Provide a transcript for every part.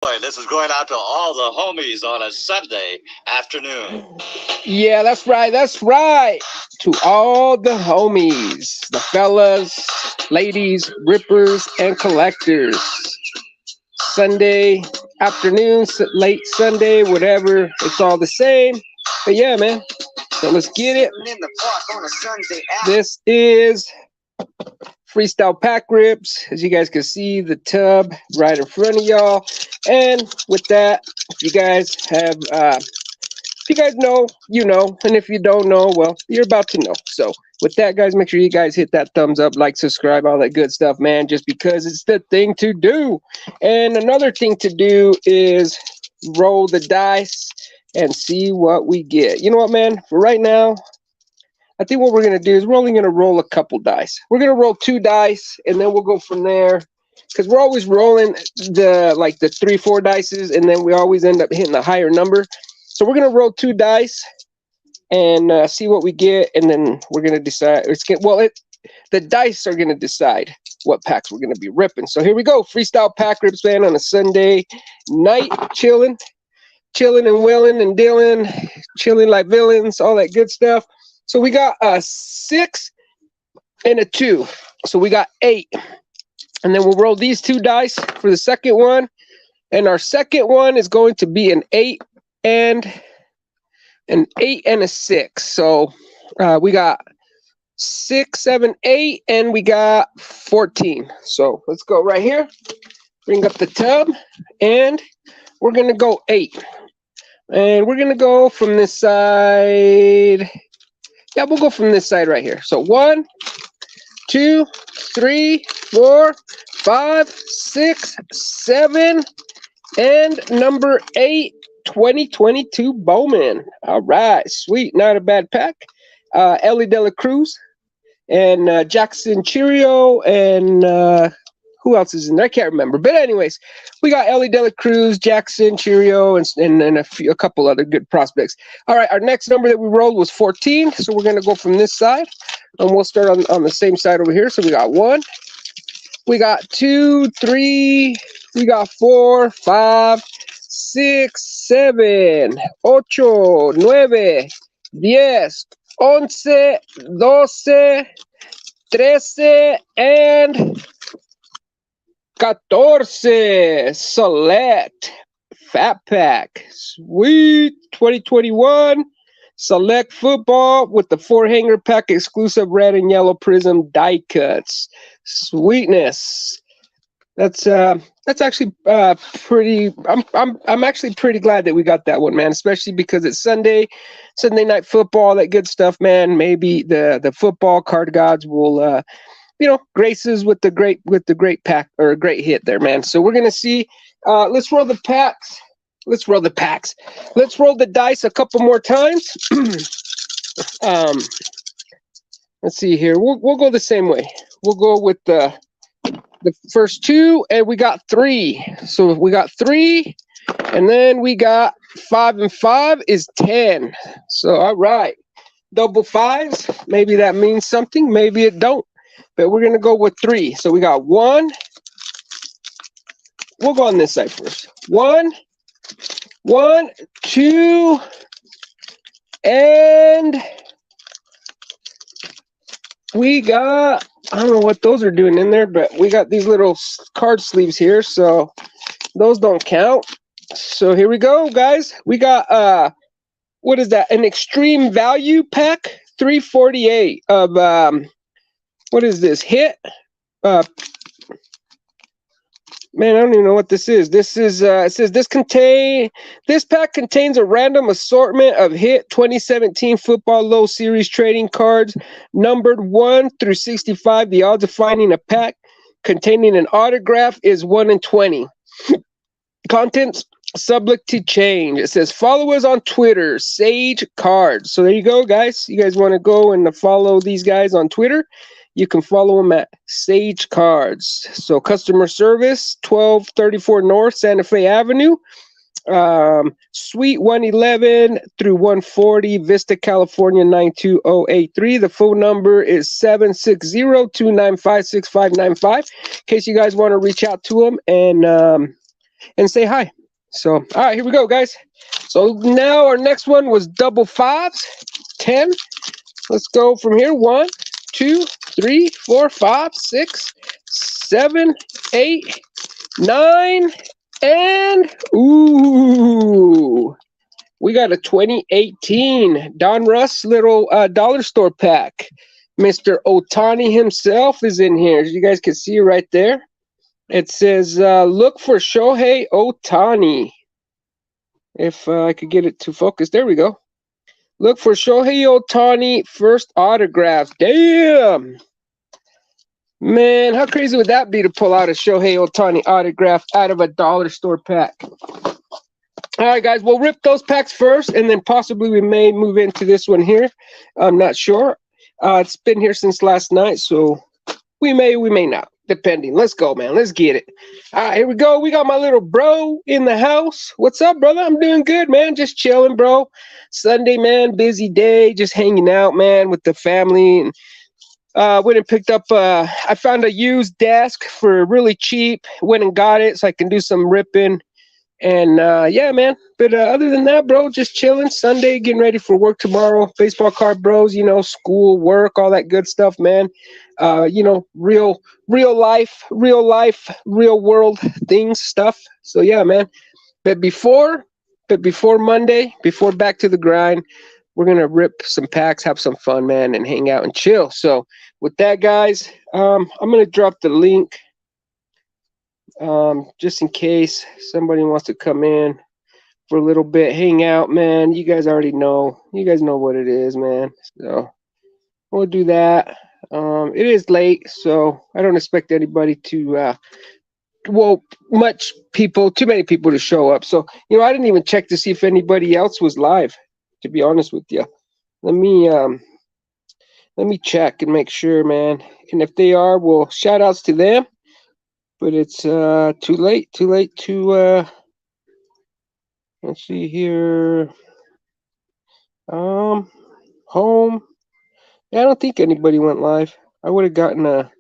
This is going out to all the homies on a Sunday afternoon. Yeah, that's right. That's right. To all the homies, the fellas, ladies, rippers, and collectors. Sunday afternoon, late Sunday, whatever. It's all the same. But yeah, man. So let's get it. This is Freestyle Pack Rips. As you guys can see, the tub right in front of y'all. And with that, if you guys have, if you guys know, you know. And if you don't know, well, you're about to know. So with that, guys, make sure you guys hit that thumbs up, like, subscribe, all that good stuff, man, just because it's the thing to do. And another thing to do is roll the dice and see what we get. You know what, man? For right now, I think what we're going to do is we're only going to roll a couple dice. We're going to roll 2 dice, and then we'll go from there. Because we're always rolling the 3-4 dices, and then we always end up hitting a higher number. So we're going to roll 2 dice and see what we get, and then we're going to decide. The dice are going to decide what packs we're going to be ripping. So here we go. Freestyle Pack Rips, man, on a Sunday night, chilling and willing and dealing, chilling like villains, all that good stuff. So we got a 6 and a 2. So we got 8. And then we'll roll these 2 dice for the second one. And our second one is going to be an 8 and a 6. So we got 6, 7, 8, and we got 14. So let's go right here. Bring up the tub, and we're going to go 8. And we're going to go from this side. Yeah, we'll go from this side right here. So 1, 2, 3, 4, 5, 6, 7, and number 8, 2022 Bowman. All right, sweet. Not a bad pack. Ellie De La Cruz and Jackson Cheerio and who else is in there? I can't remember. But anyways, we got Ellie De La Cruz, Jackson Cheerio, and a couple other good prospects. All right, our next number that we rolled was 14. So we're going to go from this side. And we'll start on the same side over here. So we got 1. We got 2, 3. We got 4, 5, 6, 7, 8, 9, 10, 11, 12, 13, and 14. Select Fat Pack. Sweet 2021 Select Football with the 4-hanger pack exclusive red and yellow prism die cuts. Sweetness. That's actually pretty. I'm actually pretty glad that we got that one, man. Especially because it's Sunday night football, that good stuff, man. Maybe the football card gods will grace us with the great pack or a great hit there, man. So we're gonna see. Let's roll the packs. Let's roll the packs. Let's roll the dice a couple more times. Let's see here. We'll go the same way. We'll go with the first 2, and we got 3. So we got 3, and then we got 5 and 5 is 10. So all right, double 5s. Maybe that means something. Maybe it don't. But we're gonna go with 3. So we got 1. We'll go on this side first. 1, 2, and we got, I don't know what those are doing in there, but we got these little card sleeves here, so those don't count. So here we go, guys. We got what is that? An extreme value pack, 348 of what is this? Hit. Man, I don't even know what this is. This is it says this pack contains a random assortment of hit 2017 football low series trading cards numbered 1 through 65. The odds of finding a pack containing an autograph is 1 in 20. Contents subject to change. It says follow us on Twitter, Sage Cards. So there you go, guys. You guys want to go and follow these guys on Twitter? You can follow them at Sage Cards. So customer service, 1234 North Santa Fe Avenue, Suite 111 through 140, Vista, California, 92083. The phone number is 760-295-6595. In case you guys want to reach out to them and and say hi. So, all right, here we go, guys. So now our next one was double fives, 10. Let's go from here. 1, 2, 3, 4, 5, 6, 7, 8, 9, and ooh, we got a 2018 Don Russ little dollar store pack. Mr. Otani himself is in here. As you guys can see right there. It says, look for Shohei Otani. If I could get it to focus. There we go. Look for Shohei Otani first autograph. Damn. Man, how crazy would that be to pull out a Shohei Otani autograph out of a dollar store pack? All right, guys, we'll rip those packs first, and then possibly we may move into this one here. I'm not sure. It's been here since last night, so we may not, depending. Let's go, man. Let's get it. All right, here we go. We got my little bro in the house. What's up, brother? I'm doing good, man. Just chilling, bro. Sunday, man. Busy day. Just hanging out, man, with the family. And went and picked up, I found a used desk for really cheap. Went and got it so I can do some ripping. And yeah, man. But other than that, bro, just chilling. Sunday, getting ready for work tomorrow. Baseball card bros, you know, school, work, all that good stuff, man. You know, real life, real world things, stuff. So yeah, man. But before Monday, before back to the grind, we're gonna rip some packs, have some fun, man, and hang out and chill. So with that, guys, I'm gonna drop the link. Just in case somebody wants to come in for a little bit, hang out, man. You guys already know. You guys know what it is, man. So we'll do that. It is late, so I don't expect anybody to, too many people to show up. So, you know, I didn't even check to see if anybody else was live, to be honest with you. Let me check and make sure, man. And if they are, well, shout outs to them. But it's too late to let's see here. Home. Yeah, I don't think anybody went live. I would have gotten a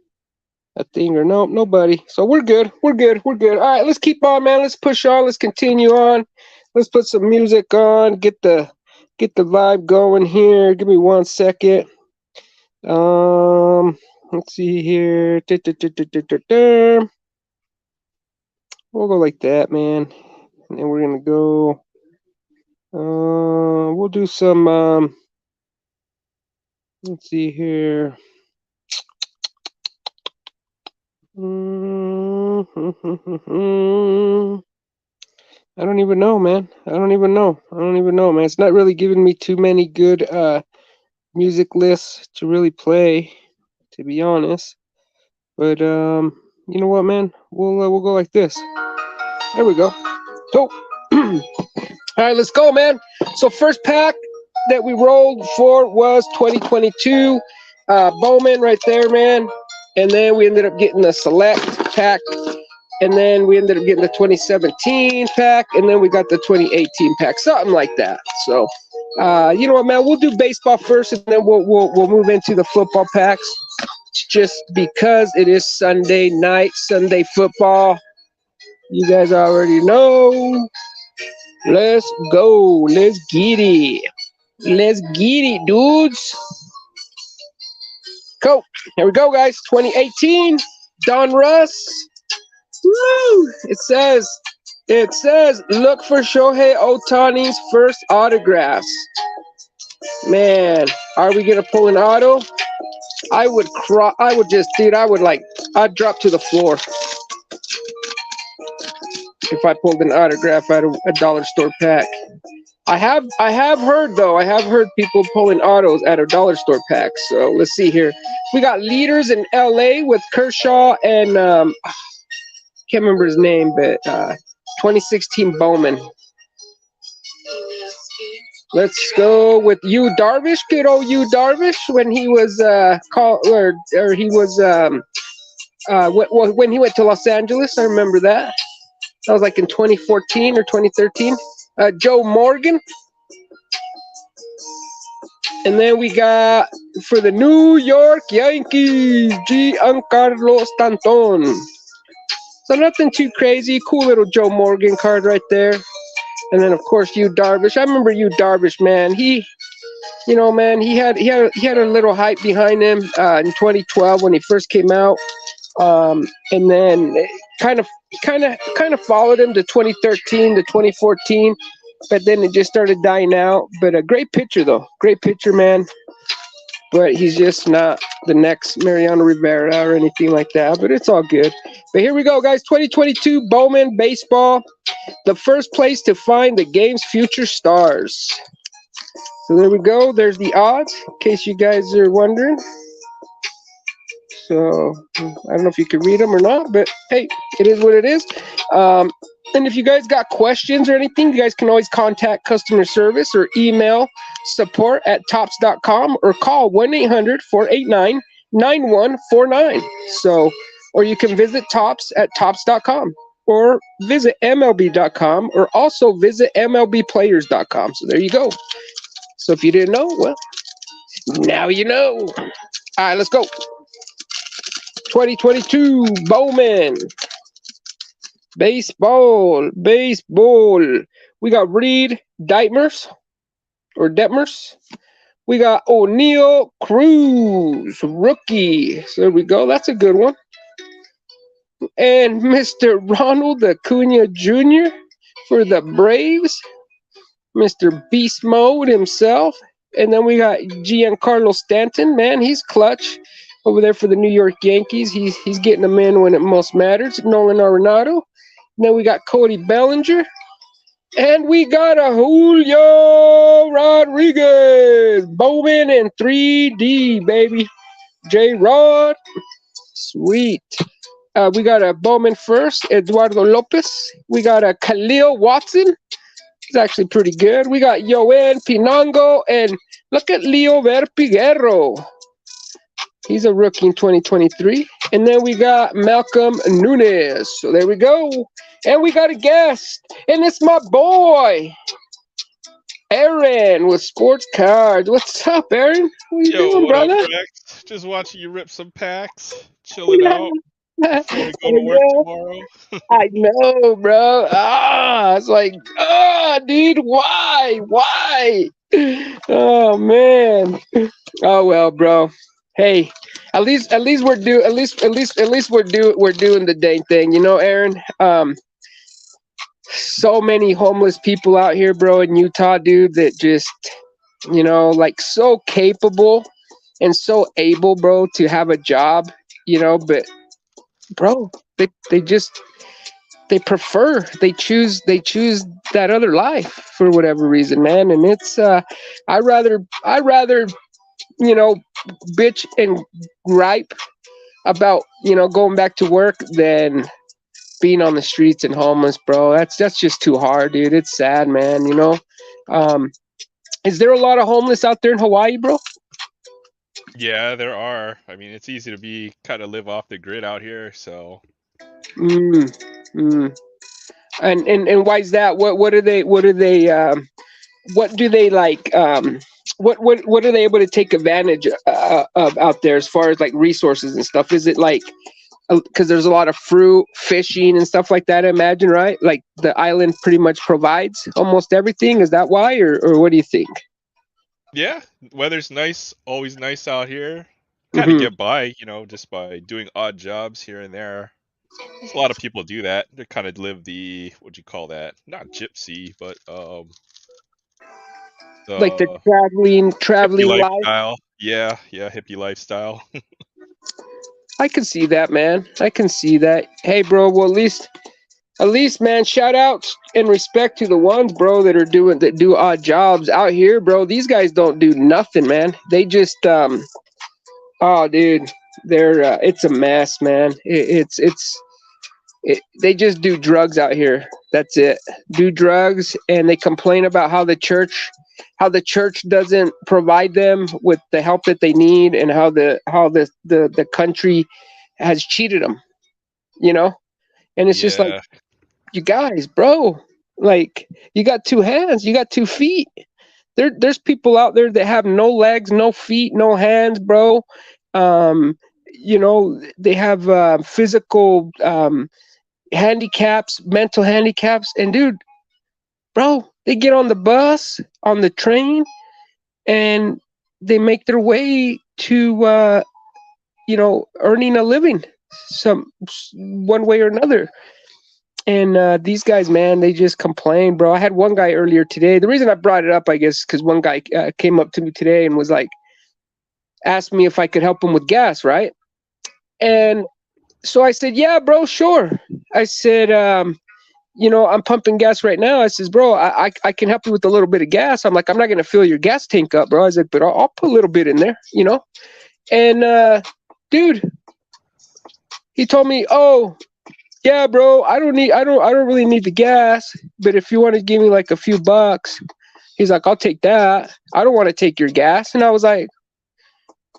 thing or no, nobody. So we're good. All right, let's keep on, man. Let's push on. Let's continue on. Let's put some music on. Get the vibe going here. Give me 1 second. Let's see here. We'll go like that, man. And then we're gonna go. We'll do some. Let's see here. I don't even know, man. I don't even know, man. It's not really giving me too many good music lists to really play, to be honest. But you know what, man? We'll go like this. There we go. So, all right, let's go, man. So first pack that we rolled for was 2022 Bowman right there, man. And then we ended up getting the select pack. And then we ended up getting the 2017 pack. And then we got the 2018 pack, something like that. So, you know what, man? We'll do baseball first, and then we'll move into the football packs. Just because it is Sunday night, Sunday football. You guys already know. Let's go. Let's get it. Let's get it, dudes. Cool. Here we go, guys. 2018. Don Russ. Woo! It says, look for Shohei Otani's first autographs. Man, are we gonna pull an auto? I'd drop to the floor if I pulled an autograph out of a dollar store pack. I have heard people pulling autos out of dollar store packs. So let's see here. We got leaders in LA with Kershaw and can't remember his name, but 2016 Bowman. Let's go with Yu Darvish, good old Yu Darvish, when he was when he went to Los Angeles. I remember that. That was like in 2014 or 2013. Joe Morgan. And then we got for the New York Yankees, Giancarlo Stanton. So nothing too crazy. Cool little Joe Morgan card right there. And then of course Yu Darvish. I remember Yu Darvish, man. Man, he had a little hype behind him in 2012 when he first came out, and then kind of followed him to 2013 to 2014, but then it just started dying out. But a great pitcher though, great pitcher, man. But he's just not the next Mariano Rivera or anything like that. But it's all good. But here we go, guys. 2022 Bowman Baseball. The first place to find the game's future stars. So there we go. There's the odds, in case you guys are wondering. So I don't know if you can read them or not, but hey, it is what it is. And if you guys got questions or anything, you guys can always contact customer service or email support@tops.com or call 1-800-489-9149. So, or you can visit tops@tops.com or visit MLB.com or also visit MLBplayers.com. So there you go. So if you didn't know, well, now you know. All right, let's go. 2022 Bowman. Baseball. We got Reed Detmers. We got O'Neal Cruz, rookie. So there we go. That's a good one. And Mr. Ronald Acuna Jr. for the Braves. Mr. Beast Mode himself. And then we got Giancarlo Stanton. Man, he's clutch over there for the New York Yankees. He's getting them in when it most matters. Nolan Arenado. And then we got Cody Bellinger. And we got a Julio Rodriguez. Bowman in 3D, baby. J-Rod. Sweet. We got a Bowman first, Eduardo Lopez. We got a Khalil Watson. He's actually pretty good. We got Yoan Pinango, and look at Leo Verpiguero. He's a rookie in 2023. And then we got Malcolm Nunez. So there we go. And we got a guest. And it's my boy, Aaron, with Sports Cards. What's up, Aaron? What you doing, brother? Up, Rex? Just watching you rip some packs. Chilling out. Before we go to work tomorrow. I know, bro. It's like, dude, why? Oh man. Oh well, bro. Hey, at least we're doing we're doing the dang thing, you know, Aaron. So many homeless people out here, bro, in Utah, dude, that just, like so capable and so able, bro, to have a job, but bro, they choose that other life for whatever reason, man. And it's I rather bitch and gripe about going back to work than being on the streets and homeless, bro. That's just too hard, dude. It's sad, man. Is there a lot of homeless out there in Hawaii, bro? Yeah, there are. I mean, it's easy to kind of live off the grid out here, so. And why is that? What do they like? What are they able to take advantage of out there as far as like resources and stuff? Is it like because there's a lot of fruit, fishing, and stuff like that? I imagine, right? Like the island pretty much provides almost everything. Is that why, or what do you think? Yeah, weather's nice, always nice out here. Kind of get by, just by doing odd jobs here and there. There's a lot of people do that. They kind of live the, what'd you call that? Not gypsy, but like the traveling lifestyle. Yeah, hippie lifestyle. I can see that, man. I can see that. Hey, bro. Well, at least, man. Shout out and respect to the ones, bro, that do odd jobs out here, bro. These guys don't do nothing, man. They just oh, dude, they're it's a mess, man. They just do drugs out here. That's it. Do drugs, and they complain about how the church doesn't provide them with the help that they need, and how the country has cheated them. And it's just like, you guys, bro, like, you got two hands, you got 2 feet. There's people out there that have no legs, no feet, no hands, bro. They have physical handicaps, mental handicaps, and dude, bro, they get on the bus, on the train, and they make their way to earning a living, some one way or another. And these guys, man, they just complain, bro. I had one guy earlier today. The reason I brought it up, I guess, because one guy came up to me today and was like, asked me if I could help him with gas, right? And so I said, yeah, bro, sure. I said, I'm pumping gas right now. I says, bro, I can help you with a little bit of gas. I'm like, I'm not going to fill your gas tank up, bro. I was like, but I'll put a little bit in there, And, dude, he told me, oh, yeah, bro, I don't really need the gas, but if you want to give me like a few bucks, he's like, I'll take that. I don't want to take your gas. And I was like,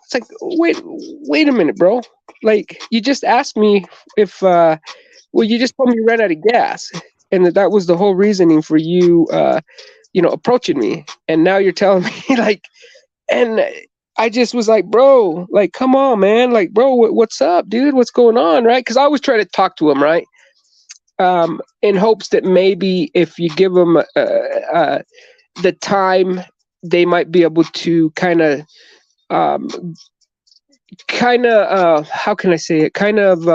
it's like, wait a minute, bro. Like, you just asked me if, you just told me you ran out of gas, and that was the whole reasoning for you, approaching me. And now you're telling me like, and I just was like, bro, like, come on, man. Like, bro, what's up, dude? What's going on, right? Because I always try to talk to him, right? In hopes that maybe if you give them the time, they might be able to how can I say it? Kind of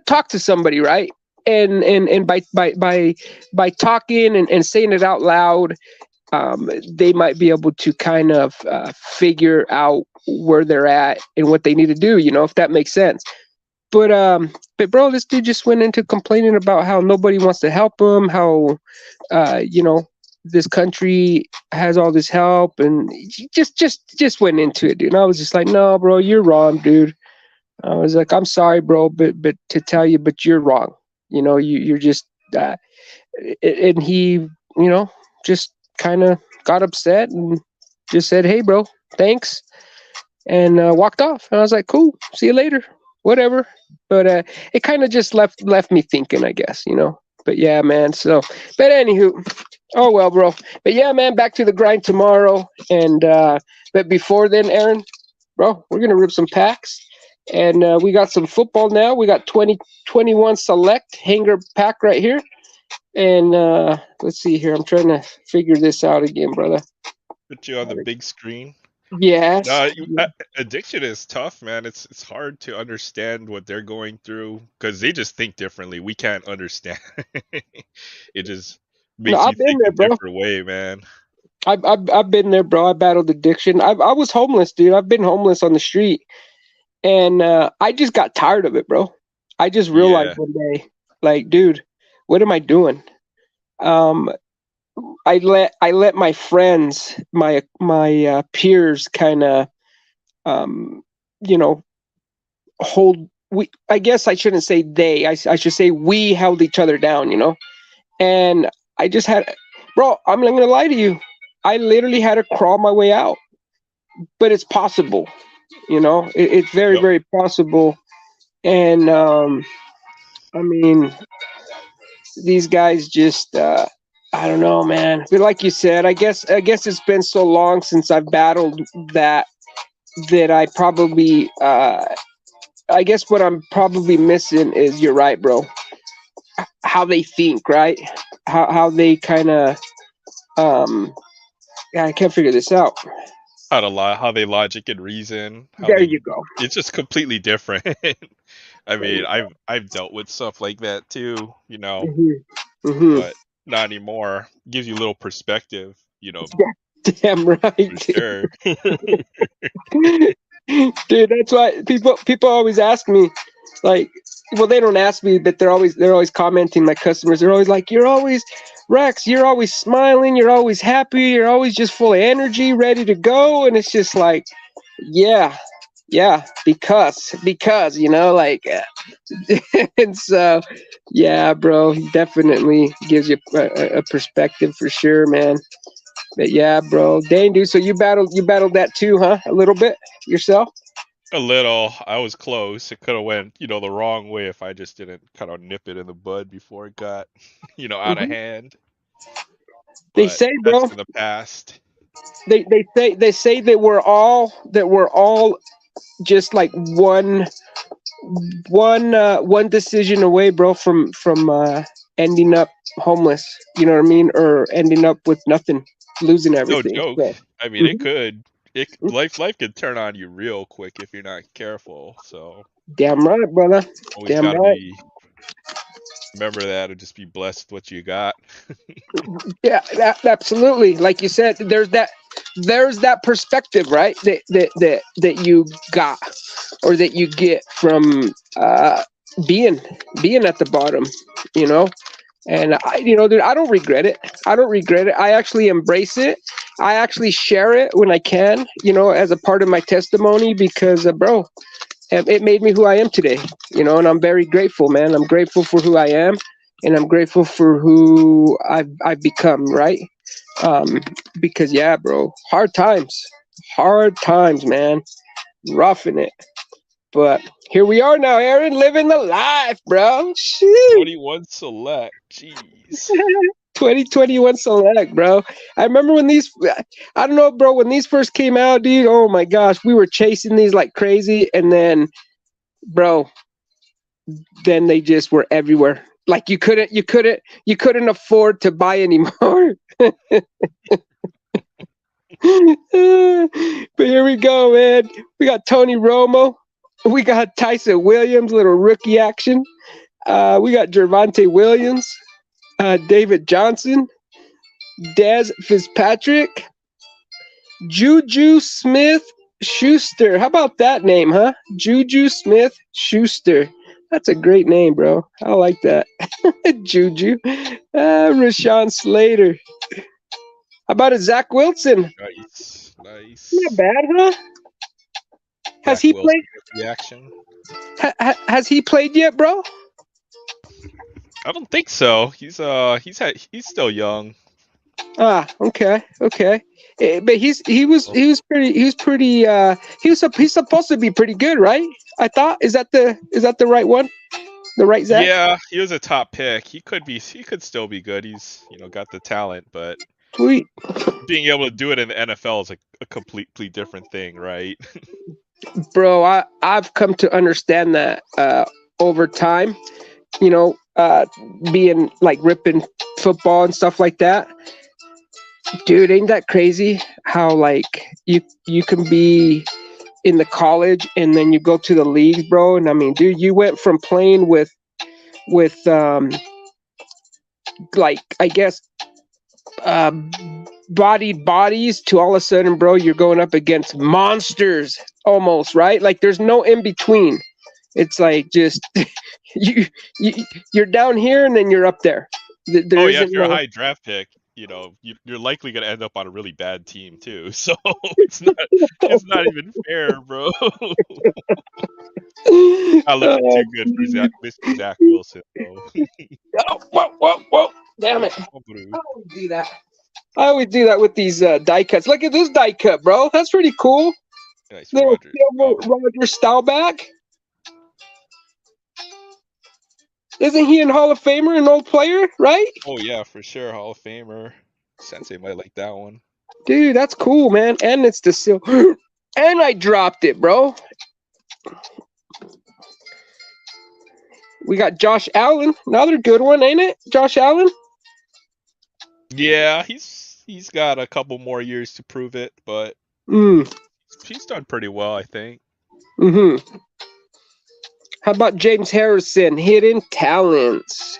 talk to somebody, right? And by talking and saying it out loud, they might be able to kind of figure out where they're at and what they need to do, if that makes sense. But bro, this dude just went into complaining about how nobody wants to help him, how this country has all this help, and he just went into it, dude. And I was just like, no, bro, you're wrong, dude. I was like, I'm sorry, bro, but to tell you, but you're wrong. You're just and he, just kind of got upset and just said, hey, bro, thanks, and walked off. And I was like, cool, see you later, whatever. But it kind of just left me thinking, I guess. But yeah, man. So, but anywho, oh well, bro. But yeah, man, back to the grind tomorrow. And but before then, Aaron, bro, we're gonna rip some packs. And we got some football now. We got 2021 select hanger pack right here. And let's see here. I'm trying to figure this out again, brother. Put you on the big screen. Yes. Addiction is tough, man. It's hard to understand what they're going through because they just think differently. We can't understand. It just makes you think a different way, man. I've been there, bro. I battled addiction. I was homeless, dude. I've been homeless on the street, and I just got tired of it, bro. I just realized one day, like, dude, what am I doing? I let my friends, my peers, kind of, hold. I guess I shouldn't say they. I should say we held each other down, And I just had, bro. I'm not gonna lie to you. I literally had to crawl my way out, but it's possible. It's very, very possible. And I mean, these guys just. I don't know, man. But like you said, I guess it's been so long since I've battled that I probably I guess what I'm probably missing is, you're right, bro. How they think, right? How they kind of I can't figure this out. How they logic and reason. You go. It's just completely different. I mean, I've dealt with stuff like that too, but not anymore. Gives you a little perspective, Damn right. For sure. Dude, that's why people always ask me, like, well, they don't ask me, but they're always commenting. My customers, they're always like, you're always, Rex, you're always smiling, you're always happy, you're always just full of energy, ready to go. And it's just like, yeah, because like, and so yeah, bro, definitely gives you a perspective for sure, man. But yeah, bro, dang, dude. So you battled that too, huh? A little bit yourself? A little. I was close. It could have went, the wrong way if I just didn't kind of nip it in the bud before it got, out of hand. They say, bro, that's in the past. They say that we're all just like one one decision away, bro, from ending up homeless. You know what I mean, or ending up with nothing, losing No everything. joke. So, I mean, it could. Life could turn on you real quick if you're not careful. So damn right, brother. always Damn got to right. be remember that and just be blessed with what you got. Yeah, absolutely. Like you said, there's that perspective, right? That you got, or that you get from being at the bottom, you know. And dude, I don't regret it. I don't regret it. I actually embrace it. I actually share it when I can, as a part of my testimony, because, bro, it made me who I am today, and I'm very grateful, man. I'm grateful for who I am, and I'm grateful for who I've become, right? Um, because yeah, bro, hard times, man, roughing it. But here we are now, Aaron, living the life, bro. Shoot. 21 select. Jeez. 2021 select, bro. I remember when I don't know, bro, when these first came out, dude. Oh my gosh, we were chasing these like crazy, and then, bro, then they just were everywhere. Like you couldn't afford to buy anymore. But here we go, man. We got Tony Romo. We got Tyson Williams, little rookie action. We got Gervonta Williams, David Johnson, Dez Fitzpatrick, Juju Smith Schuster. How about that name, huh? Juju Smith Schuster. That's a great name, bro. I like that. Juju. Rashawn Slater. How about a Zach Wilson? Not Nice. bad, huh? Has Zach he Wilson played? with the action. Has he played yet, bro? I don't think so. He's still young. Ah, okay. But he's supposed to be pretty good, right? I thought. Is that the right one? The right Zach? Yeah, he was a top pick. He could still be good. He's got the talent, but Sweet. being able to do it in the NFL is a completely different thing, right? Bro, I've come to understand that over time, being like ripping football and stuff like that. Dude, ain't that crazy how like you can be in the college and then you go to the leagues, bro? And I mean, dude, you went from playing with like, I guess, uh bodies to all of a sudden, bro, you're going up against monsters almost, right? Like there's no in between. It's like just you, you're down here and then you're up there. Oh There yeah, if isn't you're a no. high draft pick, you're likely gonna end up on a really bad team too. So it's not even fair, bro. Not looking Oh, too good for Mr. Zach Wilson though. whoa. Damn it. Oh, I always do that. I always do that with these die cuts. Look at this die cut, bro. That's pretty cool. nice, Little Roger. silver Roger Staubach. Isn't he an Hall of Famer, an old player, right? Oh yeah, for sure, Hall of Famer. Sensei might like that one. Dude, that's cool, man. And it's the silver. And I dropped it, bro. We got Josh Allen. Another good one, ain't it? Josh Allen? Yeah, he's got a couple more years to prove it, but Mm. he's done pretty well, I think. Mm-hmm. How about James Harrison? Hidden talents.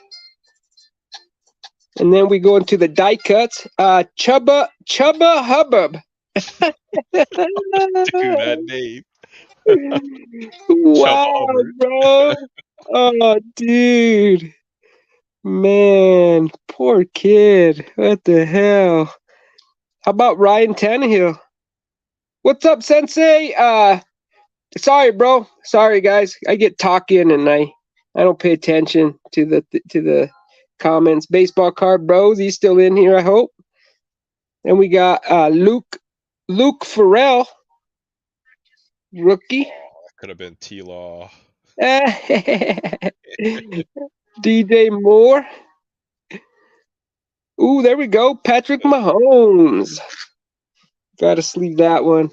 And then we go into the die cuts. Chubba Hubbub. Dude, that name. Chubba Wow, Hubbard. bro. Oh, dude. Man, poor kid. What the hell? How about Ryan Tannehill? What's up, Sensei? Sorry, bro. Sorry, guys. I get talking and I don't pay attention to the comments. Baseball card bros. He's still in here, I hope. And we got Luke Farrell, rookie. Oh, that could have been T-Law. DJ Moore. Ooh, there we go. Patrick Mahomes. Gotta sleeve that one.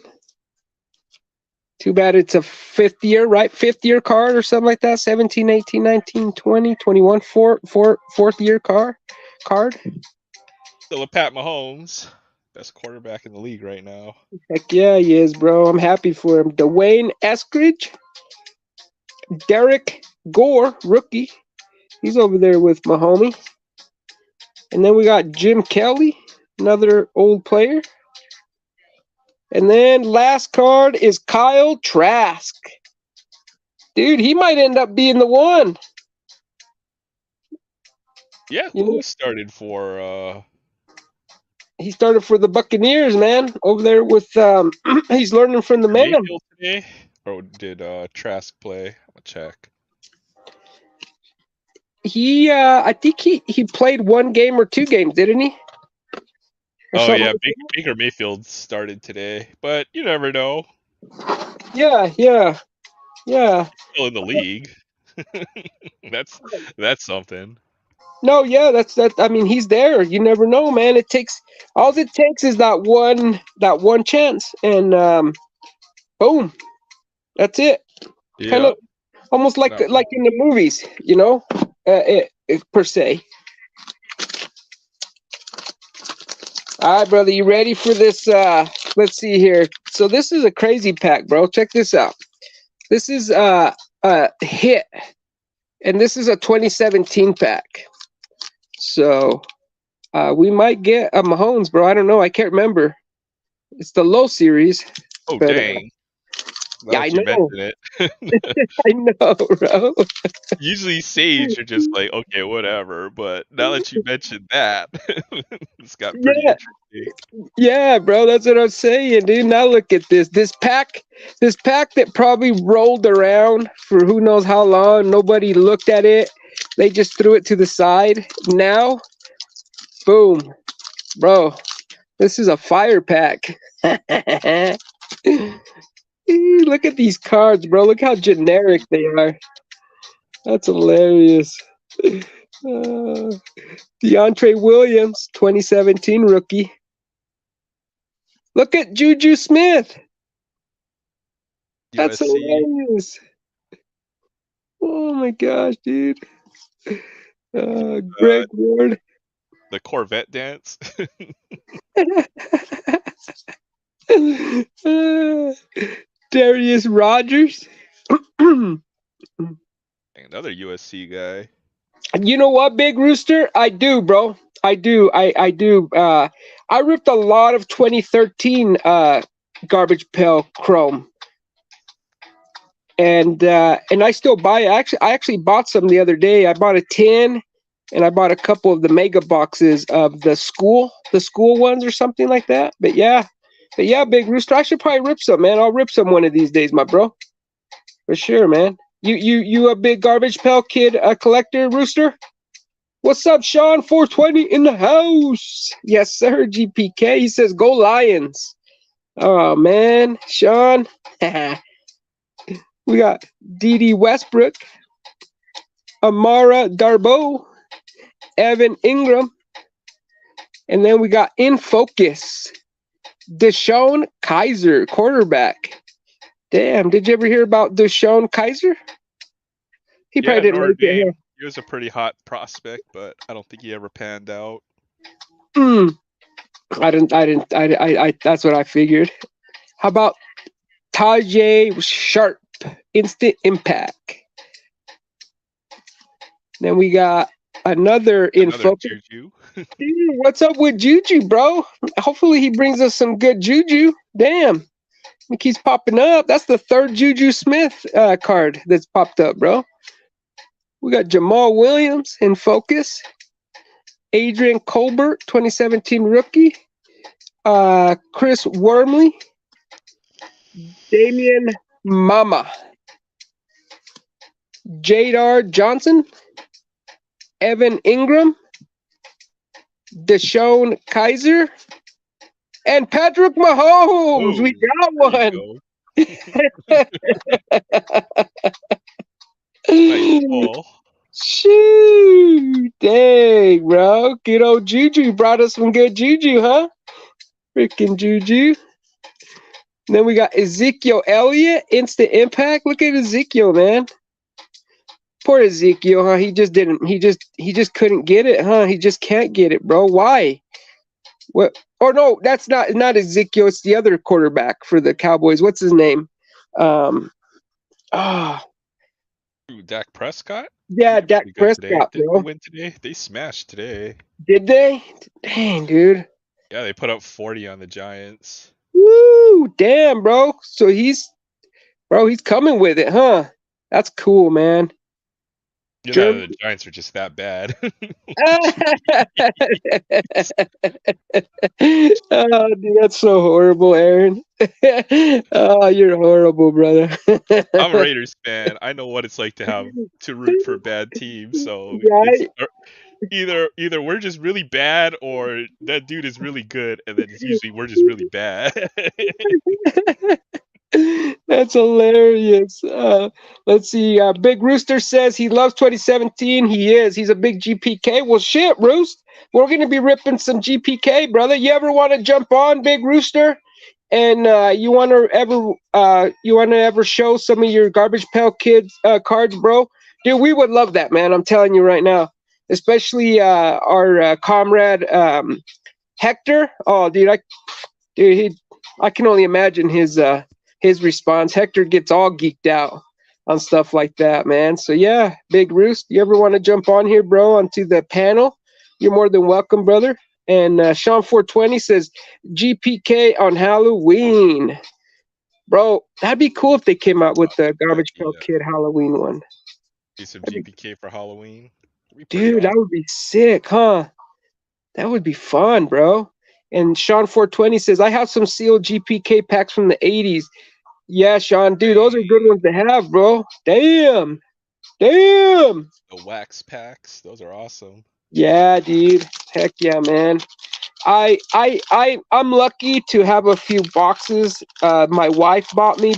Too bad it's a fifth year, right? Fifth year card or something like that. 17, 18, 19, 20, 21, fourth year card. Still a Pat Mahomes, best quarterback in the league right now. Heck yeah, he is, bro. I'm happy for him. Dwayne Eskridge, Derek Gore, rookie. He's over there with my homie. And then we got Jim Kelly, another old player. And then last card is Kyle Trask. Dude, he might end up being the one. Yeah, who started for he started for the Buccaneers, man. Over there with he's learning from the man. Mayfield today? Or did Trask play? I'm gonna check. I think he played one game or two games, didn't he? Oh yeah, Baker Mayfield started today, but you never know. Yeah. Still in the league. that's something. No, yeah, that's that. I mean, he's there. You never know, man. It takes is that one chance, and boom, that's it. Yeah. Kind of almost like in the movies, per se. All right, brother, you ready for this? Let's see here. So this is a crazy pack, bro. Check this out. This is a hit, and this is a 2017 pack. So we might get a Mahomes, bro. I don't know. I can't remember. It's the low series. Oh, but, dang. Yeah, I know. It. I know, bro. Usually Sage are just like, okay, whatever. But now that you mentioned that, it's got pretty interesting. Yeah, bro. That's what I'm saying, dude. Now look at this. This pack that probably rolled around for who knows how long. Nobody looked at it. They just threw it to the side. Now, boom, bro. This is a fire pack. Look at these cards, bro. Look how generic they are. That's hilarious. DeAndre Williams, 2017 rookie. Look at Juju Smith. That's hilarious. Oh my gosh, dude. Greg Ward. The Corvette dance. Darius Rogers. Another USC guy. You know what, Big Rooster? I do, bro. I do. I do. I ripped a lot of 2013 Garbage Pail Chrome. And I still buy. I actually bought some the other day. I bought a 10, and I bought a couple of the mega boxes of the school ones or something like that. But yeah, Big Rooster, I should probably rip some, man. I'll rip some one of these days, my bro. For sure, man. You a big Garbage Pail kid, collector, Rooster? What's up, Sean? 420 in the house. Yes, sir. GPK. He says, "Go Lions." Oh man, Sean. We got D.D. Westbrook, Amara Darboh, Evan Ingram, and then we got in focus, Deshaun Kaiser, quarterback. Damn, did you ever hear about Deshaun Kaiser? He probably didn't make it. He was a pretty hot prospect, but I don't think he ever panned out. I didn't. That's what I figured. How about Tajay Sharp, instant impact? Then we got another info. Juju. Dude, what's up with Juju, bro? Hopefully he brings us some good Juju. Damn. He keeps popping up. That's the third Juju Smith card that's popped up, bro. We got Jamal Williams in focus. Adrian Colbert, 2017 rookie. Chris Wormley. Damian Mama. Jadar Johnson. Evan Ingram. Deshaun Kaiser. And Patrick Mahomes. Ooh, we got one. Nice ball. Shoot. Dang, bro. Good old Juju brought us some good Juju, huh? Freaking Juju. And then we got Ezekiel Elliott, instant impact. Look at Ezekiel, man. Poor Ezekiel, huh? He just couldn't get it, huh? He just can't get it, bro. Why? What? Oh no, that's not Ezekiel. It's the other quarterback for the Cowboys. What's his name? Dak Prescott? Yeah, Dak Prescott, Did bro. they win today? They smashed today. Did they? Dang, dude. Yeah, they put up 40 on the Giants. Woo! Damn, bro. So he's coming with it, huh? That's cool, man. You know, the Giants are just that bad. Oh, dude, that's so horrible, Aaron. Oh, you're horrible, brother. I'm a Raiders fan. I know what it's like to root for bad teams. So right? It's either we're just really bad or that dude is really good, and then it's usually we're just really bad. That's hilarious. Let's see. Big Rooster says he loves 2017. He is. He's a big GPK. Well, shit, Roost. We're going to be ripping some GPK, brother. You ever want to jump on, Big Rooster? And you want to ever show some of your Garbage Pail Kids cards, bro? Dude, we would love that, man. I'm telling you right now. Especially our comrade Hector. Oh, dude, I can only imagine his response. Hector gets all geeked out on stuff like that, man. So yeah, Big Roost, you ever want to jump on here, bro, onto the panel? You're more than welcome, brother. And Sean 420 says GPK on Halloween. Bro, that'd be cool if they came out with the Garbage Pail Kid Halloween one. Do some GPK for Halloween. Dude, that would be sick, huh? That would be fun, bro. And Sean 420 says, I have some sealed GPK packs from the 80s. Yeah, Sean, dude, those are good ones to have, bro. Damn. The wax packs, those are awesome. Yeah, dude. Heck yeah, man. I'm lucky to have a few boxes. My wife bought me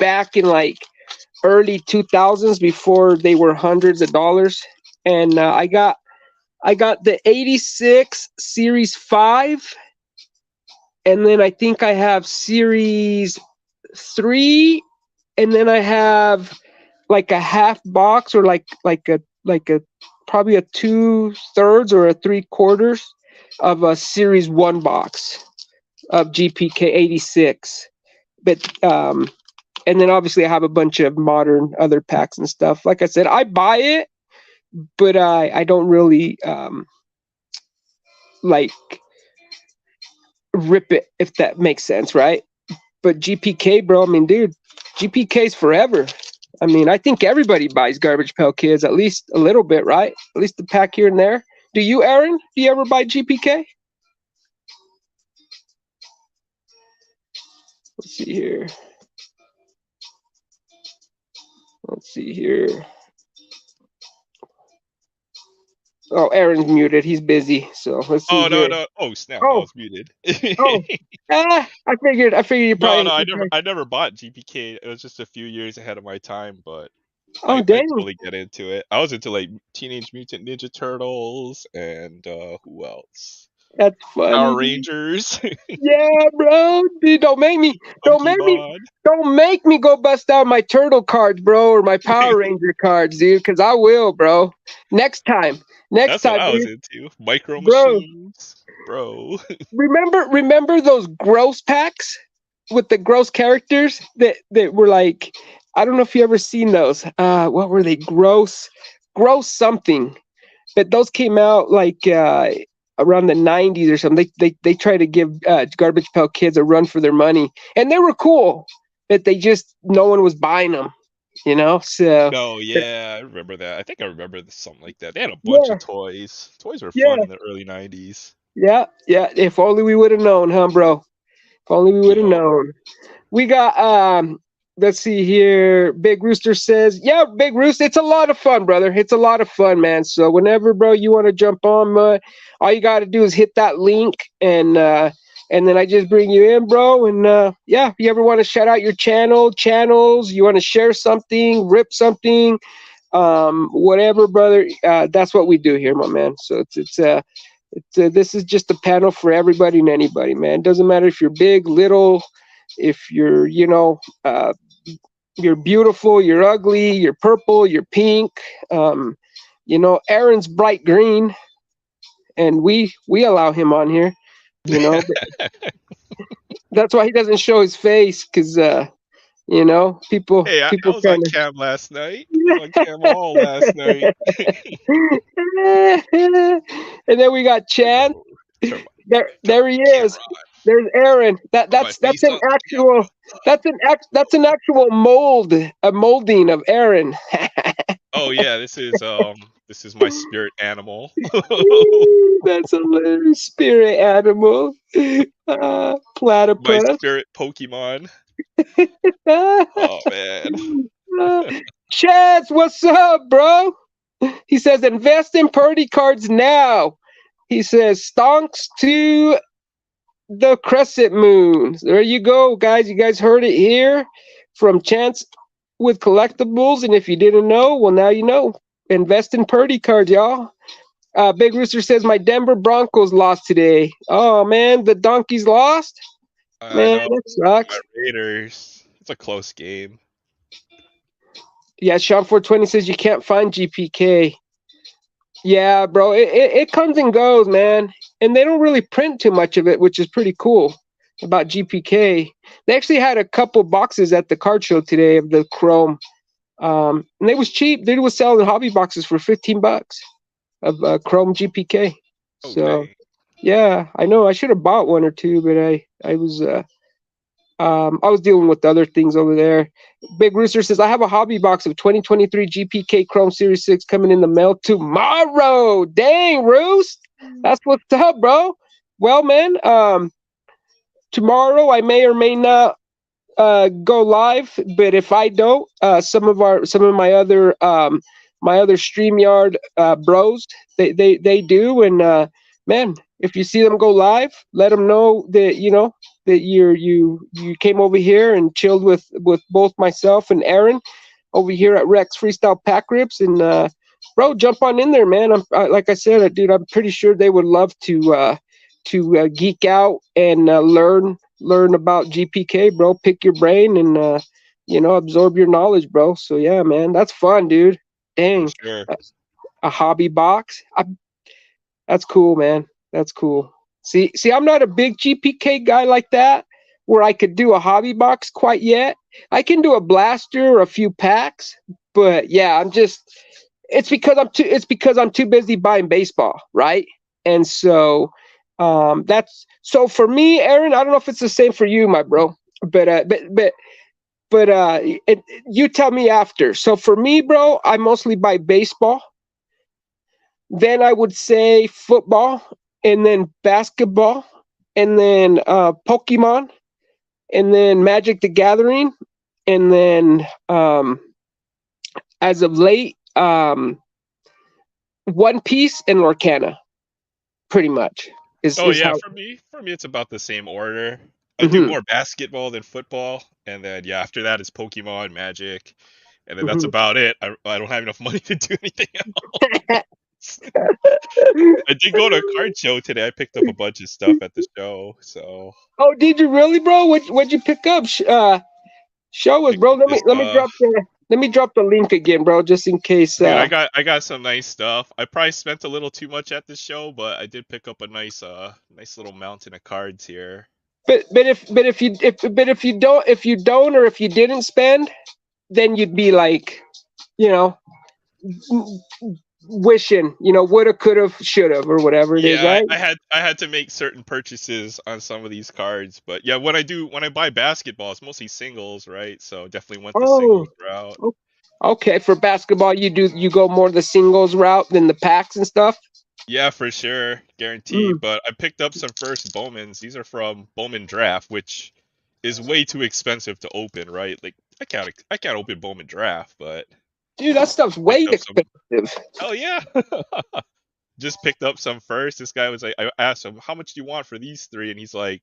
back in like early 2000s before they were hundreds of dollars. And I got the 86 Series 5. And then I think I have Series 3. And then I have like a half box or like a probably a 2/3 or a 3/4 of a Series 1 box of GPK 86. But and then obviously I have a bunch of modern other packs and stuff. Like I said, I buy it, but I don't really like rip it, if that makes sense, right? But GPK, bro, I mean, dude, GPK's forever. I mean, I think everybody buys Garbage Pail Kids at least a little bit, right? At least a pack here and there. Do you, Aaron? Do you ever buy GPK? Let's see here. Oh, Aaron's muted. He's busy. So let's see. No. Oh, snap. I was muted. I figured you probably. No, I never bought GPK. It was just a few years ahead of my time, but I totally get into it. I was into like Teenage Mutant Ninja Turtles and who else? That's funny. Power Rangers. Yeah, bro. Dude, don't make me go bust out my turtle cards, bro, or my Power Ranger cards, dude, because I will, bro. Next time. That's what I was into. Micro Machines, bro. Remember those gross packs with the gross characters that were like, I don't know if you ever seen those. What were they? Gross something. But those came out like around the 90s or something. They try to give Garbage Pail Kids a run for their money, and they were cool, but no one was buying them. You know, so. No, yeah, I remember that. I think I remember something like that. They had a bunch of toys. Toys were fun in the early 90s. Yeah. If only we would have known, huh, bro? If only we would have known. We got let's see here. Big Rooster says, yeah, Big Rooster, it's a lot of fun, brother. It's a lot of fun, man. So whenever, bro, you want to jump on, all you got to do is hit that link, and then I just bring you in, bro. And if you ever want to shout out your channels, you want to share something, rip something, whatever, brother, that's what we do here, my man. So this is just a panel for everybody and anybody, man. Doesn't matter if you're big, little, if you're, you're beautiful, you're ugly, you're purple, you're pink. Aaron's bright green, and we allow him on here. That's why he doesn't show his face, because people Hey, I was on kind cam last night. I was on cam all last night. of. And then we got Chad. Turn There he my camera is. There's Aaron. Put my That's face an on the actual that's an actual a molding of Aaron. Oh yeah, this is my spirit animal. That's a little spirit animal. My Platypus. spirit Pokemon. Oh man. Chaz, what's up, bro? He says invest in Purdy cards now. He says stonks to the crescent moons. There you go, guys. You guys heard it here from Chance with collectibles. And if you didn't know, well, now you know. Invest in Purdy cards, y'all. Big Rooster says my Denver Broncos lost today. Oh man, the Donkeys lost. I Man, know. that sucks. My Raiders. It's a close game. Yeah, Sean 420 says you can't find GPK. Yeah, bro, it comes and goes, man. And they don't really print too much of it, which is pretty cool about GPK. They actually had a couple boxes at the card show today of the Chrome. And it was cheap. They was selling hobby boxes for $15 of Chrome GPK. Oh So, dang. yeah, I know I should have bought one or two, but I was dealing with other things over there. Big Rooster says, I have a hobby box of 2023 GPK Chrome Series 6 coming in the mail tomorrow. Dang, Roost. That's what's up, bro. Well, man, tomorrow I may or may not go live, but if I don't, some of my other StreamYard bros, they do, and man, if you see them go live, let them know that that you came over here and chilled with both myself and Aaron over here at Rex Freestyle Pack Rips, and bro, jump on in there, man. Like I said, dude, I'm pretty sure they would love to geek out and learn about GPK, bro. Pick your brain and absorb your knowledge, bro. So yeah, man, that's fun, dude. For Dang, sure. a hobby box. That's cool, man. That's cool. See, I'm not a big GPK guy like that, where I could do a hobby box quite yet. I can do a blaster or a few packs, but yeah, It's because I'm too busy buying baseball, right? And so, that's so for me, Aaron. I don't know if it's the same for you, my bro, but you tell me after. So for me, bro, I mostly buy baseball. Then I would say football, and then basketball, and then Pokemon, and then Magic the Gathering, and then as of late, One Piece and Lorcana, pretty much Oh is yeah, how. for me it's about the same order. I do Mhm, more basketball than football, and then yeah, after that it's Pokemon, Magic, and then that's mhm. about it. I don't have enough money to do anything else. I did go to a card show today. I picked up a bunch of stuff at the show, so Oh, did you really, bro? What'd you pick up? Show us, picked bro. up this Let me drop the link again, bro, just in case. dude, I got some nice stuff. I probably spent a little too much at the show, but I did pick up a nice little mountain of cards here. If you don't or if you didn't spend, then you'd be like, you know, wishing, woulda, coulda, shoulda, or whatever it is, Yeah, right? I had to make certain purchases on some of these cards, but yeah, when I buy basketball, it's mostly singles, right? So definitely went the Oh, singles route. okay. For basketball, you go more the singles route than the packs and stuff. Yeah, for sure, guaranteed. Mm. But I picked up some first Bowmans. These are from Bowman Draft, which is way too expensive to open, right? Like I can't open Bowman Draft, but Dude, that stuff's way picked up some. expensive. Oh yeah, just picked up some first. This guy was like, I asked him, how much do you want for these three? And he's like,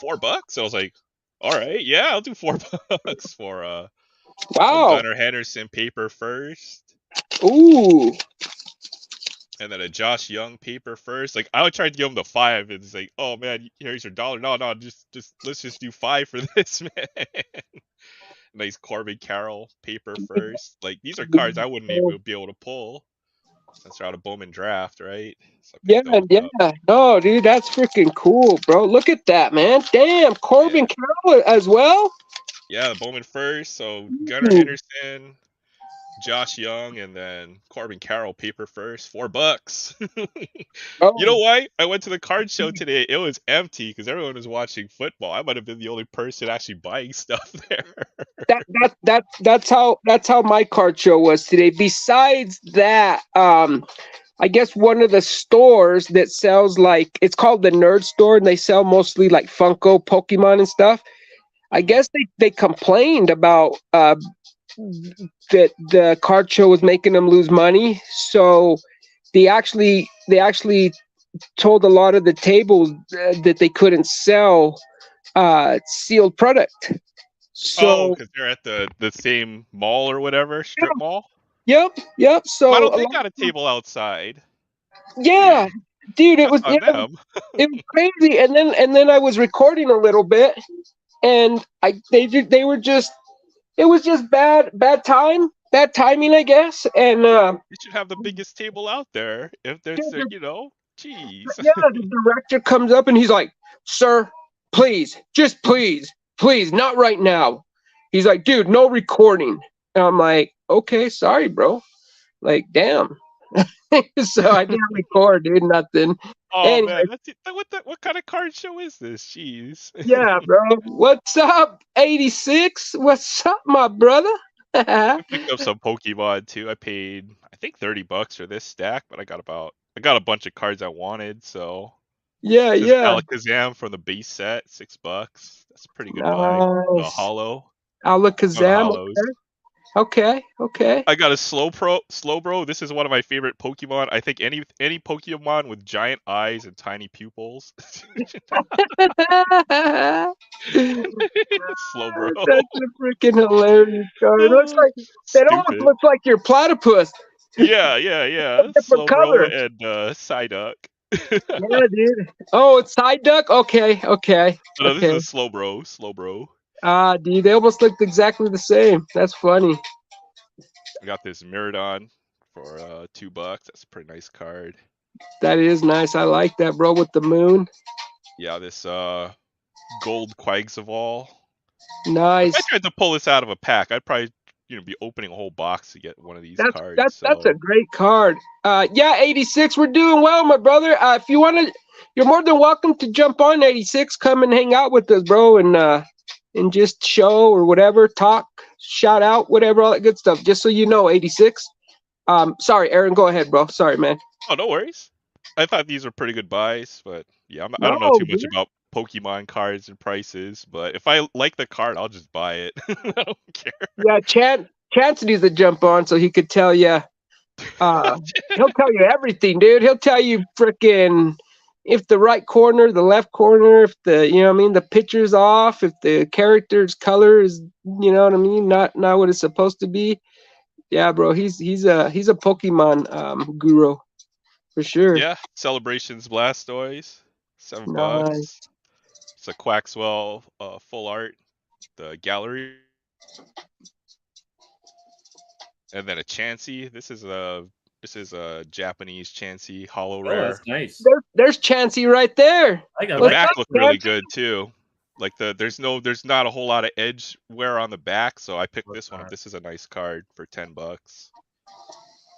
$4. I was like, all right, yeah, I'll do $4 for a Wow. Gunnar Henderson paper first. Ooh. And then a Josh Young paper first. Like I would try to give him the 5, and it's like, oh man, here's your dollar. No, no, just let's just do 5 for this, man. Nice Corbin Carroll paper first. Like these are cards I wouldn't even be able to pull since they're out of Bowman draft, right? So I Yeah, picked those up. yeah. No, dude, that's freaking cool, bro. Look at that, man. Damn, Yeah, Corbin Carroll as well. yeah, the Bowman first. So Gunnar Ooh. Henderson, Josh Young, and then Corbin Carroll paper first. $4. You know Oh, why? I went to the card show today. It was empty because everyone was watching football. I might have been the only person actually buying stuff there. that's how my card show was today. Besides that, I guess one of the stores that sells, like, it's called the Nerd Store, and they sell mostly like Funko, Pokemon, and stuff. I guess they complained about that the card show was making them lose money, so they actually told a lot of the tables that they couldn't sell sealed product. Oh, So because they're at the same mall or whatever, strip mall. yep. Why So don't a they lot, got a table outside? yeah, Jeez, dude, it that's was on them. it was crazy. And then I was recording a little bit, and they were just, it was just bad timing, I guess. And They should have the biggest table out there if dude, there's, jeez. yeah, the director comes up and he's like, "Sir, please, just please, not right now." He's like, "Dude, no recording." And I'm like, "Okay, sorry, bro." Like, damn. So I didn't record, dude, nothing. Oh Anyway, man, what kind of card show is this? Jeez. yeah, bro. What's up, 86? What's up, my brother? Yeah, I picked up some Pokemon too. I paid I think $30 for this stack, but I got a bunch of cards I wanted, so this yeah. Alakazam from the base set, $6. That's a pretty good buy. The Nice. hollow. No, the Alakazam. hollows. Okay. I got a Slowbro. This is one of my favorite Pokemon. I think any Pokemon with giant eyes and tiny pupils. Slowbro. That's a freaking hilarious card. It looks like, it almost Stupid. looks like your platypus. Yeah. Different Slowbro color. and Psyduck. Yeah, dude. Oh, it's side duck. Okay. Oh, no, this is a Slowbro. Ah, dude, they almost looked exactly the same. That's funny. I got this Miradon for $2. That's a pretty nice card. That is nice. I like that, bro, with the moon. Yeah, this gold Quagsavall. If I Nice. tried to pull this out of a pack, I'd probably be opening a whole box to get one of these That's cards. that's that's a So great card. Yeah, 86. We're doing well, my brother. If you want to, you're more than welcome to jump on 86. Come and hang out with us, bro, and just show or whatever, talk, shout out, whatever, all that good stuff. Just so you know, 86. Sorry, Aaron, go ahead, bro. Sorry, man. oh, no worries. I thought these were pretty good buys, but yeah, I No, don't know too much dude. about Pokemon cards and prices. But if I like the card, I'll just buy it. I don't care. Yeah, Chance needs to jump on so he could tell you. He'll tell you everything, dude. He'll tell you freaking if the right corner, the left corner, if the, you know what I mean, the picture's off, if the character's color is, you know what I mean, not what it's supposed to be. Yeah, bro, he's a Pokemon guru for sure. Yeah, Celebrations Blastoise, Nice. $7. It's a Quaxwell full art, the gallery, and then a Chansey. This is a Japanese Chansey hollow Oh, rare. that's nice. There's Chansey right there. I got The What's back up, looked really Chansey? good too. Like there's not a whole lot of edge wear on the back, so I picked this one up. This is a nice card for $10.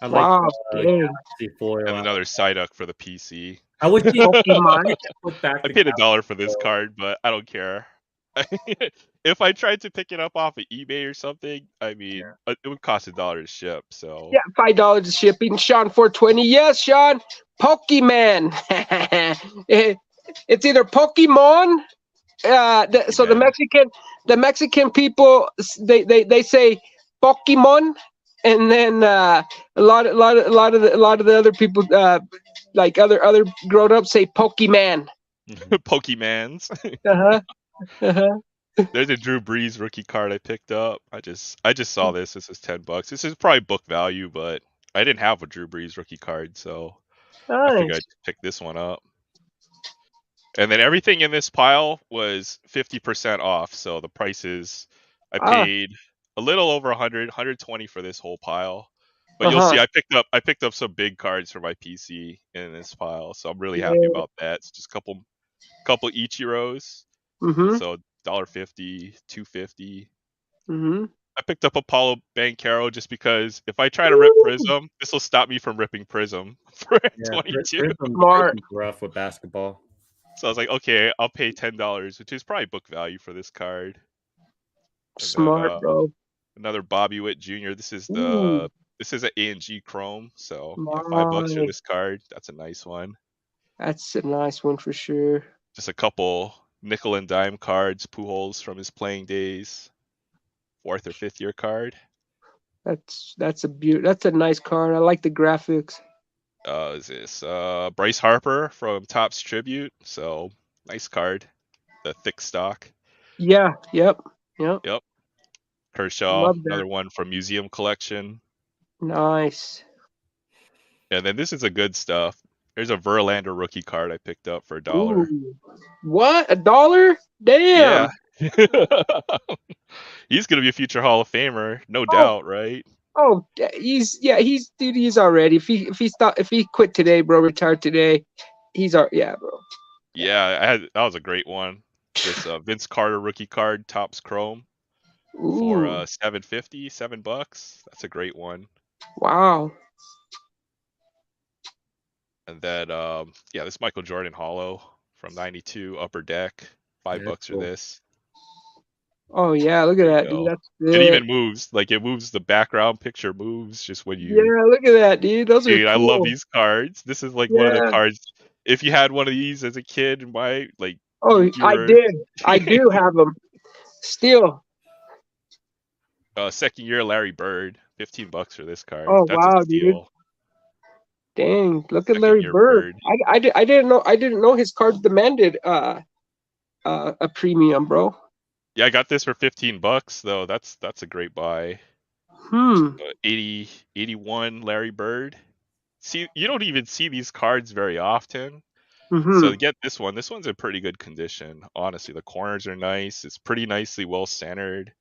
I like Wow, the dang. Galaxy foil. And another Psyduck for the PC. I would see Pokemon. put back I the paid $1 Galaxy for this foil. card, but I don't care. If I tried to pick it up off of eBay or something, I mean, it would cost $1 to ship. So Yeah, $5 is shipping. Sean 420. Yes, Sean. Pokemon. It's either Pokemon. So man. the Mexican people, they say Pokemon, and then a lot of the other people, like other grown ups, say Pokemon. Pokemans. Uh-huh. There's a Drew Brees rookie card I picked up. I just saw this. This is $10. This is probably book value, but I didn't have a Drew Brees rookie card, so I figured Nice. I'd pick this one up. And then everything in this pile was 50% off. So the prices, I Ah, paid a little over 100, 120 for this whole pile. But you'll uh-huh. see, I picked up some big cards for my PC in this pile, so I'm really happy Yeah. about that. It's just a couple Ichiros, Mm-hmm. so $1.50, $2.50. Mm-hmm. I picked up Apollo Bancaro just because if I try to rip Ooh, Prism, this will stop me from ripping Prism for Yeah, 22. smart. Prism's rough with basketball. So I was like, okay, I'll pay $10, which is probably book value for this card. And then Smart, bro. another Bobby Witt Jr. Ooh, This is an A&G Chrome, so yeah, $5 for my. this card. That's a nice one. That's a nice one for sure. Just a couple nickel and dime cards, Pujols from his playing days, 4th or 5th year card. That's a nice card. I like the graphics. Is this Bryce Harper from Topps Tribute? So nice card, the thick stock. Yeah, yep. Yep. Yep. Kershaw, Love that. another one from Museum Collection. Nice. And then this is a good stuff. There's a Verlander rookie card I picked up for $1. Ooh. What? $1? Damn. Yeah. He's gonna be a future Hall of Famer, no Oh, doubt, right? oh, he's already. If he quit today, bro, retired today, yeah, bro. Yeah, that was a great one. This Vince Carter rookie card, Topps Chrome for Ooh, $7.50, $7. That's a great one. wow. And then yeah, this Michael Jordan Hollow from '92 Upper Deck, Yeah, $5 for cool. this. Oh yeah, look at There you that, dude. go. That's It sick. even moves, like it moves, the background picture moves just when you. Yeah, look at that, dude. Those are Dude, I love cool. these cards. This is like one of the Yeah. cards. If you had one of these as a kid, my like Oh, you I were did. I do have them still. second year Larry Bird, $15 for this card. Oh That's a wow, dude. steal. Dang, look at Second Larry year Bird. Bird. I didn't know his cards demanded a premium, bro. Yeah, I got this for $15 though. That's a great buy. Hmm. 80 81 Larry Bird. See, you don't even see these cards very often. So to Mm-hmm. get this one's in pretty good condition. Honestly, the corners are nice. It's pretty nicely well centered.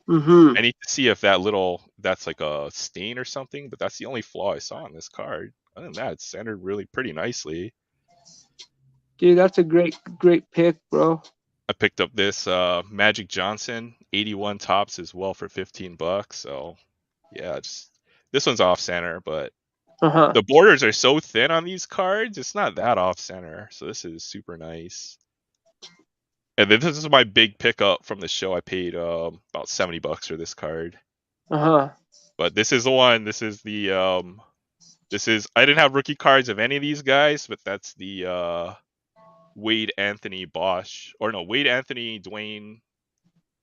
Mm-hmm. I need to see if that's like a stain or something, but that's the only flaw I saw in this card. Other than that, it's centered really pretty nicely. Dude, that's a great pick, bro. I picked up this Magic Johnson 81 tops as well for $15. So yeah, this one's off center, but Uh-huh. the borders are so thin on these cards, it's not that off center. So this is super nice. And then this is my big pickup from the show. I paid about $70 for this card. Uh-huh. But this is the one. I didn't have rookie cards of any of these guys, but that's the Wade Anthony Bosch, or no, Wade Anthony, Dwayne,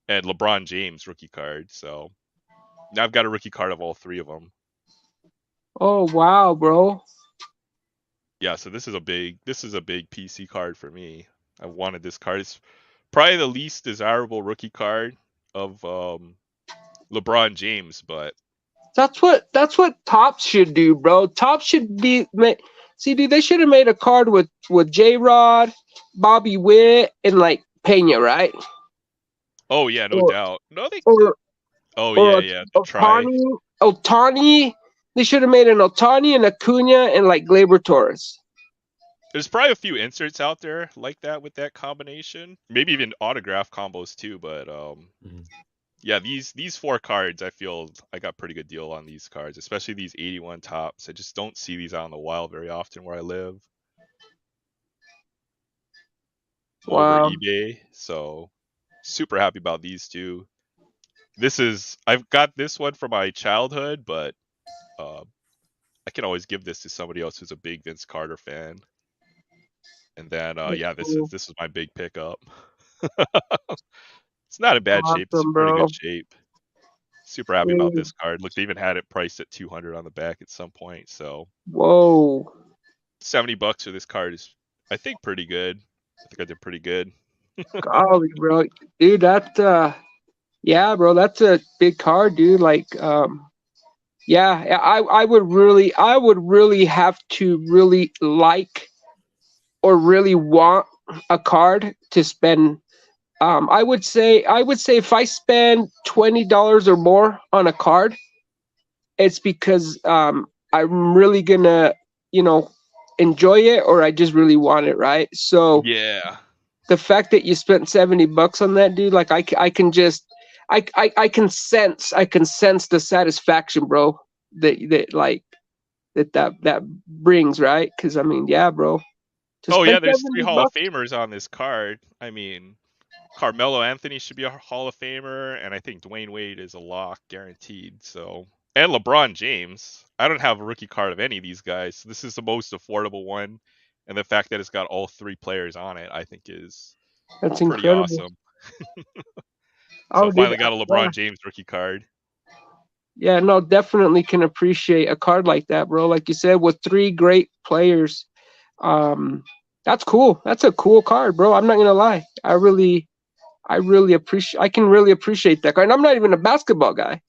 and LeBron James rookie card. So now I've got a rookie card of all three of them. Oh wow, bro. Yeah, so this is a big PC card for me. I wanted this card. It's probably the least desirable rookie card of LeBron James, but That's what Topps should do, bro. Topps should see, dude, they should have made a card with J Rod, Bobby Witt, and like Pena, right? oh yeah, no Or doubt. No, or oh or yeah, the try. Otani. They should have made an Otani and Acuna and like Gleyber Torres. There's probably a few inserts out there like that with that combination. Maybe even autograph combos too, but yeah, these four cards, I feel I got pretty good deal on these cards, especially these 81 tops. I just don't see these out in the wild very often where I live over Wow. eBay. So super happy about these two. I've got this one from my childhood, but I can always give this to somebody else who's a big Vince Carter fan. And then That's yeah, cool. this is my big pickup. It's not in bad shape. It's in Awesome, pretty bro. good shape. Super happy about Dude. this card. Look, they even had it priced at 200 on the back at some point. So Whoa. $70 for this card is, I think, pretty good. I think I did pretty good. Golly, bro. Dude, yeah, bro, that's a big card, dude. Like, Yeah, I would really have to really like or really want a card to spend. I would say if I spend $20 or more on a card, it's because I'm really gonna, you know, enjoy it, or I just really want it, right? So Yeah. the fact that you spent $70 on that, dude, like I can just I can sense the satisfaction, bro, that brings, right? Because I mean, yeah, bro, to Oh spend yeah, there's 3 seventy Hall of bucks, Famers on this card. I mean, Carmelo Anthony should be a Hall of Famer, and I think Dwayne Wade is a lock, guaranteed. So, and LeBron James. I don't have a rookie card of any of these guys. So this is the most affordable one, and the fact that it's got all 3 players on it, I think, is that's pretty incredible. awesome. So Oh, dude, finally got a yeah, LeBron James rookie card. yeah, no, definitely can appreciate a card like that, bro. Like you said, with three great players, um, that's cool. That's a cool card, bro. I'm not gonna lie. I can really appreciate that card. And I'm not even a basketball guy.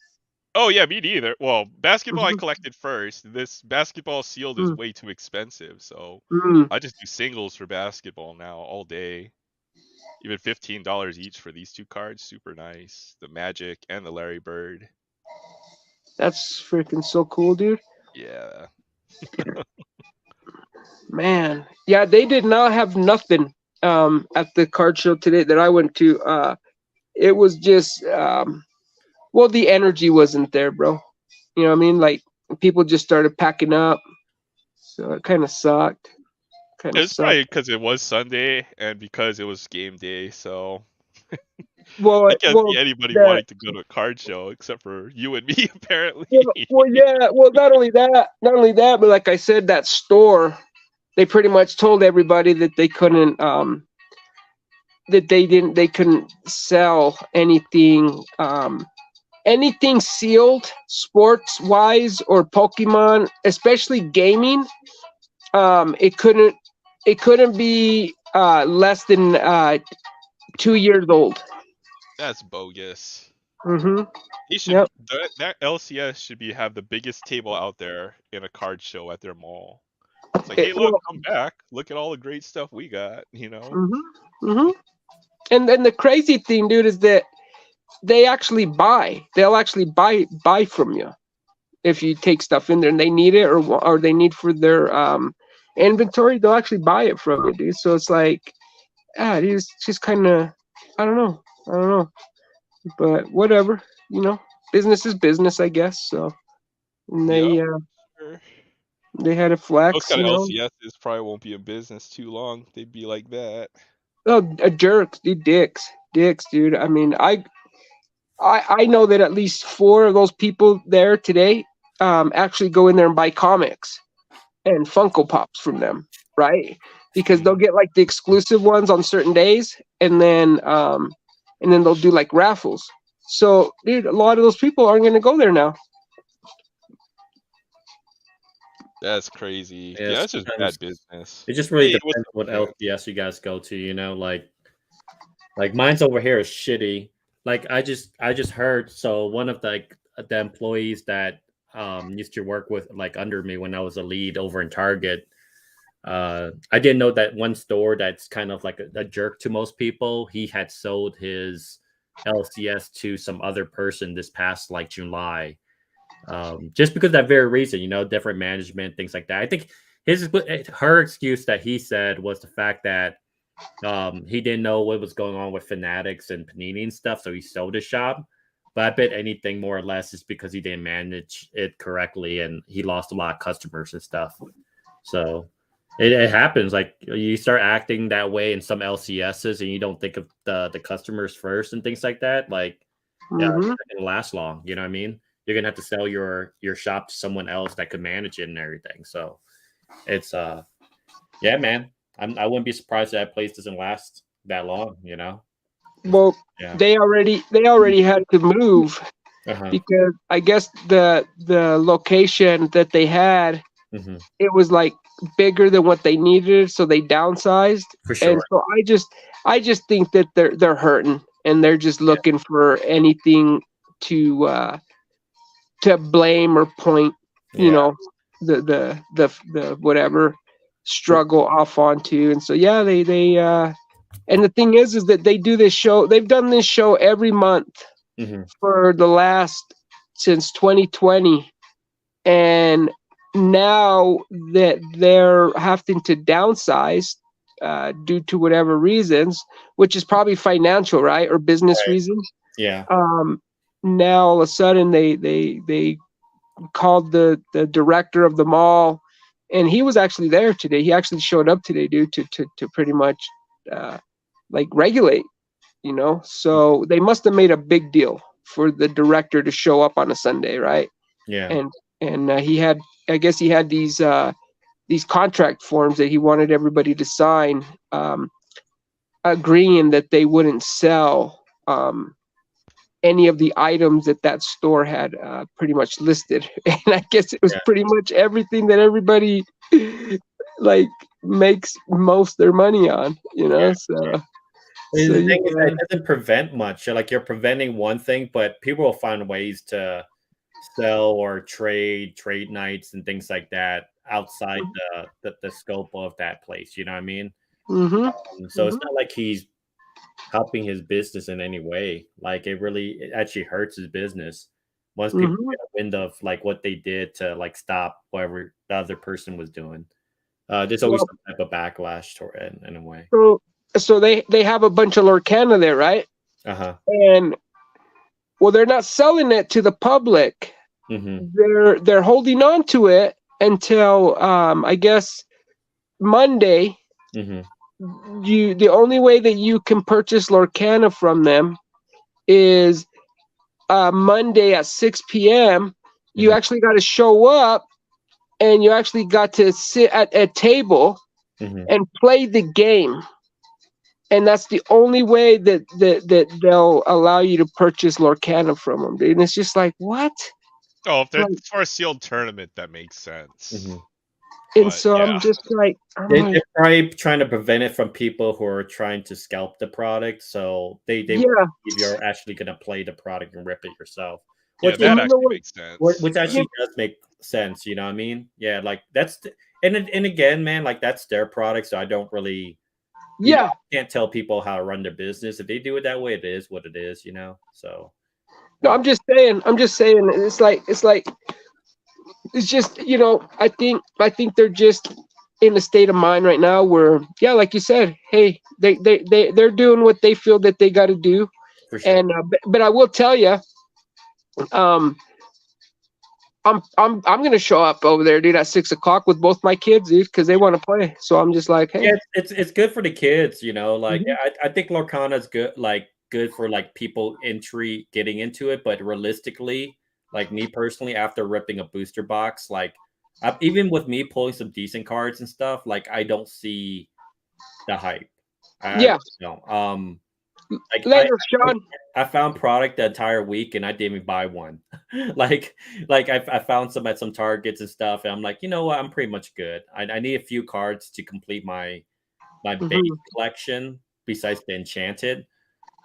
Oh yeah, me neither. Well, basketball I Mhm. collected first. This basketball sealed is Mm, way too expensive, so mm. I just do singles for basketball now all day. Even $15 each for these 2 cards, super nice. The Magic and the Larry Bird. That's freaking so cool, dude. Yeah. Man, yeah, they did not have nothing at the card show today that I went to. It was just well, the energy wasn't there, bro. You know what I mean? Like people just started packing up, so it kind of sucked. Kind of It's sucked. probably because it was Sunday and because it was game day, so Well, I can't see well, anybody that wanting to go to a card show except for you and me, apparently. well, yeah. Well, not only that, but like I said, that store, they pretty much told everybody that they couldn't, they couldn't sell anything sealed, sports wise or Pokemon, especially gaming. It couldn't be less than 2 years old. That's bogus. Mm-hmm. He should Yep. be, that LCS should be have the biggest table out there in a card show at their mall. It's like, hey, look, Well, come back. Look at all the great stuff we got, you know? mm-hmm. Mm-hmm. And then the crazy thing, dude, is that they actually buy. They'll actually buy from you if you take stuff in there and they need it, or they need for their inventory. They'll actually buy it from you, dude. So it's like, dude, it's just kind of, I don't know, I don't know, but whatever, you know. Business is business, I guess. So and Yep. Sure. they had a Those flex, kind you of know. LCSs probably won't be in business too long. They'd be like that. Oh, a jerks, dude, dicks, dude. I mean, I know that at least four of those people there today actually go in there and buy comics and Funko Pops from them, right? Because they'll Mhm. get like the exclusive ones on certain days, and then they'll do like raffles. So, dude, a lot of those people aren't going to go there now. That's crazy. Yeah, Yeah, that's just sometimes bad business. it just really Hey, what's depends up, what man? LCS you guys go to. You know, like mine's over here is shitty. Like I just heard. So one of the employees that used to work with like under me when I was a lead over in Target. I didn't know that one store that's kind of like a jerk to most people. He had sold his LCS to some other person this past like July, just because of that very reason, different management, things like that. I think her excuse that he said was the fact that he didn't know what was going on with Fanatics and Panini and stuff, so he sold his shop. But I bet anything more or less is because he didn't manage it correctly and he lost a lot of customers and stuff. So it happens. Like you start acting that way in some LCSs and you don't think of the customers first and things like that. Like, yeah, it's Mm-hmm. not gonna last long. You know what I mean? You're gonna have to sell your shop to someone else that could manage it and everything. So it's yeah, man. I wouldn't be surprised if that place doesn't last that long. Well, Yeah. they already had to move Uh huh. because I guess the location that they had, Hmm. it was like bigger than what they needed, so they downsized. For And sure. so I just think that they're hurting and they're just Yeah. looking for anything to to blame or point, you Yeah. know, the whatever struggle off onto. And so yeah, they and the thing is that they do this show. They've done this show every month Mm-hmm. for the last since 2020, and now that they're having to downsize due to whatever reasons, which is probably financial, right, or business Right. reasons. Yeah. Now all of a sudden they called the director of the mall, and he was actually there today. He actually showed up today, dude, to pretty much like regulate, you know. So they must have made a big deal for the director to show up on a Sunday, right? Yeah. And he had, I guess he had these contract forms that he wanted everybody to sign, agreeing that they wouldn't sell any of the items that that store had pretty much listed. And I guess it was Yeah. pretty much everything that everybody like makes most their money on, you know. Yeah. So The thing is, yeah. it doesn't prevent much. Like you're preventing one thing, but people will find ways to sell or trade nights and things like that outside the scope of that place. You know what I mean? So it's not like he's helping his business in any way. Like it actually hurts his business once people get a wind of like what they did to like stop whatever the other person was doing. There's always some type of backlash to it in a way. So they have a bunch of Lorcana there, right? And well, they're not selling it to the public. They're holding on to it until I guess Monday. The only way that you can purchase Lorcana from them is Monday at 6 p.m. You actually got to show up, and you actually got to sit at a table and play the game. And that's the only way that they'll allow you to purchase Lorcana from them, dude. And it's just like, what? Oh, if it's for a sealed tournament, that makes sense. And so I'm just like, they're probably trying to prevent it from people who are trying to scalp the product. So they believe you're actually going to play the product and rip it yourself. Which, that actually makes sense. Which actually does make sense. You know what I mean? Yeah, like that's and again, man, like that's their product. So I don't really. I can't tell people how to run their business. If they do it that way, it is what it is, you know. So no, I'm just saying it's just, you know, I think they're just in a state of mind right now where, yeah, like you said, hey, they're doing what they feel that they got to do. For sure. And but I will tell you, I'm gonna show up over there, dude, at 6 o'clock with both my kids, dude, because they want to play. So I'm just like, hey, yeah, it's good for the kids, you know. Like I think Lorcana's good, like good for like people getting into it, but realistically, like me personally, after ripping a booster box, like even with me pulling some decent cards and stuff, like I don't see the hype. Like later, Sean. I found product the entire week and I didn't even buy one. like I found some at some Targets and stuff, and I'm like, you know what, I'm pretty much good. I need a few cards to complete my base collection besides the enchanted.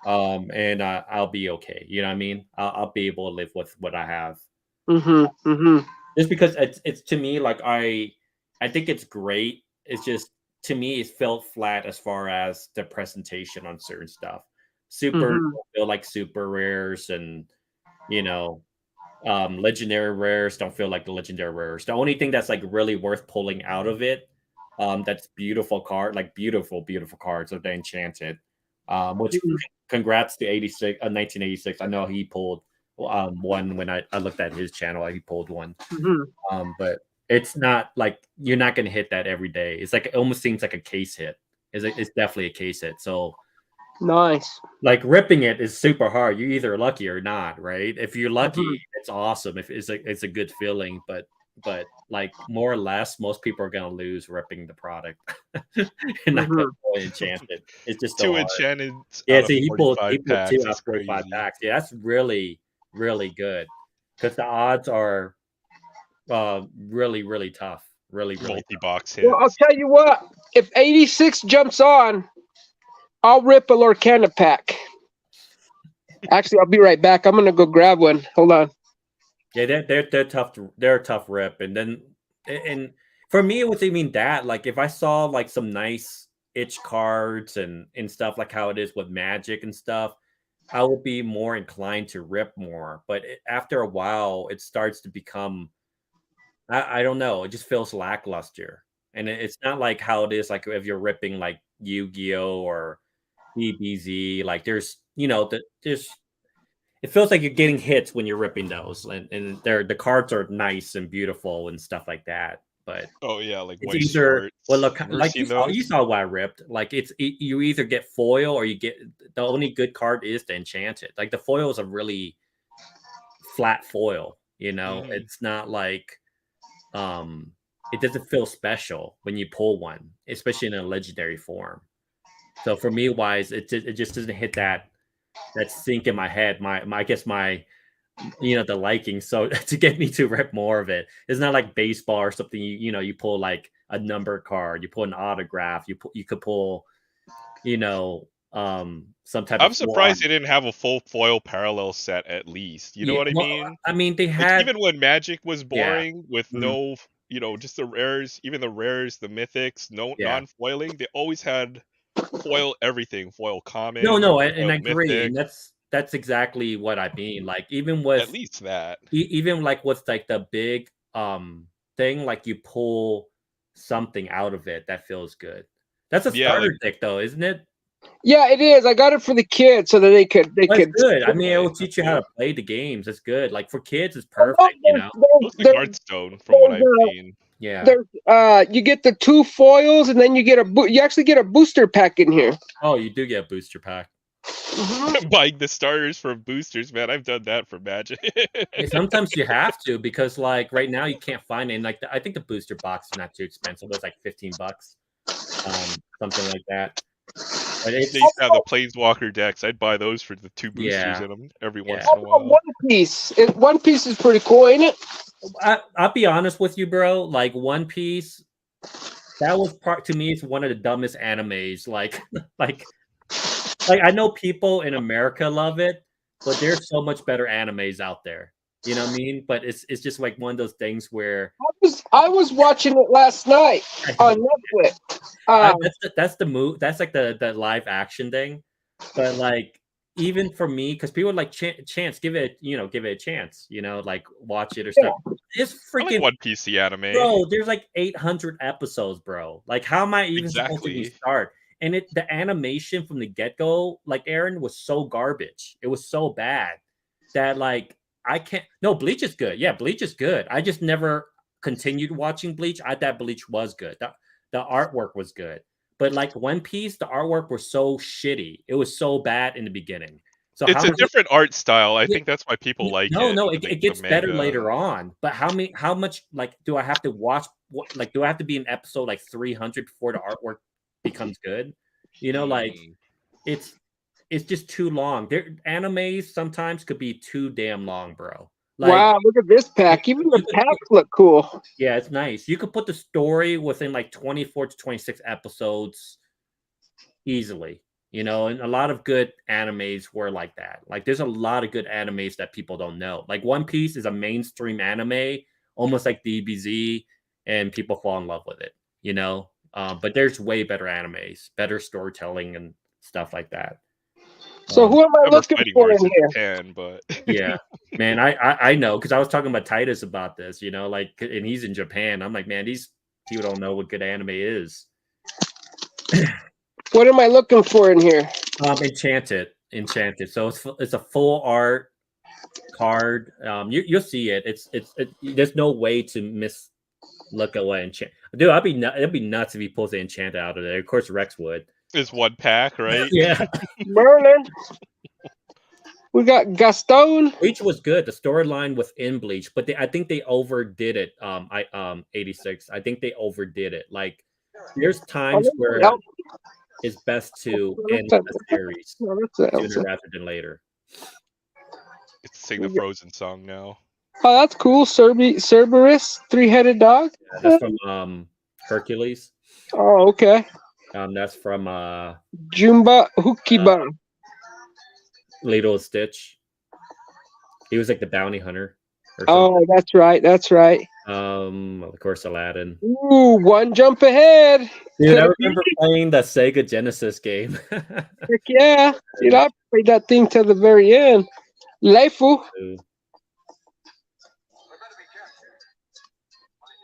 And I'll be okay. You know what I mean? I'll be able to live with what I have. Just because it's to me, like I think it's great. It's just to me, it felt flat as far as the presentation on certain stuff. Super feel like super rares, and you know, legendary rares don't feel like the legendary rares. The only thing that's like really worth pulling out of it, that's beautiful beautiful cards are the enchanted. Which congrats to 1986. I know he pulled one when I looked at his channel. He pulled one, but it's not like you're not going to hit that every day. It's like it almost seems like a case hit. It's definitely a case hit. So nice. Like ripping it is super hard. You're either lucky or not, right? If you're lucky, it's awesome. If it's a good feeling, but like more or less, most people are gonna lose ripping the product. And not gonna enchanted. It's just two enchanted. Yeah, see, he pulled 2 out of 45 packs. Yeah, that's really, really good. Because the odds are really, really tough. Really multi-box hits. Well, I'll tell you what, if 86 jumps on, I'll rip a Lorcana pack. Actually, I'll be right back. I'm gonna go grab one. Hold on. Yeah, they're tough. They're a tough rip. And for me, it was even that. Like if I saw like some nice itch cards and stuff like how it is with Magic and stuff, I would be more inclined to rip more. But after a while, it starts to become I don't know. It just feels lackluster, and it's not like how it is like if you're ripping like Yu-Gi-Oh or DBZ. Like there's it feels like you're getting hits when you're ripping those, and the cards are nice and beautiful and stuff like that. But Oh yeah, like it's Weiss either well, Schwartz. look, Never like seen you those. saw what I ripped. Like you either get foil or you get the only good card is the enchanted. Like the foil is a really flat foil. Hmm. It's not like um it doesn't feel special when you pull one, especially in a legendary form. So for me, wise, it just doesn't hit that sync in my head. My I guess my the liking. So to get me to rip more of it, it's not like baseball or something. You pull like a number card, you pull an autograph, you could pull some type I'm of surprised form. they didn't have a full foil parallel set at least. You know Yeah, what I well, mean? I mean they Like had even when Magic was yeah, boring with mhm, no, just the rares, even the rares, the mythics, no yeah. non-foiling, they always had foil everything, foil No, common, no, and foil I agree, mythic, and that's exactly what I mean. Like even at with least that. even like what's like the big thing, like you pull something out of it that feels good. That's a Yeah, like starter deck though, isn't it? Yeah, it is. I got it for the kids so that they Well, it's could. good. I mean, it play. will That's teach you how to cool. play the games. It's good. Like for kids, it's Oh, no, perfect. Mostly there's, Hearthstone from what I've seen. Yeah. there's you get the 2 foils and then you actually get a booster pack in here. Oh, you do get a booster pack. Mhm. Buying the starters from boosters, man. I've done that for Magic. Yeah, sometimes you have to because like right now you can't find it. And like I think the booster box is not too expensive. It's like $15, something like that. But They used it's to have the Planeswalker decks. I'd buy those for the two boosters yeah, in them every yeah. once in a while. One Piece. One Piece is pretty cool, ain't it? I'll be honest with you, bro. Like One Piece, that was part to me. It's one of the dumbest animes. Like, like I know people in America love it, but there's so much better animes out there. You know what I mean? But it's just like one of those things where I was watching it last night I on know Netflix. Um, that's the move. That's like the live action thing. But like even for me, because people are like chance, give it a chance. Like watch it or stuff. yeah. It's I like freaking One Piece the anime. bro. There's like 800 episodes, bro. Like how am I even supposed to even Exactly. start? And the animation from the get go, like Aaron, was so garbage. It was so bad that like I can't. No, Bleach is good. Yeah, Bleach is good. I just never continued watching Bleach. I thought Bleach was good. The artwork was good, but like One Piece, the artwork was so shitty. It was so bad in the beginning. So It's how a many? different art style. I Yeah, think that's why people like no, it, no, it, like it the gets better manga. later on. But how much like do I have to watch? Like, do I have to be in episode like 300 before the artwork becomes good? Like Hmm. it's it's just too long. Their animes sometimes could be too damn long, bro. Like, Wow, look at this pack. Even the you could put, packs look cool. yeah, it's nice. You could put the story within like 24 to 26 episodes easily. And a lot of good animes were like that. Like, there's a lot of good animes that people don't know. Like, One Piece is a mainstream anime, almost like DBZ, and people fall in love with it. But there's way better animes, better storytelling, and stuff like that. So Um, who am I Remember looking fighting for in words in here? Japan, but yeah, man, I know because I was talking about Titus about this, like, and he's in Japan. I'm like, man, these people don't know what good anime is. What am I looking for in here? Enchanted. So it's a full art card. You'll see it. There's no way to look away enchant. Dude, it'd be nuts if he pulls the enchant out of there. Of course, Rex would. it's one pack, right? Yeah, Merlin. We got Gaston. Bleach was good. The storyline within Bleach, but I think they overdid it. 86. I think they overdid it. Like, there's Oh, times that's where an it's best to end Elsa. the series No, that's an sooner Elsa. rather than later. Get to sing the Frozen song now. Oh, that's cool. Cerberus, 3-headed dog. Yeah, that's from Hercules. Oh, okay. That's from Jumba Hukiba. Lilo and Stitch. He was like the bounty hunter or something. Oh, that's right. That's right. Of course, Aladdin. Ooh, one jump ahead. Dude, I Could be. remember playing the Sega Genesis game. Heck yeah. Dude, I played that thing till the very end. Leifu.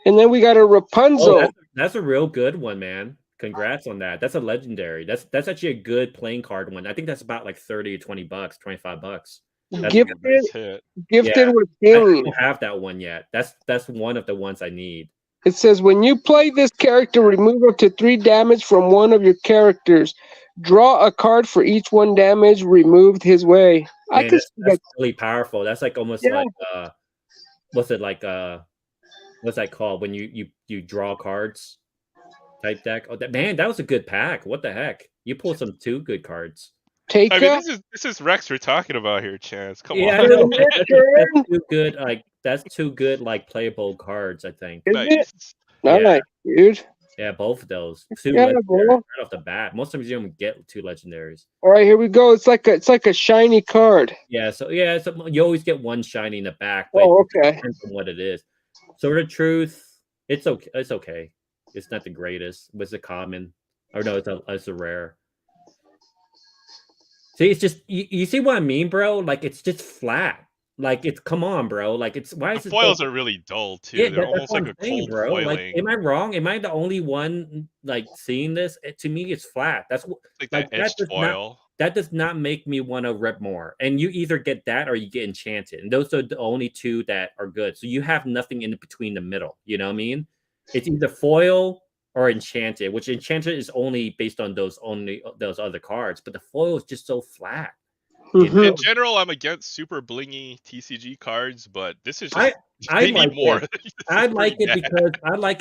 And then we got a Rapunzel. Oh, that's a real good one, man. Congrats on that. That's a legendary. That's actually a good playing card one. I think that's about like 30 to 20 bucks, 25 bucks. That's Gifted, Nice hit. gifted Yeah. with I healing. don't have that one yet. That's one of the ones I need. It says when you play this character, remove up to 3 damage from one of your characters. Draw a card for each 1 damage removed his way. I Man, could see that's that. really powerful. That's like almost Yeah. like what's it like what's that called when you draw cards type deck? Oh, that was a good pack. What the heck? You pulled some 2 good cards. Take I mean, up. this is Rex we're talking about here, Chance. Come Yeah, I on. know. Your turn. That's 2 good. Like that's 2 good like playable cards. I think. Is it? Nice. Nice, Yeah. dude. Yeah, both of those. 2 Yeah, legendaries bro. right off the bat. Most times you don't get 2 legendaries. All right, here we go. It's like a shiny card. Yeah, so you always get 1 shiny in the back, but Oh, it okay. depends on what it is. Sword of Truth, it's okay. It's okay. It's not the greatest. But it's a common. Or no, it's a rare. See, it's just you see what I mean, bro? Like it's just flat. Like it's come on, bro. Like it's why The is it foils so are really dull too. yeah, They're that's almost what like I'm a saying, cold bro. Like, foiling. am I wrong? Am I the only one like seeing this? To me, it's flat. That's what Like like that edged foil. that does not make me want to rip more. And you either get that or you get enchanted. And those are the only 2 that are good. So you have nothing in between the middle. You know what I mean? It's either foil or enchanted, which enchanted is only based on those other cards. But the foil is just so flat. You know? In general, I'm against super blingy TCG cards, but this is just I they like need more. it. I like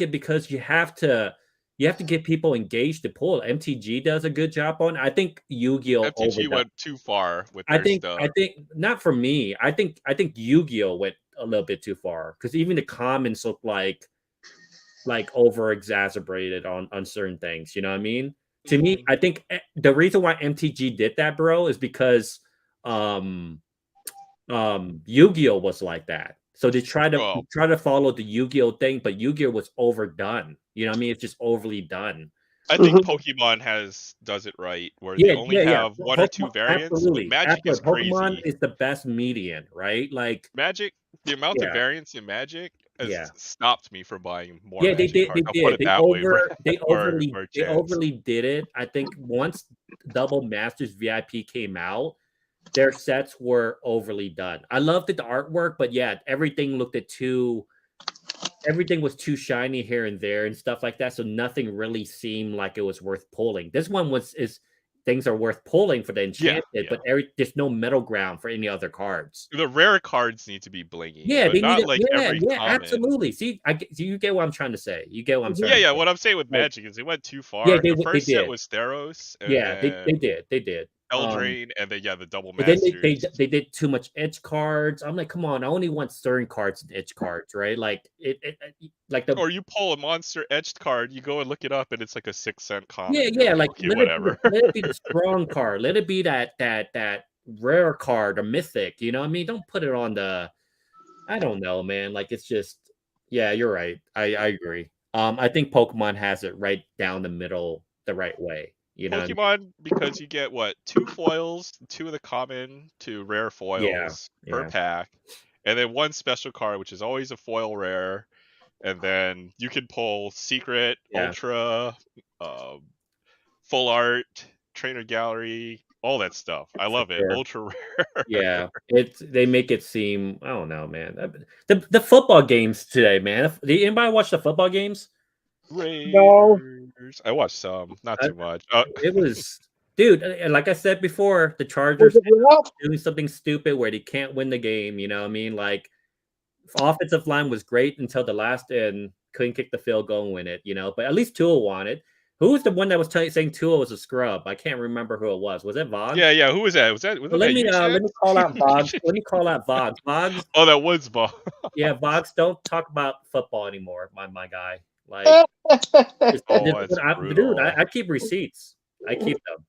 it because you have to get people engaged to pull. MTG does a good job on. I think Yu-Gi-Oh MTG went too far with I their stuff. think not for me. I think Yu-Gi-Oh went a little bit too far because even the comments look like over exacerbated on certain things. You know what I mean? To me, I think the reason why MTG did that, bro, is because Yu-Gi-Oh was like that. So they try to follow the Yu-Gi-Oh thing, but Yu-Gi-Oh was overdone. You know what I mean? It's just overly done. I think Pokemon does it right, where they only have 1 or 2 variants. Absolutely. But Magic is crazy. Pokemon is the best median, right? Like Magic, the amount of variants in Magic has stopped me from buying more Magic cards. I'll put it that way. They overly did it. I think once Double Masters VIP came out, their sets were overly done. I loved the artwork, but yeah, everything was too shiny here and there and stuff like that. So nothing really seemed like it was worth pulling. This one things are worth pulling for the enchanted, but there's no middle ground for any other cards. The rare cards need to be blingy. Yeah, they not need like every common. absolutely. See, you get what I'm trying to say. You get what I'm saying. Yeah. What I'm saying with Magic is they went too far. Yeah, the first set was Theros. And they did. Eldraine, and then the Double Masters. They did too much edge cards. I'm like, come on, I only want certain cards and edge cards, right? Like or you pull a monster edged card, you go and look it up, and it's like a 6-cent common. Yeah, like okay, whatever. Let it be the strong card. Let it be that rare card or mythic. You know what I mean? Don't put it on the. I don't know, man. Like it's just. Yeah, you're right. I agree. I think Pokemon has it right down the middle, the right way. You know, Pokemon, because you get 2 foils, 2 of the common, 2 rare foils per pack, and then 1 special card, which is always a foil rare, and then you can pull secret, ultra, full art, trainer gallery, all that stuff. I love it. Ultra rare. Yeah, they make it seem. I don't know, man. The football games today, man. Did anybody watch the football games? No. I watched some, not too much. It was, dude. Like I said before, the Chargers doing something stupid where they can't win the game. You know what I mean? Like, offensive line was great until the last end, couldn't kick the field goal and win it. You know, but at least Tua won it. Who was the one that was saying Tua was a scrub? I can't remember who it was. Was it Vaughn? Yeah. Who was that? Let me call out Vaughn. Let me call out Vaughn. Vaughn. Oh, that was Vaughn. Yeah, Vaughn. Don't talk about football anymore, my guy. Like, dude, I keep receipts. I keep them.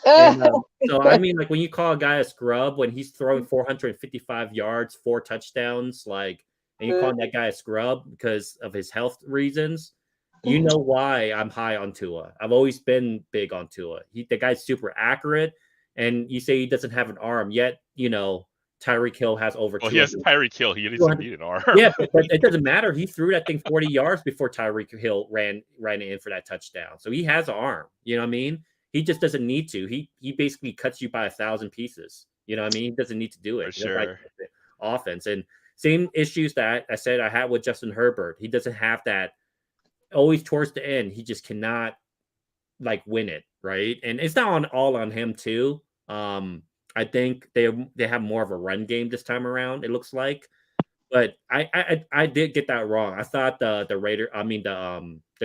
And, so I mean, like when you call a guy a scrub when he's throwing 455 yards, 4 touchdowns, like and you're calling that guy a scrub because of his health reasons, you know why I'm high on Tua. I've always been big on Tua. The guy's super accurate, and you say he doesn't have an arm, yet Tyreek Hill has over. Well, he has Tyreek Hill. He doesn't need an arm. Yeah, but it doesn't matter. He threw that thing 40 yards before Tyreek Hill ran in for that touchdown. So he has an arm. You know what I mean? He just doesn't need to. He basically cuts you by 1,000 pieces. You know what I mean? He doesn't need to do it. For sure. Like offense, and same issues that I said I had with Justin Herbert. He doesn't have that. Always towards the end, he just cannot win it, right? And it's not all on him too. I think they have more of a run game this time around. It looks like, but I did get that wrong. I thought the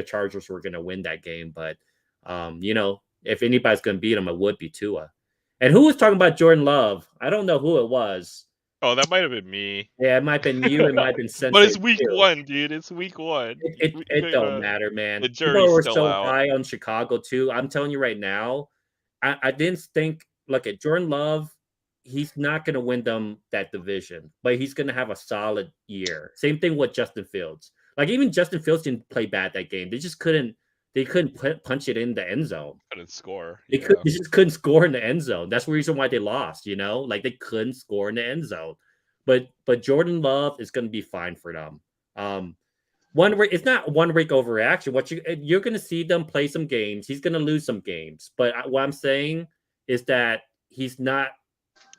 Chargers were going to win that game, but if anybody's going to beat them, it would be Tua. And who was talking about Jordan Love? I don't know who it was. Oh, that might have been me. Yeah, it might have been you. It might have been Sensei. But it's week 1, dude. It's week 1. It don't matter, man. The jury's were still so out. high on Chicago too. I'm telling you right now, I didn't think. Look at Jordan Love. He's not going to win them that division, but he's going to have a solid year. Same thing with Justin Fields. Even Justin Fields didn't play bad that game. They just couldn't. They couldn't punch it in the end zone. Couldn't score. They just couldn't score in the end zone. That's the reason why they lost. They couldn't score in the end zone. But Jordan Love is going to be fine for them. It's not one week overreaction. You're going to see them play some games. He's going to lose some games. But what I'm saying is that he's not.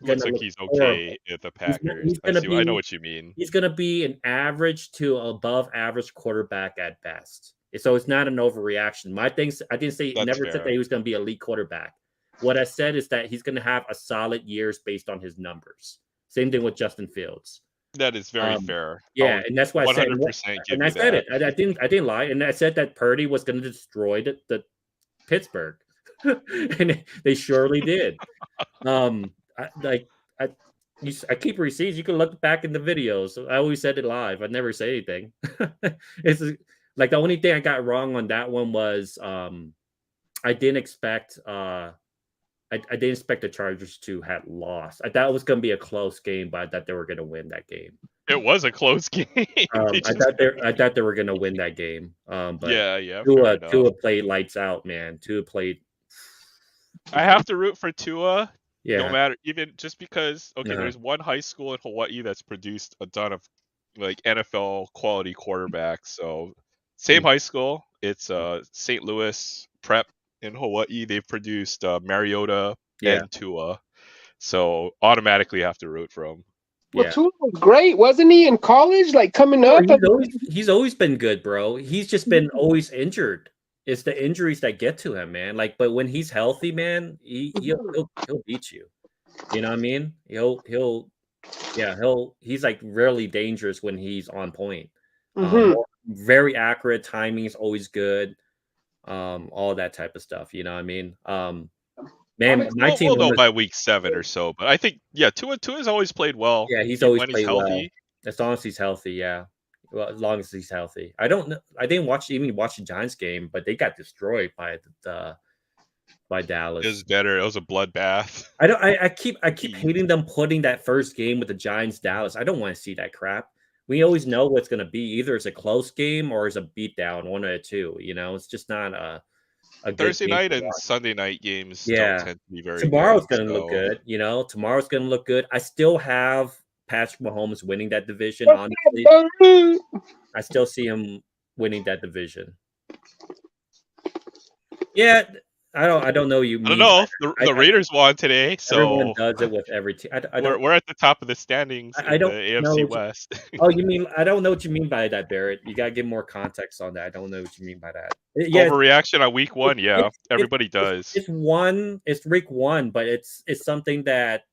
Looks like he's okay at the Packers. I know what you mean. He's going to be an average to above average quarterback at best. So it's not an overreaction. I didn't say said that he was going to be elite quarterback. What I said is that he's going to have a solid years based on his numbers. Same thing with Justin Fields. That is very fair. Yeah, and that's why I said 100%. And I said it. I didn't lie, and I said that Purdy was going to destroy the Pittsburgh, and they surely did. I keep receipts. You can look back in the videos. I always said it live. I never say anything. It's the only thing I got wrong on that one was I didn't expect I didn't expect the Chargers to have lost. I thought it was going to be a close game, but I thought they were going to win that game. It was a close game. I thought they were going to win that game. But yeah. Tua played lights out, man. Tua played. I have to root for Tua. Yeah. No matter, even just because, there's one high school in Hawaii that's produced a ton of NFL quality quarterbacks. So same high school. It's St. Louis Prep in Hawaii. They've produced Mariota and Tua. So automatically have to root for him. Well, Tua was great, wasn't he, in college? Coming up? He's always been good, bro. He's just been always injured. It's the injuries that get to him, man. But when he's healthy, man, he'll beat you. You know what I mean? He's really dangerous when he's on point. Very accurate, timing is always good. All that type of stuff. You know what I mean? Man, my team will know by week 7 or so. But I think Tua's always played well. Yeah, he's always played healthy. Well. As long as he's healthy, yeah. Well, as long as he's healthy. I don't know. I didn't watch the Giants game, but they got destroyed by Dallas. It was better. It was a bloodbath. I keep hating them putting that first game with the Giants Dallas. I don't want to see that crap. We always know what's going to be. Either it's a close game or it's a beatdown, one of the two. It's just not a Thursday night and Sunday night games. Don't tend to be very. Tomorrow's going to look good. Tomorrow's going to look good. I still have Patrick Mahomes winning that division. Honestly, I still see him winning that division. Yeah. I don't know you. I don't know. The Raiders won today, so everyone does it with every team. We're at the top of the standings in the AFC West. You mean? I don't know what you mean by that, Barrett. You gotta give more context on that. I don't know what you mean by that. Overreaction on week 1. Yeah, everybody does. It's week 1, but it's something that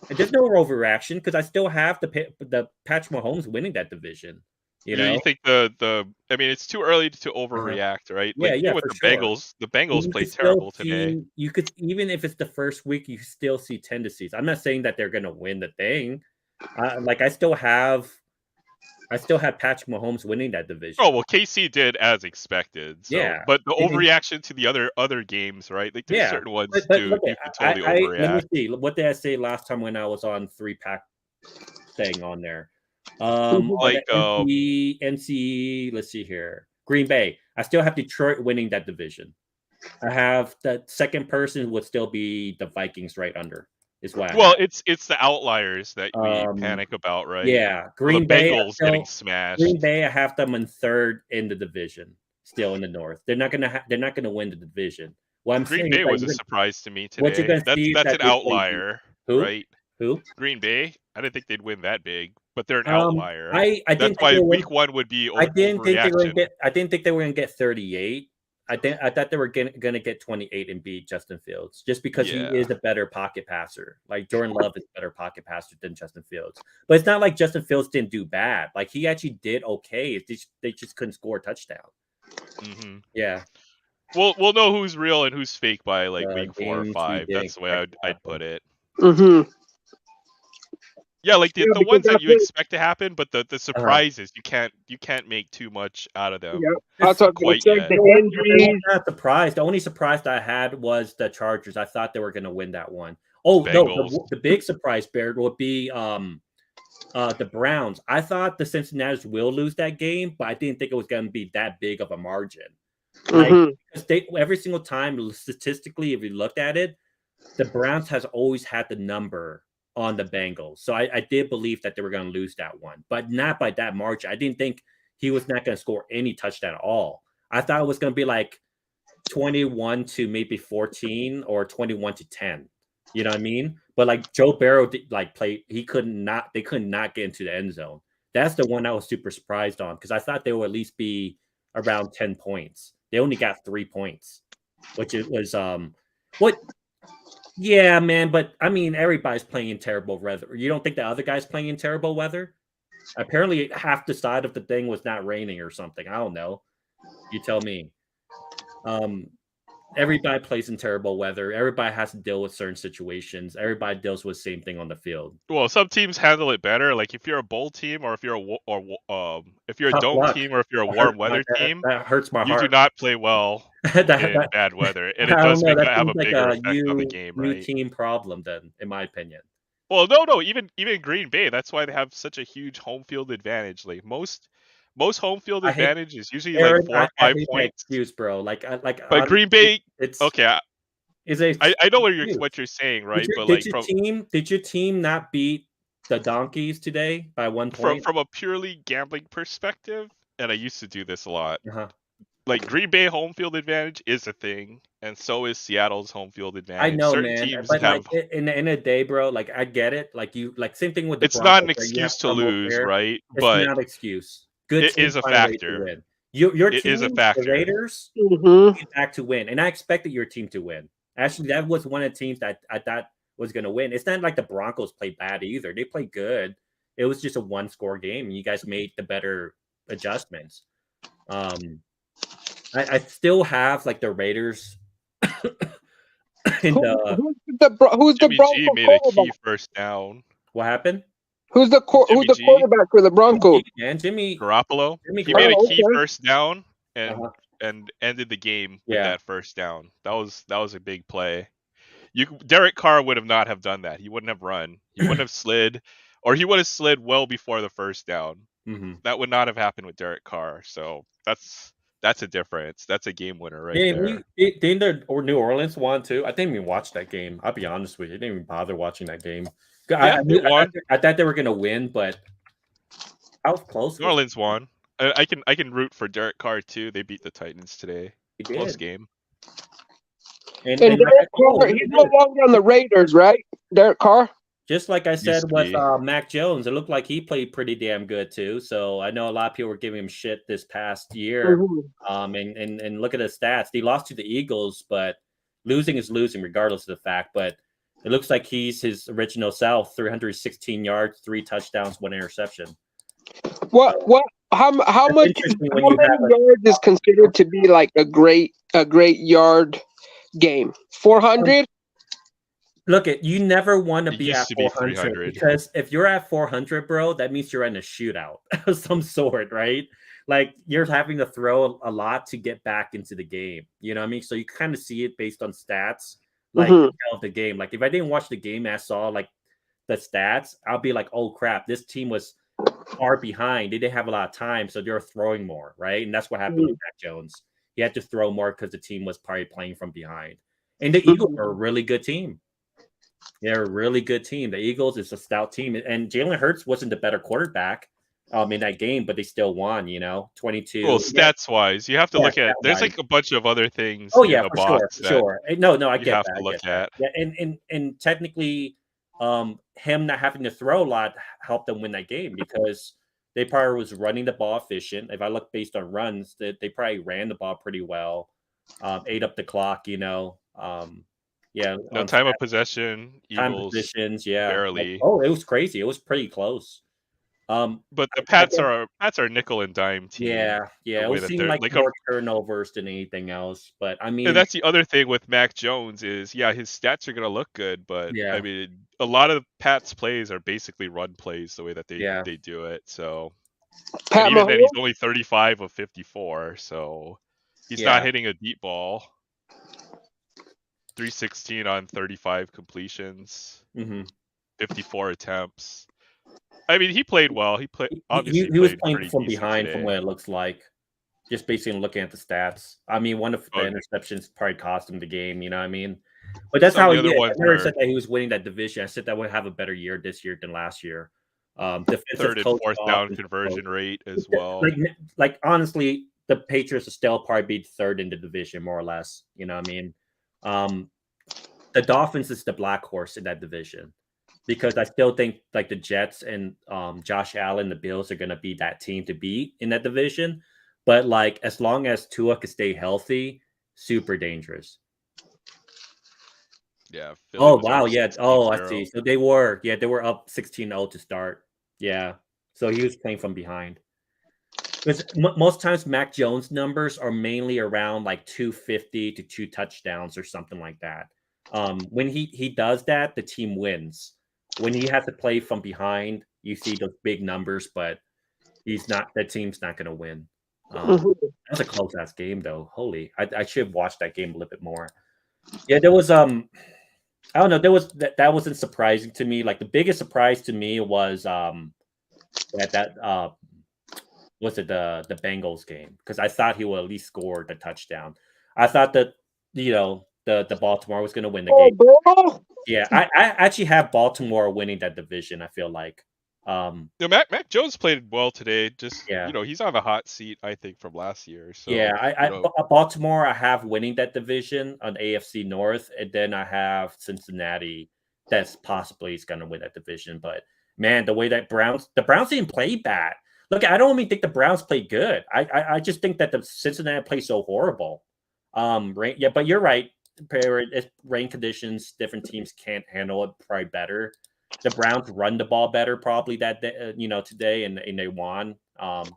there's no overreaction because I still have the Patrick Mahomes winning that division. You think it's too early to overreact, right? With the Bengals, the Bengals played terrible today. You could, even if it's the first week, you still see tendencies. I'm not saying that they're going to win the thing. I still have Patrick Mahomes winning that division. Oh well, KC did as expected. So, but the overreaction to the other games, right? There's certain ones too. You can totally overreact. Let me see. What did I say last time when I was on 3-pack thing on there? On Like, the NC, let's see here. Green Bay. I still have Detroit winning that division. I have the second person would still be the Vikings right under. Is why. well, it's the outliers that we Um, panic about, right? Yeah, Well, Green the Bay. Bengals getting smashed. Green Bay. I have them in third in the division, still in the North. They're not gonna. They're not gonna win the division. What I'm Green saying Bay is, like, was a surprise to me what you're today. gonna see is That's that an they play outlier, who? right? Who? Green Bay. I didn't think they'd win that big, but they're an outlier. I That's didn't think why they were. week 1 would be I didn't think they were gonna overreaction. get. I didn't think they were gonna get 38. I thought they were gonna get 28 and beat Justin Fields just because he Yeah. is a better pocket passer. Like Jordan Love is a better pocket passer than Justin Fields. But it's not like Justin Fields didn't do bad. Like he actually did okay. They just couldn't score a touchdown. Mm-hmm. Yeah. We'll know who's real and who's fake by like week 4 or Games we 5. didn't That's the way expect to I'd happen. put it. Mm-hmm. Yeah, like the because ones that that's you what- expect to happen, but the surprises you can't make too much out of them. Yeah, that's what I was Quite gonna say. yet. The I'm injuries. not surprised. The only surprise that I had was the Chargers. I thought they were going to win that one. Oh no, Bengals. the big surprise, Baird, would be the Browns. I thought the Cincinnati will lose that game, but I didn't think it was going to be that big of a margin. Like Mhm. because every single time, statistically, if you looked at it, the Browns has always had the number on the Bengals. So I did believe that they were going to lose that one, but not by that margin. I didn't think he was not going to score any touchdown at all. I thought it was going to be like 21 to maybe 14 or 21 to 10. You know what I mean? But like Joe Barrow did, like play, they could not get into the end zone. That's the one I was super surprised on because I thought they would at least be around 10 points. They only got 3 points, which it was what. Yeah, man, but I mean, everybody's playing in terrible weather. You don't think the other guy's playing in terrible weather? Apparently, half the side of the thing was not raining or something. I don't know. You tell me. Everybody plays in terrible weather. Everybody has to deal with certain situations. Everybody deals with the same thing on the field. Well, some teams handle it better. Like if you're a bowl team, or if you're if you're a Tough dome luck. team, or if you're a That warm hurts weather my- team, That hurts my you heart. do not play well That- in bad weather, and it I does don't know. That have a seems like bigger a effect on the game, new right? team problem, then, in my opinion. Well, no, even Green Bay. That's why they have such a huge home field advantage. Like most home field I hate- advantage is usually Aaron, like 4 or I 5 hate that points. excuse, bro. Like But Green Bay, it's okay, is a. I know excuse. what you're saying, right? Did But your, like did your team not beat the Donkeys today by 1 point? from a purely gambling perspective, and I used to do this a lot. Uh-huh. Like Green Bay home field advantage is a thing, and so is Seattle's home field advantage. I know, Certain man, teams but have. like in the end of the day, bro, like I get it. Like you, like same thing with the It's not an Broncos, right? You have excuse to some lose, there. right? It's But not an excuse. Good it teams is a find ways to factor. win. Your It team, is a the factor. Raiders, Mhm. came back to win, and I expected your team to win. Actually, that was one of the teams that I thought was going to win. It's not like the Broncos played bad either; they played good. It was just a one-score game, and you guys made the better adjustments. I still have like the Raiders. in the, Who's the Jimmy G Broncos made a key quarterback? first down. what happened? Who's the G. quarterback for the Broncos? Man, Jimmy Garoppolo. Jimmy He made a key okay. first down and Uh-huh. and ended the game with Yeah. that first down. That was a big play. Derek Carr would have not have done that. He wouldn't have run. He wouldn't have slid, or he would have slid well before the first down. Mm-hmm. That would not have happened with Derek Carr. So that's a difference. That's a game winner right Yeah, there. didn't the New Orleans won too? I didn't even watch that game. I'll be honest with you. I didn't even bother watching that game. Yeah, they won. I thought they were going to win, but how close New was Orleans won. I can root for Derek Carr too. They beat the Titans today. it? Close Did. game. And Derek Carr, he's no longer on the Raiders, right? Derek Carr. Just like I said to with be. Mac Jones, it looked like he played pretty damn good too. So I know a lot of people were giving him shit this past year. Mhm. And look at his stats. He lost to the Eagles, but losing is losing regardless of the fact. But it looks like he's his original self: 316 yards, 3 touchdowns, 1 interception. What? How That's much? interesting when How you many have yards is considered to be like a great yard game? 400. Look, you never want to It be used at to be 400 300. because if you're at 400, bro, that means you're in a shootout of some sort, right? Like you're having to throw a lot to get back into the game. You know what I mean? So you kind of see it based on stats, like of the game. Like if I didn't watch the game and I saw like the stats, I'll be like, oh crap, this team was far behind. They didn't have a lot of time, so they were throwing more, right? And that's what happened with Mac Jones. He had to throw more because the team was probably playing from behind. And the Eagles are a really good team. They're a really good team. The Eagles is a stout team, and Jalen Hurts wasn't the better quarterback in that game, but they still won. 22. Well, stats wise, you have to look at. There's stat-wise. like a bunch of other things Oh in yeah, the for box sure, that sure. No, I you get have that. to I look get that. at. Yeah, and technically, him not having to throw a lot helped them win that game because they probably was running the ball efficient. If I look based on runs, they probably ran the ball pretty well, ate up the clock. Yeah, No on time of possession, time Eagles positions. Yeah. barely. Oh, it was crazy. It was pretty close. But the I Pats think, are a nickel and dime team. yeah, The way it that seemed they're like like, more turnovers than anything else. But I and mean, that's the other thing with Mac Jones is, yeah, his stats are gonna look good, but yeah, I mean, a lot of Pats plays are basically run plays the way that yeah, they do it. So, and Pat even then, he's Mahomes. only 35 of 54, so he's not yeah. hitting a deep ball. 316 on 35 completions, hmm 54 attempts. I mean, he played well. He obviously He was played playing pretty from decent behind from today. what it looks like. Just basically looking at the stats. I mean, one of the Oh, interceptions probably cost him the game, you know what I mean? But that's some how of the he other is. I ones never were said that he was winning that division. I said that would have a better year this year than last year. Defensive third and coach, fourth down offensive coach. conversion rate as well. Like honestly, the Patriots will still probably be third in the division, more or less. You know what I mean? Um, the Dolphins is the black horse in that division because I still think like the Jets and Josh Allen, the Bills are going to be that team to beat in that division. But like as long as Tua can stay healthy, super dangerous. Yeah, Philly Oh was wow, up yeah. Oh, I 16-0. see. So they were up 16-0 to start. Yeah. So he was playing from behind. Because most times Mac Jones numbers are mainly around like 250 to 2 touchdowns or something like that. When he does that, the team wins. When he has to play from behind, you see those big numbers, but he's not. That team's not going to win. Mhm. That was a close ass game, though. Holy, I should have watched that game a little bit more. Yeah, there was I don't know. There was that wasn't surprising to me. Like the biggest surprise to me was that was it the Bengals game because I thought he would at least score the touchdown. I thought that the Baltimore was going to win the Oh, game. bro. Yeah, I actually have Baltimore winning that division. I feel like, You know, Mac Jones played well today. Just yeah, he's on the hot seat, I think, from last year. yeah. So Baltimore I have winning that division on AFC North, and then I have Cincinnati that's possibly is going to win that division. But man, the way that the Browns didn't play bad. Look, I don't even think the Browns played good. I just think that the Cincinnati played so horrible. Yeah, but you're right. Rain conditions, different teams can't handle it probably better. The Browns run the ball better probably that day, today, and they won.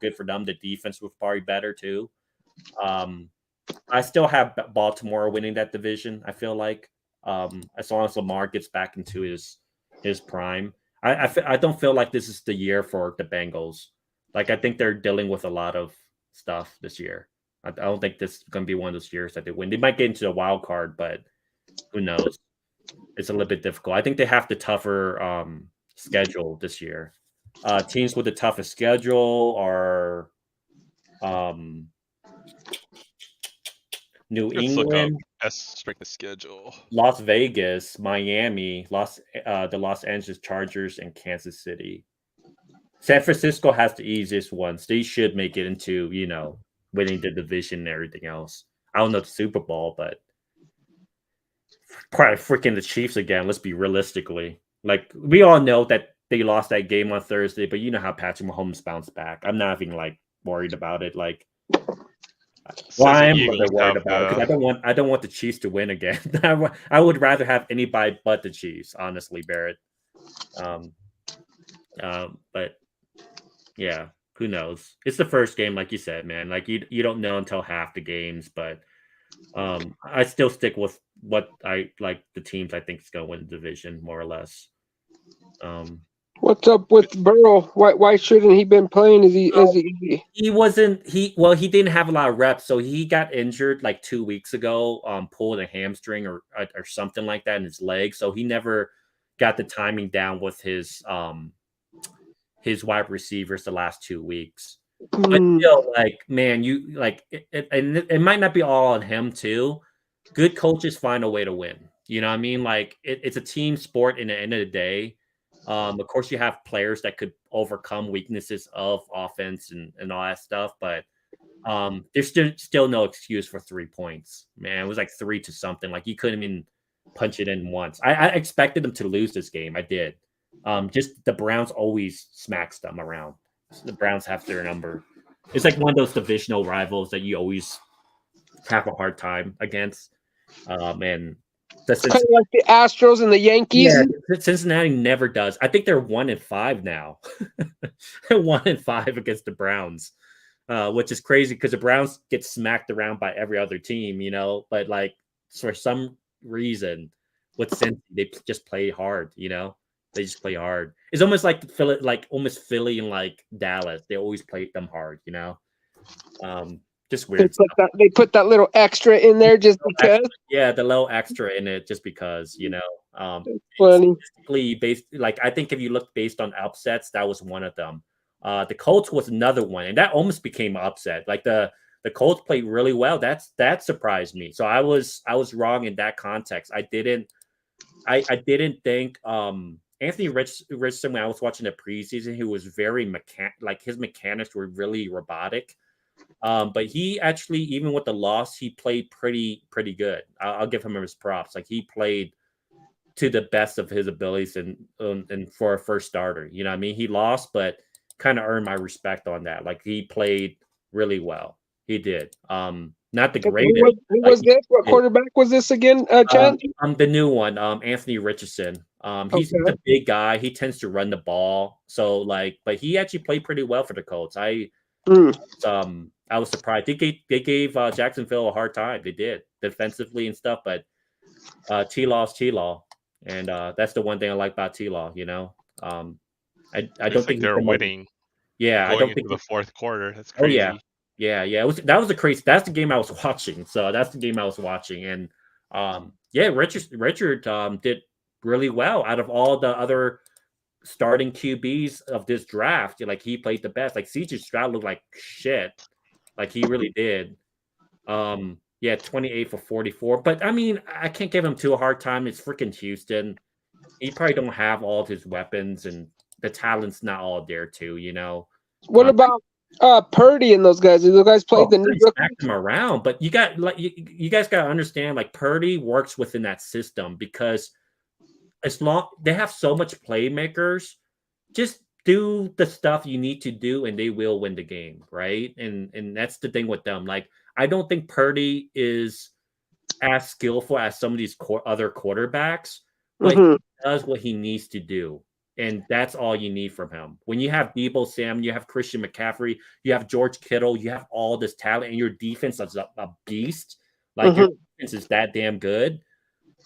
Good for them. The defense was probably better too. Um, I still have Baltimore winning that division. I feel like as long as Lamar gets back into his prime, I don't feel like this is the year for the Bengals. Like I think they're dealing with a lot of stuff this year. I don't think this is going to be one of those years that they win. They might get into the wild card, but who knows? It's a little bit difficult. I think they have the tougher schedule this year. Teams with the toughest schedule are um, New let's look up England, strength of schedule. Las Vegas, Miami, the Los Angeles Chargers, and Kansas City. San Francisco has the easiest ones. They should make it into, winning the division and everything else. I don't know the Super Bowl, but probably freaking the Chiefs again. Let's be realistically. Like we all know that they lost that game on Thursday, but you know how Patrick Mahomes bounced back. I'm not even like worried about it. Like well, Says I the am a little Eagles bit worried have about it because the I don't want the Chiefs to win again. I would rather have anybody but the Chiefs, honestly, Barrett. Um, but yeah, who knows? It's the first game, like you said, man. Like you don't know until half the games, but I still stick with what I like the teams I think is going to win the division more or less. What's up with Burrow? Why shouldn't he been playing? He wasn't he didn't have a lot of reps, so he got injured like 2 weeks ago, pulled a hamstring or something like that in his leg. So he never got the timing down with his wide receivers the last 2 weeks. But still, like, man, you like and it might not be all on him too. Good coaches find a way to win. You know what I mean? Like it's a team sport in the end of the day. Of course, you have players that could overcome weaknesses of offense and all that stuff, but there's still no excuse for 3 points. Man, it was like 3 to something. Like you couldn't even punch it in once. I expected them to lose this game. I did. Just the Browns always smacks them around. So the Browns have their number. It's like one of those divisional rivals that you always have a hard time against. And it's kind of like the Astros and the Yankees. Yeah, Cincinnati never does. I think they're 1-5 now. 1-5 against the Browns, which is crazy because the Browns get smacked around by every other team, you know. But like for some reason, with Cincy, they just play hard, you know. They just play hard. It's almost like Philly, Philly and like Dallas. They always play them hard, you know. Just weird. They put that little extra in there just because. Yeah, the little extra in it just because, you know. Funny. Based, like I think if you look based on upsets, that was one of them. The Colts was another one, and that almost became an upset. Like the Colts played really well. That surprised me. So I was wrong in that context. I didn't think Anthony Richardson, when I was watching the preseason, he was very his mechanics were really robotic. But he actually, even with the loss, he played pretty good. I'll give him his props. Like he played to the best of his abilities and for a first starter. You know what I mean? He lost, but kind of earned my respect on that. Like he played really well. He did. Not the greatest. Who was this? What quarterback was this again, Chad? The new one, Anthony Richardson. He's a big guy. He tends to run the ball. So but he actually played pretty well for the Colts. I was surprised. They gave Jacksonville a hard time. They did defensively and stuff, but T-Law's T-Law, and that's the one thing I like about T-Law. You know, I don't think they're winning. Yeah, I don't think the fourth quarter. That's crazy. Oh yeah. That was a crazy. That's the game I was watching. So that's the game I was watching, and Richard did really well out of all the other starting QBs of this draft. Like he played the best. Like CJ Stroud looked like shit. Like he really did. 28 for 44. But I mean, I can't give him too a hard time. It's freaking Houston. He probably don't have all of his weapons, and the talent's not all there too. You know. What about Purdy and those guys? Those guys played the new smacked them around, but you got you guys got to understand. Like Purdy works within that system because as long they have so much playmakers, just do the stuff you need to do, and they will win the game, right? And that's the thing with them. Like I don't think Purdy is as skillful as some of these other quarterbacks, but he does what he needs to do. And that's all you need from him. When you have Deebo Sam, you have Christian McCaffrey, you have George Kittle, you have all this talent, and your defense is a beast. Like your defense is that damn good.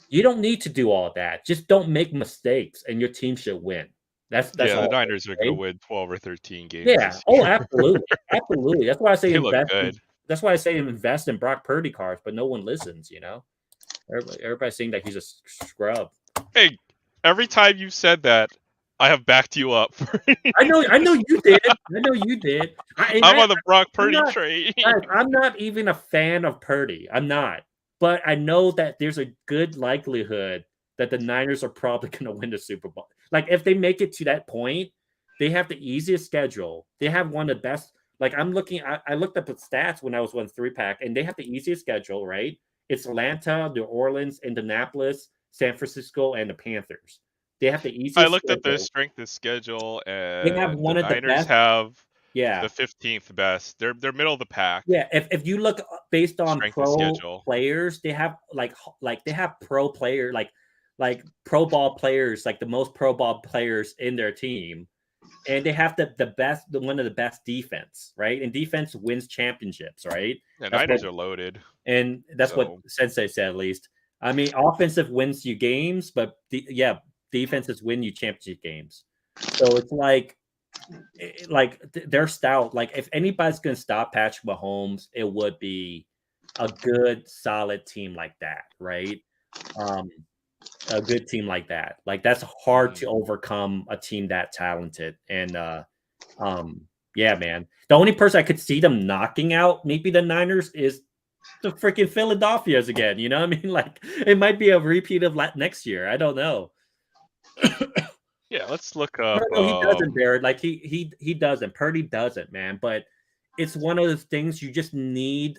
You don't need to do all that. Just don't make mistakes, and your team should win. That's all. The Niners are going to win 12 or 13 games. Yeah. Oh, absolutely, absolutely. That's why I say they look good. That's why I say invest in Brock Purdy cards, but no one listens. You know, everybody's saying that he's a scrub. Hey, every time you said that, I have backed you up. I know you did. I'm on the Brock Purdy train. I'm not even a fan of Purdy. I'm not. But I know that there's a good likelihood that the Niners are probably going to win the Super Bowl. Like, if they make it to that point, they have the easiest schedule. They have one of the best. Like, I looked up the stats when I was on 3-pack, and they have the easiest schedule, right? It's Atlanta, New Orleans, Indianapolis, San Francisco, and the Panthers. They have the easiest. I looked at their strength of schedule, and they have one of the Niners best. Have the 15th best. They're middle of the pack. Yeah, if you look based on pro players, they have like they have pro player like pro ball players, like the most pro ball players in their team, and they have the best, one of the best defense, right? And defense wins championships, right? The Niners are loaded, and that's what Sensei said at least. I mean, offensive wins you games, but defenses win you championship games. So it's like they're stout. Like if anybody's going to stop Patrick Mahomes, it would be a good, solid team like that, right? a good team like that. Like that's hard to overcome a team that talented. And yeah, man. The only person I could see them knocking out, maybe the Niners, is the freaking Philadelphia's again. You know what I mean? Like it might be a repeat of next year. I don't know. Yeah, let's look up. No, he doesn't, Barrett. Like he doesn't. Purdy doesn't, man. But it's one of those things you just need.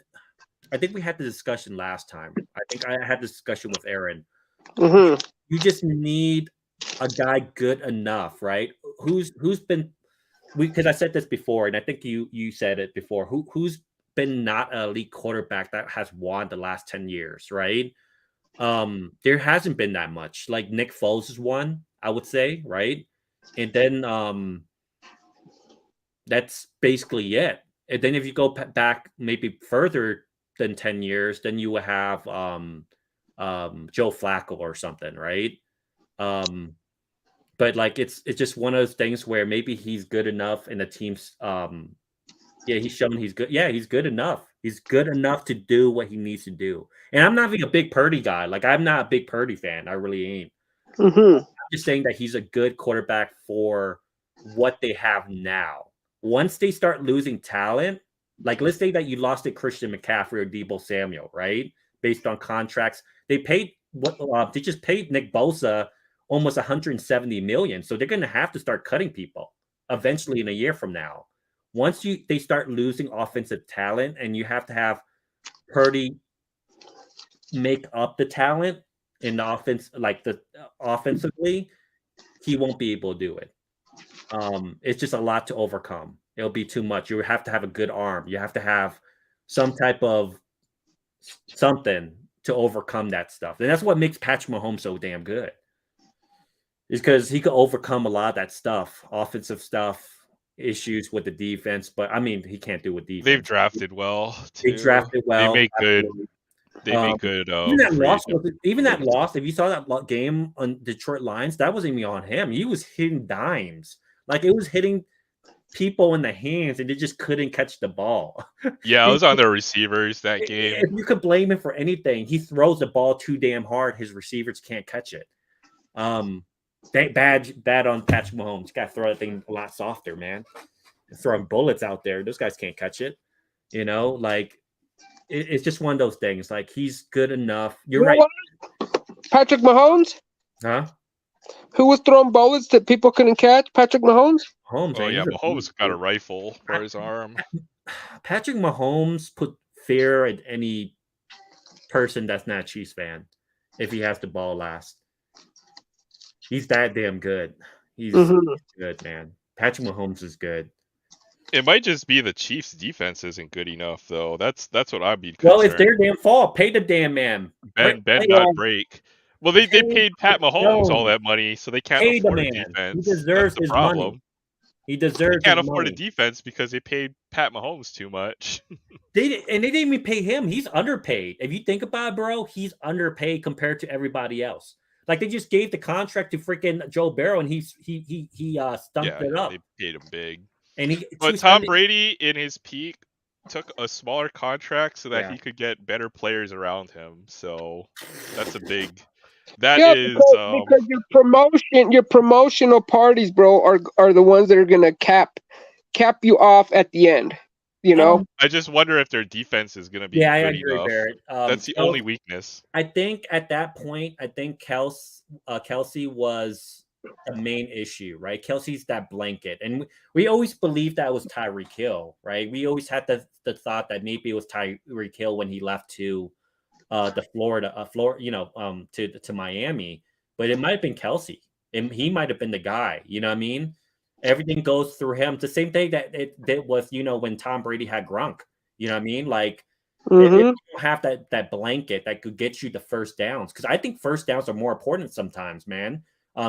I think we had the discussion last time. I think I had the discussion with Aaron. Mm-hmm. You just need a guy good enough, right? Who's been because I said this before, and I think you said it before. Who's been not an elite quarterback that has won the last 10 years, right? There hasn't been that much. Like Nick Foles is one, I would say, right? And then that's basically it. And then if you go back maybe further than 10 years, then you will have Joe Flacco or something, right? But like it's just one of those things where maybe he's good enough and the team's yeah, he's shown he's good. Yeah, he's good enough. He's good enough to do what he needs to do. And I'm not even a big Purdy guy. Like I'm not a big Purdy fan. I really ain't. Mm-hmm. I'm just saying that he's a good quarterback for what they have now. Once they start losing talent, like let's say that you lost a Christian McCaffrey or Debo Samuel, right? Based on contracts, they paid they just paid Nick Bosa almost 170 million. So they're going to have to start cutting people eventually in a year from now. Once they start losing offensive talent, and you have to have Purdy make up the talent in the offense, like the offensively, he won't be able to do it. It's just a lot to overcome. It'll be too much. You have to have a good arm. You have to have some type of something to overcome that stuff. And that's what makes Patrick Mahomes so damn good. Is because he could overcome a lot of that stuff, offensive stuff, issues with the defense. But I mean, he can't do with defense. They've drafted well too. They drafted well. They make absolutely. good. They make good. Even that loss. Even that loss. If you saw that game on Detroit Lions, that wasn't even on him. He was hitting dimes. Like it was hitting people in the hands, and they just couldn't catch the ball. Yeah, it was on their receivers that game. If you could blame him for anything, he throws the ball too damn hard. His receivers can't catch it. Bad on Patrick Mahomes. Got to throw that thing a lot softer, man. Throwing bullets out there. Those guys can't catch it. You know, like it's just one of those things. Like he's good enough. You're right. Patrick Mahomes? Huh? Who was throwing bullets that people couldn't catch? Patrick Mahomes? Oh yeah, Mahomes got a rifle for his arm. Patrick Mahomes put fear in any person that's not a Chiefs fan if he has the ball last. He's that damn good. He's good, man. Patrick Mahomes is good. It might just be the Chiefs' defense isn't good enough, though. That's what I'd be concerned. Well, it's their damn fault. Pay the damn man. Ben not break. Well, they paid Pat Mahomes all that money, so they can't afford a defense. He deserves his money. He deserves. They can't afford a defense because they paid Pat Mahomes too much. They didn't even pay him. He's underpaid. If you think about it, bro, he's underpaid compared to everybody else. Like they just gave the contract to freaking Joe Burrow, and he stumped it up. They paid him big. But Tom Brady, in his peak, took a smaller contract so that he could get better players around him. So that's a big. Because your promotional parties, bro, are the ones that are gonna cap you off at the end. You know, I just wonder if their defense is gonna be good enough. Barrett. That's the only weakness. I think at that point, Kelsey was the main issue, right? Kelsey's that blanket, and we always believed that was Tyreek Hill, right? We always had the thought that maybe it was Tyreek Hill when he left to the Florida, to Miami, but it might have been Kelsey, and he might have been the guy. You know what I mean? Everything goes through him. It's the same thing that it was, when Tom Brady had Gronk. You know what I mean? Like, if you don't have that blanket that could get you the first downs, because I think first downs are more important sometimes, man.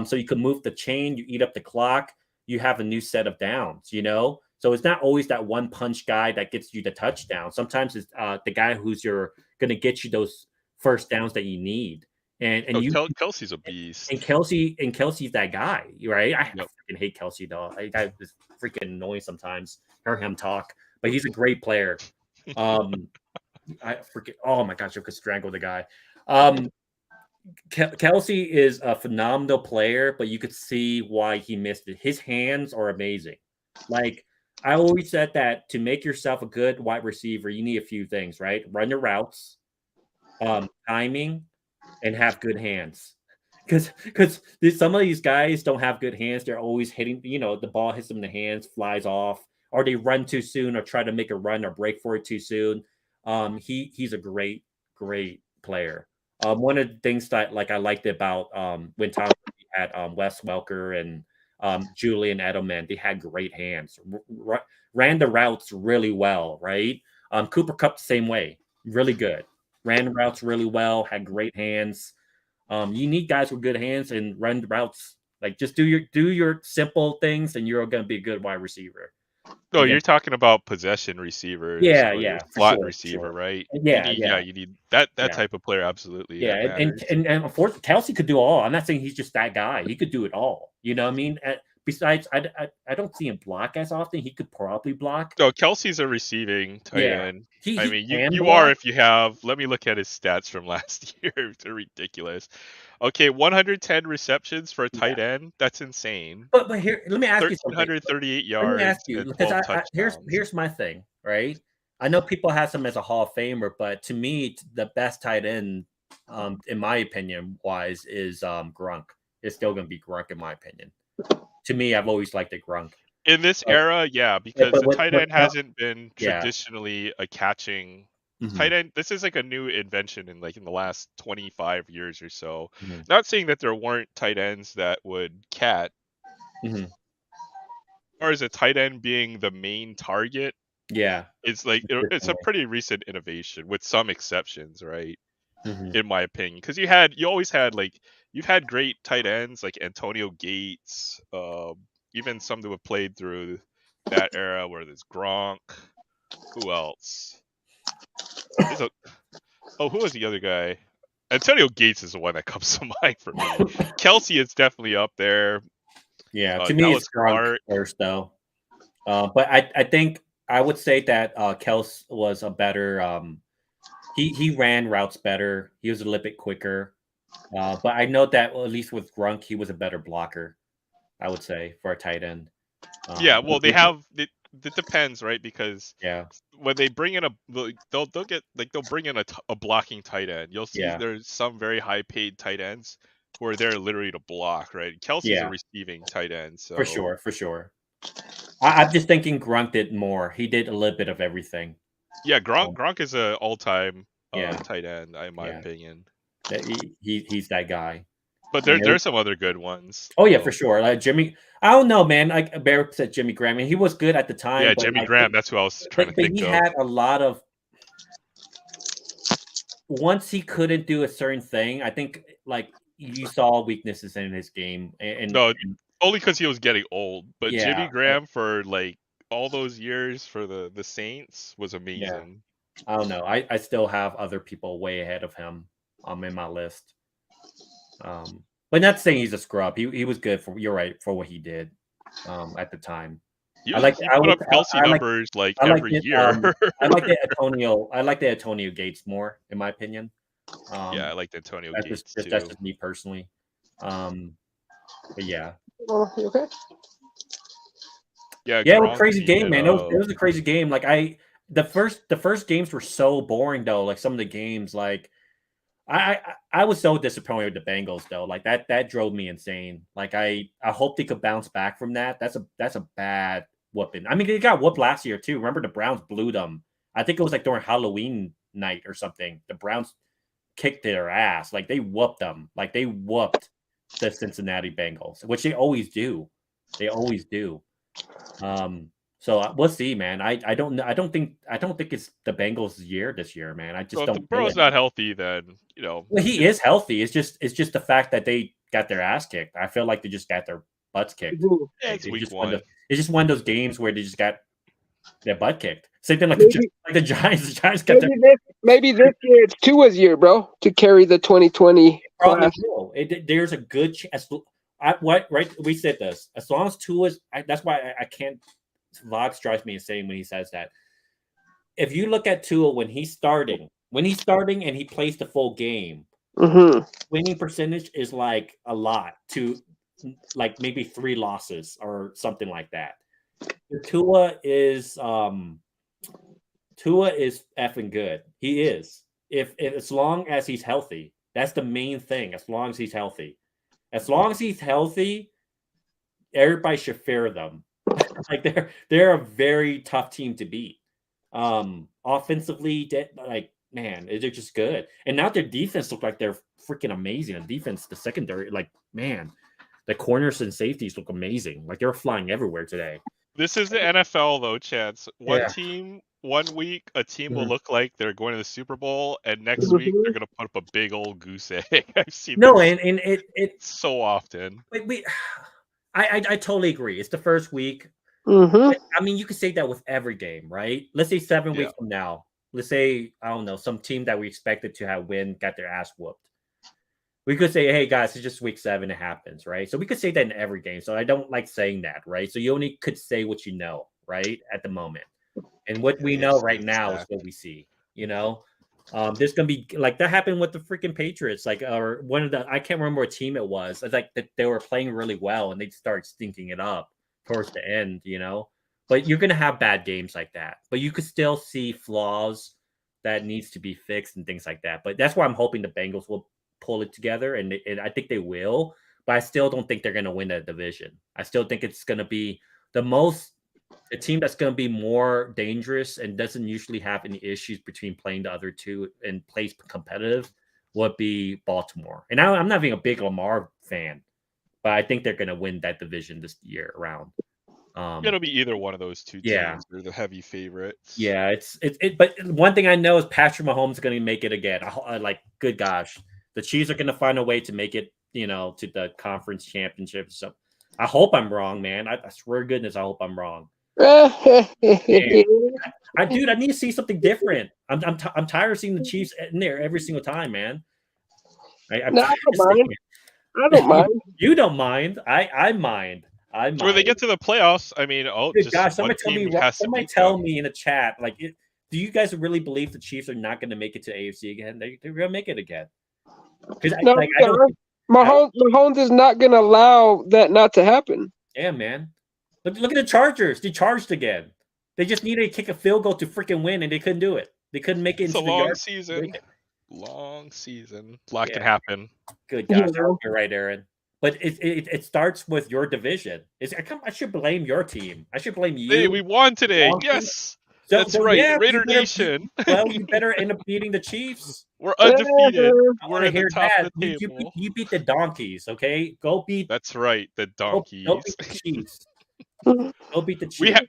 So you can move the chain, you eat up the clock, you have a new set of downs, So it's not always that one punch guy that gets you the touchdown. Sometimes it's the guy who's going to get you those first downs that you need. Kelsey's a beast. And Kelsey's that guy, right? I freaking hate Kelsey though. I is freaking annoying sometimes. Hear him talk, but he's a great player. I forget. Oh my gosh, I could strangle the guy. Kelsey is a phenomenal player, but you could see why he missed it. His hands are amazing. Like I always said that to make yourself a good wide receiver, you need a few things, right? Run your routes, timing, and have good hands. Because some of these guys don't have good hands. They're always hitting, the ball hits them in the hands, flies off, or they run too soon or try to make a run or break for it too soon. He's a great, great player. One of the things that I liked about when Tom had Wes Welker and Julian Edelman, they had great hands, ran the routes really well, right? Cooper Cup the same way, really good, ran the routes really well, had great hands. You need guys with good hands and run routes. Like just do your simple things, and you're going to be a good wide receiver. No, you're talking about possession receivers Yeah, or yeah, for slot sure, receiver, right? Yeah, You need that yeah, type of player absolutely. yeah. That And matters. unfortunately, Kelsey could do all. I'm not saying he's just that guy. He could do it all. You know what I mean? Besides, I don't see him block as often. He could probably block. No, Kelsey's a receiving tight Yeah, end. he I mean, can you are block. if you have. Let me look at his stats from last year. They're ridiculous. Okay, 110 receptions for a Yeah. tight end. That's insane. But here, let me ask you something. 1,338 Let me ask yards you and because 12 here's touchdowns. my thing, right? I know people have him as a Hall of Famer, but to me, the best tight end, in my opinion, wise, is Grunk. It's still going to be Grunk, in my opinion. To me, I've always liked it Grunk. In this era, yeah, because but the tight end hasn't been Yeah. traditionally a catching Mhm. tight end. This is like a new invention in the last 25 years or so. Mhm. Not saying that there weren't tight ends that would catch. Mhm. Or as a tight end being the main target, Yeah, it's it's a pretty recent innovation with some exceptions, right? Mhm. In my opinion, because you always had you've had great tight ends like Antonio Gates, even some that have played through that era where there's Gronk. Who else? There's who was the other guy? Antonio Gates is the one that comes to mind for me. Kelsey is definitely up there. Yeah, to me, it's Dallas Gronk Clark. first, though. But I think I would say that Kels was a better. He ran routes better. He was a little bit quicker. But I know that at least with Grunk, he was a better blocker. I would say for a tight end. Yeah, well, they have it. It depends, right? Because Yeah, when they bring in they'll bring in a blocking tight end. You'll see yeah, there's some very high paid tight ends who are there literally to block, right? Kelsey's a yeah, receiving tight end, for so sure, for sure. I'm just thinking Grunk did more. He did a little bit of everything. yeah, Um, Gronk is a all time yeah, tight end, in my yeah. opinion. He's that guy. But And there's some other good ones. oh yeah, for sure. Like Jimmy, I don't know, man. Like Barrett said, Jimmy Graham, and he was good at the time, Yeah, but Jimmy Graham. That's who I was trying to but think he of. had a lot of. Once he couldn't do a certain thing, I think like you saw weaknesses in his game, No, only because he was getting old. But yeah, Jimmy Graham for all those years for the Saints was yeah. amazing. I don't know. I still have other people way ahead of him. In my list. But not saying he's a scrub. He was good for. You're right for what he did. At the time. He I like. put up Kelsey numbers I like every it. year. I like the Antonio. I like the Antonio Gates more, in my opinion. Yeah, I liked Antonio That's Gates that's too. just me personally. But yeah, Oh, you okay? Yeah, yeah, it was a Gronk crazy game, even. man. It was a crazy game. Like the first games were so boring though. Like some of the games, like I was so disappointed with the Bengals though. Like that drove me insane. Like I hope they could bounce back from that. That's a bad whooping. I mean, they got whooped last year too. Remember the Browns blew them. I think it was like during Halloween night or something. The Browns kicked their ass. Like they whooped them. Like they whooped the Cincinnati Bengals, which they always do. They always do. So we'll see, man. I don't think it's the Bengals' year this year, man. I just So if the don't feel Burrow's it. not healthy, then Well, he is healthy. It's just the fact that they got their ass kicked. I feel like they just got their butts kicked. Ooh, yeah, it's week It's one. just one of those games where they just got their butt kicked. Same thing like Maybe- the Giants. The Giants got their maybe this year it's Tua's year, bro, to carry the 2020 probably class. will. There's a good chance. Right? We said this. As long as Tua's, that's why I can't. Vox drives me insane when he says that. If you look at Tua when he's starting and he plays the full game, winning percentage is like a lot to like maybe 3 losses or something like that. Tua is effing good. He is. If as long as he's healthy, that's the main thing. As long as he's healthy, everybody should fear them. Like they're a very tough team to beat. Offensively, like man, they're just good. And now their defense look like they're freaking amazing. The defense, the secondary, like man, the corners and safeties look amazing. Like they're flying everywhere today. This is the NFL though, Chance. One Yeah. team, 1 week, a team will Mhm. look like they're going to the Super Bowl, and next week they're gonna put up a big old goose egg. I've seen No, this and it so often. I totally agree. It's the first week. Mm-hmm. I mean, you could say that with every game, right? Let's say 7 weeks from now. Let's say, I don't know, some team that we expected to have win got their ass whooped. We could say, hey guys, it's just week 7, it happens, right? So we could say that in every game. So I don't like saying that, right? So you only could say what you know, right? At the moment. And what we know right now is what we see, you know? There's gonna be like that happened with the freaking Patriots, like or one of the I can't remember what team it was. It's like that they were playing really well and they'd start stinking it up towards the end, you know. But you're gonna have bad games like that. But you could still see flaws that needs to be fixed and things like that. But that's why I'm hoping the Bengals will pull it together, and I think they will. But I still don't think they're gonna win that division. I still think it's gonna be a team that's going to be more dangerous and doesn't usually have any issues between playing the other two and plays competitive would be Baltimore. And I'm not being a big Lamar fan, but I think they're going to win that division this year around. It'll be either one of those two teams. They're the heavy favorites. Yeah, but one thing I know is Patrick Mahomes is going to make it again. I like, good gosh, the Chiefs are going to find a way to make it, you know, to the conference championship. So I hope I'm wrong, man. I swear to goodness, I hope I'm wrong. I need to see something different. I'm tired of seeing the Chiefs in there every single time, man. I don't mind. You don't mind. I mind. So when they get to the playoffs, I mean, good gosh, somebody tell me in the chat, like, do you guys really believe the Chiefs are not going to make it to AFC again? They're going to make it again. Mahomes is not going to allow that not to happen. Yeah, man. Look at the Chargers. They charged again. They just needed to kick a field goal to freaking win, and they couldn't do it. They couldn't make it into the yard. Long season. A lot can happen. Good gosh, you're right, Aaron. But it starts with your division. I should blame your team. I should blame you. Hey, we won today. Yes. That's right. Yeah, Raider Nation. You better end up beating the Chiefs. We're undefeated. We're at the top of the table. You beat the Donkeys, okay? Go beat. That's right, the Donkeys. Go beat the Chiefs. Go beat the Chiefs.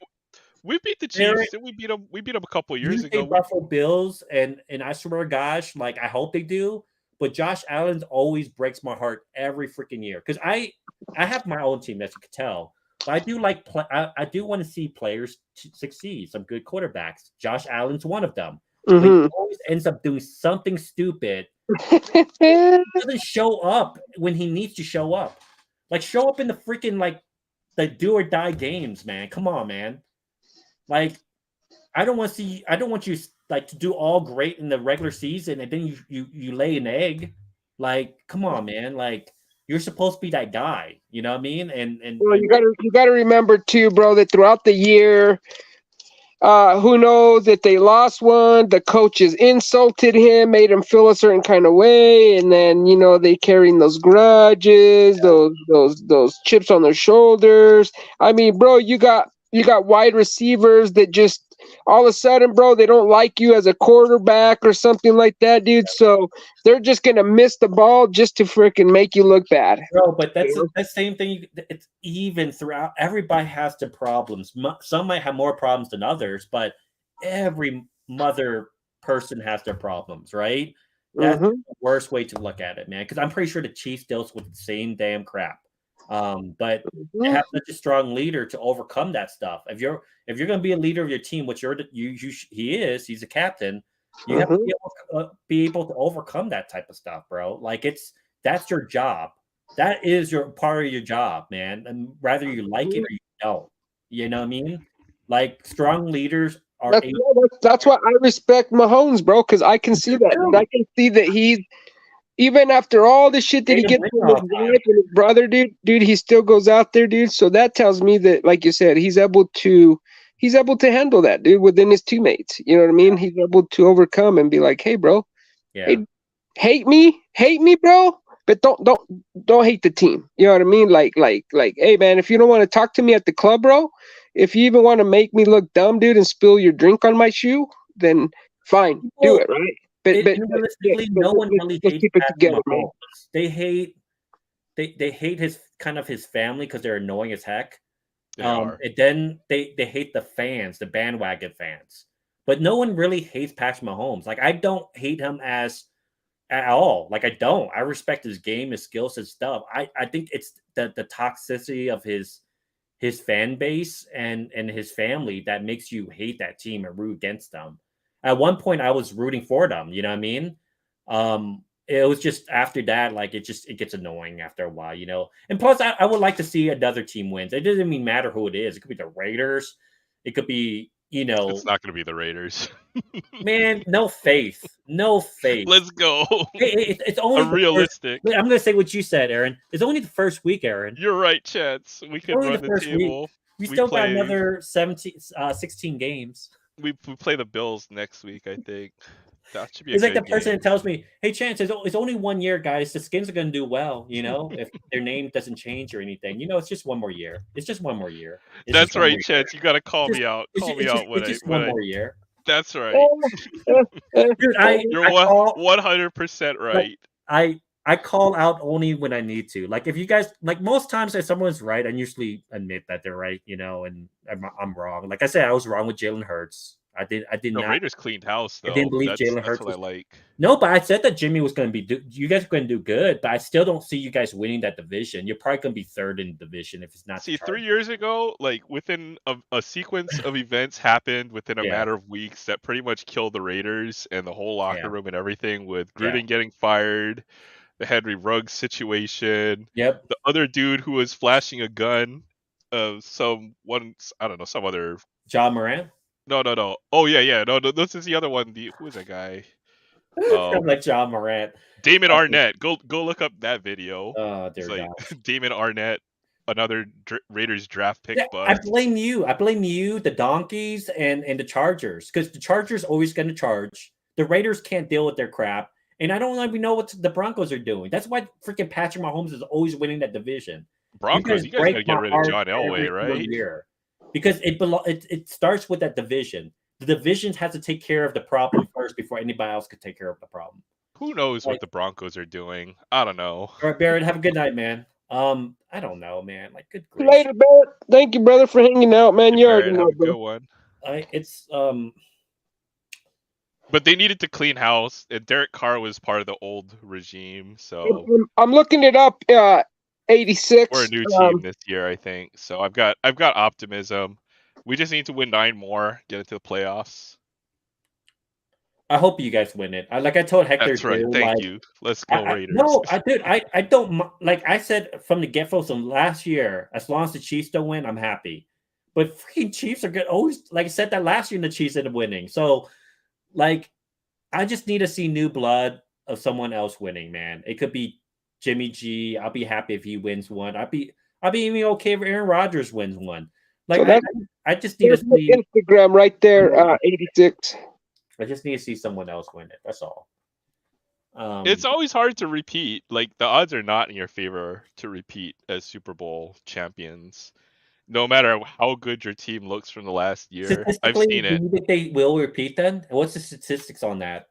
We beat the Chiefs. We beat them. We beat them a couple years ago. Buffalo Bills, and I swear, gosh, like I hope they do. But Josh Allen always breaks my heart every freaking year because I have my own team, as you can tell. But I do I do want to see players succeed. Some good quarterbacks. Josh Allen's one of them. But he always ends up doing something stupid. He doesn't show up when he needs to show up. Like show up in the freaking like the do or die games, man. Come on, man. Like I don't want you like to do all great in the regular season and then you lay an egg. Like, come on, man. Like you're supposed to be that guy, you know what I mean? And well, you gotta remember too, bro, that throughout the year, who knows that they lost one, the coaches insulted him, made him feel a certain kind of way, and then they carrying those grudges, those chips on their shoulders. I mean, bro, you got wide receivers that just all of a sudden, bro, they don't like you as a quarterback or something like that, dude. So they're just gonna miss the ball just to freaking make you look bad, bro. But that's the same thing. It's even throughout. Everybody has their problems. Some might have more problems than others, but every mother person has their problems, right? That's the worst way to look at it, man. Because I'm pretty sure the Chiefs deals with the same damn crap. But you have such a strong leader to overcome that stuff. If you're going to be a leader of your team, which he's a captain, you have to be able to overcome that type of stuff, bro. Like that's your job. That is your part of your job, man. And whether you like it or you don't, you know what I mean? Like strong leaders are. That's why I respect Mahomes, bro, because I can see that. I can see that even after all the shit that he gets from his wife and his brother, dude, he still goes out there, dude. So that tells me that, like you said, he's able to handle that, dude, within his teammates. You know what I mean? He's able to overcome and be like, hey, bro, hey, hate me, bro, but don't hate the team. You know what I mean? Like, hey, man, if you don't want to talk to me at the club, bro, if you even want to make me look dumb, dude, and spill your drink on my shoe, then fine, do it, right? But realistically, no one really hates keep it together, man. They hate his his family because they're annoying as heck. And then they hate the fans, the bandwagon fans. But no one really hates Patrick Mahomes. Like, I don't hate him at all. Like, I don't. I respect his game, his skills, his stuff. I think it's the toxicity of his fan base and his family that makes you hate that team and root against them. At one point, I was rooting for them. You know what I mean? It was just after that, like, it gets annoying after a while, you know. And plus, I would like to see another team wins. It doesn't even matter who it is. It could be the Raiders. It could be, you know. It's not going to be the Raiders. Man, no faith. Let's go. It's only realistic. I'm going to say what you said, Aaron. It's only the first week, Aaron. You're right, Chance. We can run the table. Week. We still got another 16 games. We play the Bills next week, I think. That should be it's like the person that tells me, hey, Chance, it's only 1 year, guys. The Skins are going to do well, you know, if their name doesn't change or anything. You know, it's just 1 more year. It's just 1 more year. That's right, Chance. You got to call me out. Call me out when it's just 1 more year. That's right. Dude, you're 100% right. I call out only when I need to. Like, if you guys, like, most times if someone's right, I usually admit that they're right, you know, and I'm wrong. Like I said, I was wrong with Jalen Hurts. I did not. Raiders cleaned house, though. I didn't believe Jalen Hurts. That's what I like. No, but I said that Jimmy was going to be. You guys are going to do good, but I still don't see you guys winning that division. You're probably going to be third in the division if it's not. See, 3 years ago, like within a sequence of events happened within a matter of weeks that pretty much killed the Raiders and the whole locker room and everything. With Gruden getting fired, the Henry Ruggs situation. Yep. The other dude who was flashing a gun, some other. John Moran. No. Oh yeah. No. This is the other one. Who is that guy? Like John Morant. Damon Arnett. Go look up that video. Oh, dear like God. Damon Arnett, another Raiders draft pick. I blame you. The Donkeys, and the Chargers, because the Chargers always going to charge. The Raiders can't deal with their crap, and I don't even know what the Broncos are doing. That's why freaking Patrick Mahomes is always winning that division. Broncos, you guys got to get rid of John Elway, right? Because it starts with that division. The division has to take care of the problem first before anybody else could take care of the problem. Who knows what the Broncos are doing? I don't know. All right, Barrett, have a good night, man. I don't know, man. Like, good grief. Later, Barrett. Thank you, brother, for hanging out, man. You already know, good one. But they needed to clean house. And Derek Carr was part of the old regime, so I'm looking it up. 86. We're a new team this year, I think. So I've got optimism. We just need to win 9 more, get into the playoffs. I hope you guys win it. Like I told Hector, that's right. Thank you. Let's go Raiders. I don't like. I said from the get-go from last year. As long as the Chiefs don't win, I'm happy. But freaking Chiefs are good. Always, like I said that last year, and the Chiefs ended up winning. So, like, I just need to see new blood of someone else winning. Man, it could be Jimmy G. I'll be happy if he wins one. I'll be even okay if Aaron Rodgers wins one. Like, so I just need to see Instagram right there. 86. I just need to see someone else win it. That's all. It's always hard to repeat. Like, the odds are not in your favor to repeat as Super Bowl champions, no matter how good your team looks from the last year. I've seen it. Do you think they will repeat then? What's the statistics on that?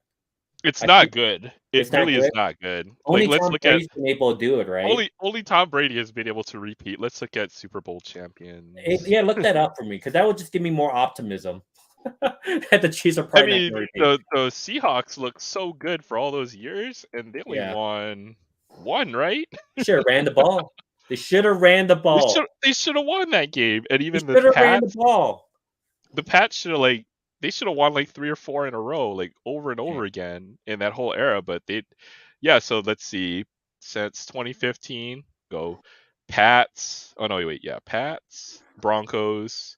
It's not good. It really is not good. Only let's Tom look Brady's been able to do it, right? Only Tom Brady has been able to repeat. Let's look at Super Bowl champions. Yeah, look that up for me, because that would just give me more optimism. That the Chiefs are probably the Seahawks look so good for all those years, and they only won one, right? Should have ran the ball. They should have ran the ball. They should have won that game, and even the Pats ran the ball. The Pats should have won like 3 or 4 in a row, like over and over again in that whole era. But so let's see, since 2015, go Pats. Oh no, wait, Pats, Broncos,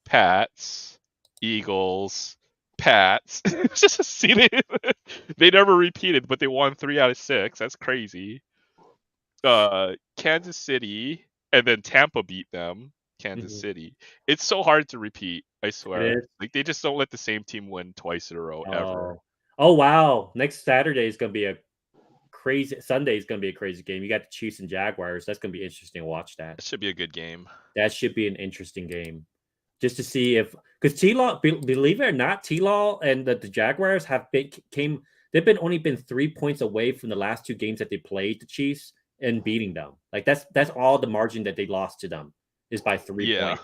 Pats, Eagles, Pats. Just see they never repeated, but they won 3 out of 6. That's crazy. Kansas City, and then Tampa beat them. Kansas City. It's so hard to repeat. I swear. Like they just don't let the same team win twice in a row ever. Oh wow! Next Saturday is gonna be a crazy. Sunday is gonna be a crazy game. You got the Chiefs and Jaguars. That's gonna be interesting to watch. That should be a good game. That should be an interesting game, just to see if because T-Law, believe it or not, T-Law and the Jaguars have been They've only been 3 points away from the last 2 games that they played the Chiefs and beating them. Like that's all the margin that they lost to them is by 3 points.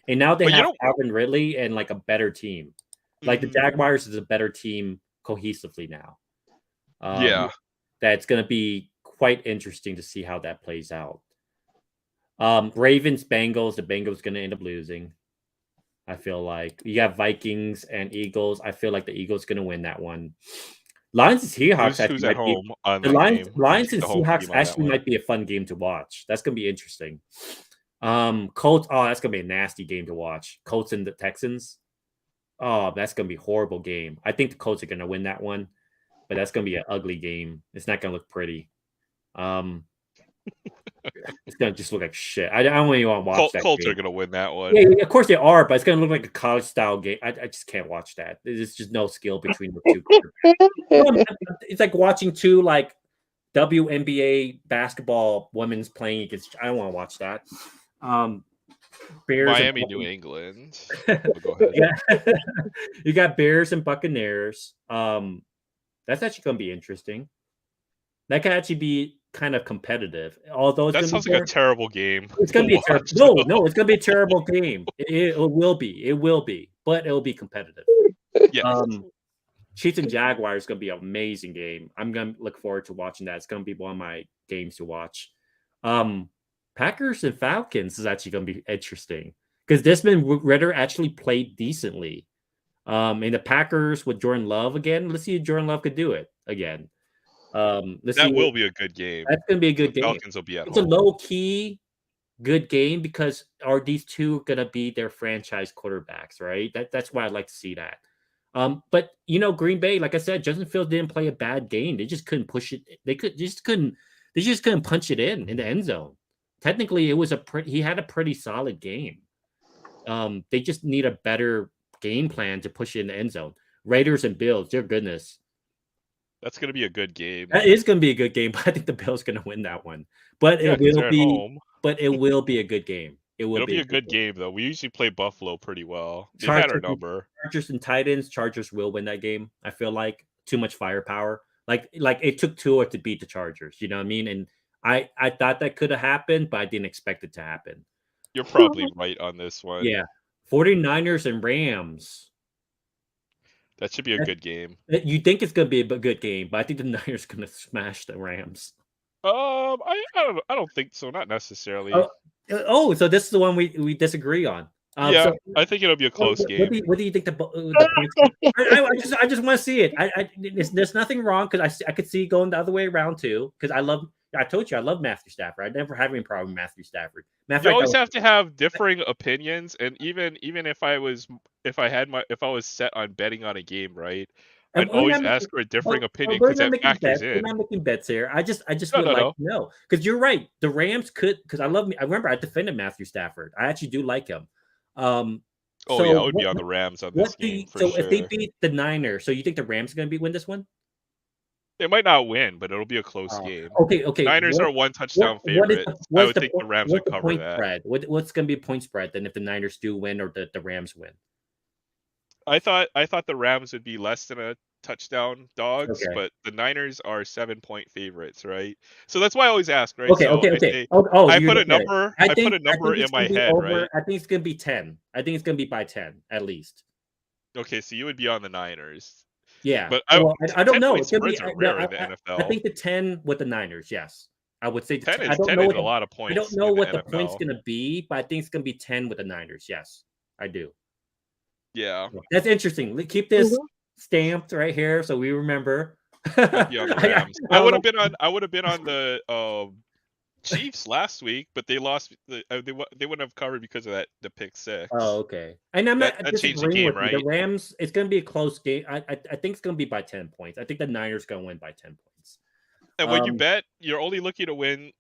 And now they have Calvin Ridley and like a better team. Like the Jaguars is a better team cohesively now. That's going to be quite interesting to see how that plays out. Ravens, Bengals. The Bengals going to end up losing. I feel like you got Vikings and Eagles. I feel like the Eagles going to win that one. Lions and Seahawks. Who's at home on the Lions and Seahawks actually might be a fun game to watch. That's going to be interesting. Colts. Oh, that's going to be a nasty game to watch. Colts and the Texans. Oh, that's going to be a horrible game. I think the Colts are going to win that one, but that's going to be an ugly game. It's not going to look pretty. It's going to just look like shit. I don't even want to watch that. Colts game. Are going to win that one. Yeah, of course they are, but it's going to look like a college style game. I just can't watch that. There's just no skill between the two. It's like watching 2 like WNBA basketball women's playing against. I don't want to watch that. Bears Miami, New England. Go ahead. You got Bears and Buccaneers. That's actually going to be interesting. That could actually be kind of competitive. Although that sounds like a terrible game. It's going to be terrible. No, it's going to be a terrible game. It will be. It will be, but it will be competitive. Yeah. Chiefs and Jaguars is going to be an amazing game. I'm going to look forward to watching that. It's going to be one of my games to watch. Packers and Falcons is actually going to be interesting because Desmond Ridder actually played decently. And the Packers with Jordan Love again. Let's see if Jordan Love could do it again. That will be a good game. That's going to be a good game. Falcons will be at It's home. a low-key good game because are these two going to be their franchise quarterbacks, right? That's why I'd like to see that. But Green Bay, like I said, Justin Fields didn't play a bad game. They just couldn't push it. They just couldn't punch it in the end zone. Technically, it was he had a pretty solid game. They just need a better game plan to push it in the end zone. Raiders and Bills, dear goodness. That's going to be a good game. That is going to be a good game, but I think the Bills going to win that one. But it will be home. But it will be a good game. It'll be a good game though. We usually play Buffalo pretty well. They've had our number. Chargers and Titans. Chargers will win that game. I feel like too much firepower. Like it took Tua to beat the Chargers. You know what I mean? And I thought that could have happened, but I didn't expect it to happen. You're probably right on this one. Yeah. 49ers and Rams. That should be a good game. You think it's going to be a good game, but I think the Niners are going to smash the Rams. I don't think so. Not necessarily. So this is the one we disagree on. I think it'll be a close game. What do you think the points? I just want to see it. There's nothing wrong because I could see going the other way around too. Because I told you I love Matthew Stafford. I never have any problem with Matthew Stafford. You always have to have differing opinions, and even if I was set on betting on a game, right? I'd always ask for a differing opinion because that factors in. We're not making bets here. I just would like to know because you're right. The Rams could because I remember I defended Matthew Stafford. I actually do like him. I would be on the Rams on this game for sure. If they beat the Niners, so you think the Rams are going to win this one? They might not win, but it'll be a close game. Okay. Niners are 1 touchdown favorites. I would think the Rams would cover that. Spread? What's going to be a point spread then if the Niners do win or the Rams win? I thought the Rams would be less than a touchdown dogs, but the Niners are 7-point favorites, right? So that's why I always ask, right? Okay. I put a number. I put a number in my head, right? I think it's going to be 10. I think it's going to be by 10 at least. Okay, so you would be on the Niners. Yeah, but I don't know. It's going to be rare in the NFL. I think the 10 with the Niners. Yes, I would say 10 is a lot of points. I don't know what the point's going to be, but I think it's going to be 10 with the Niners. Yes, I do. Yeah, that's interesting. Keep this stamped right here so we remember. I would have been on the Chiefs last week, but they lost. They wouldn't have covered because of the pick six. Oh, okay. And I'm not That changed the disagreeing game, with you. The right? Rams, it's going to be a close game. I think it's going to be by 10 points. I think the Niners going to win by 10 points. And when you bet, you're only looking to win.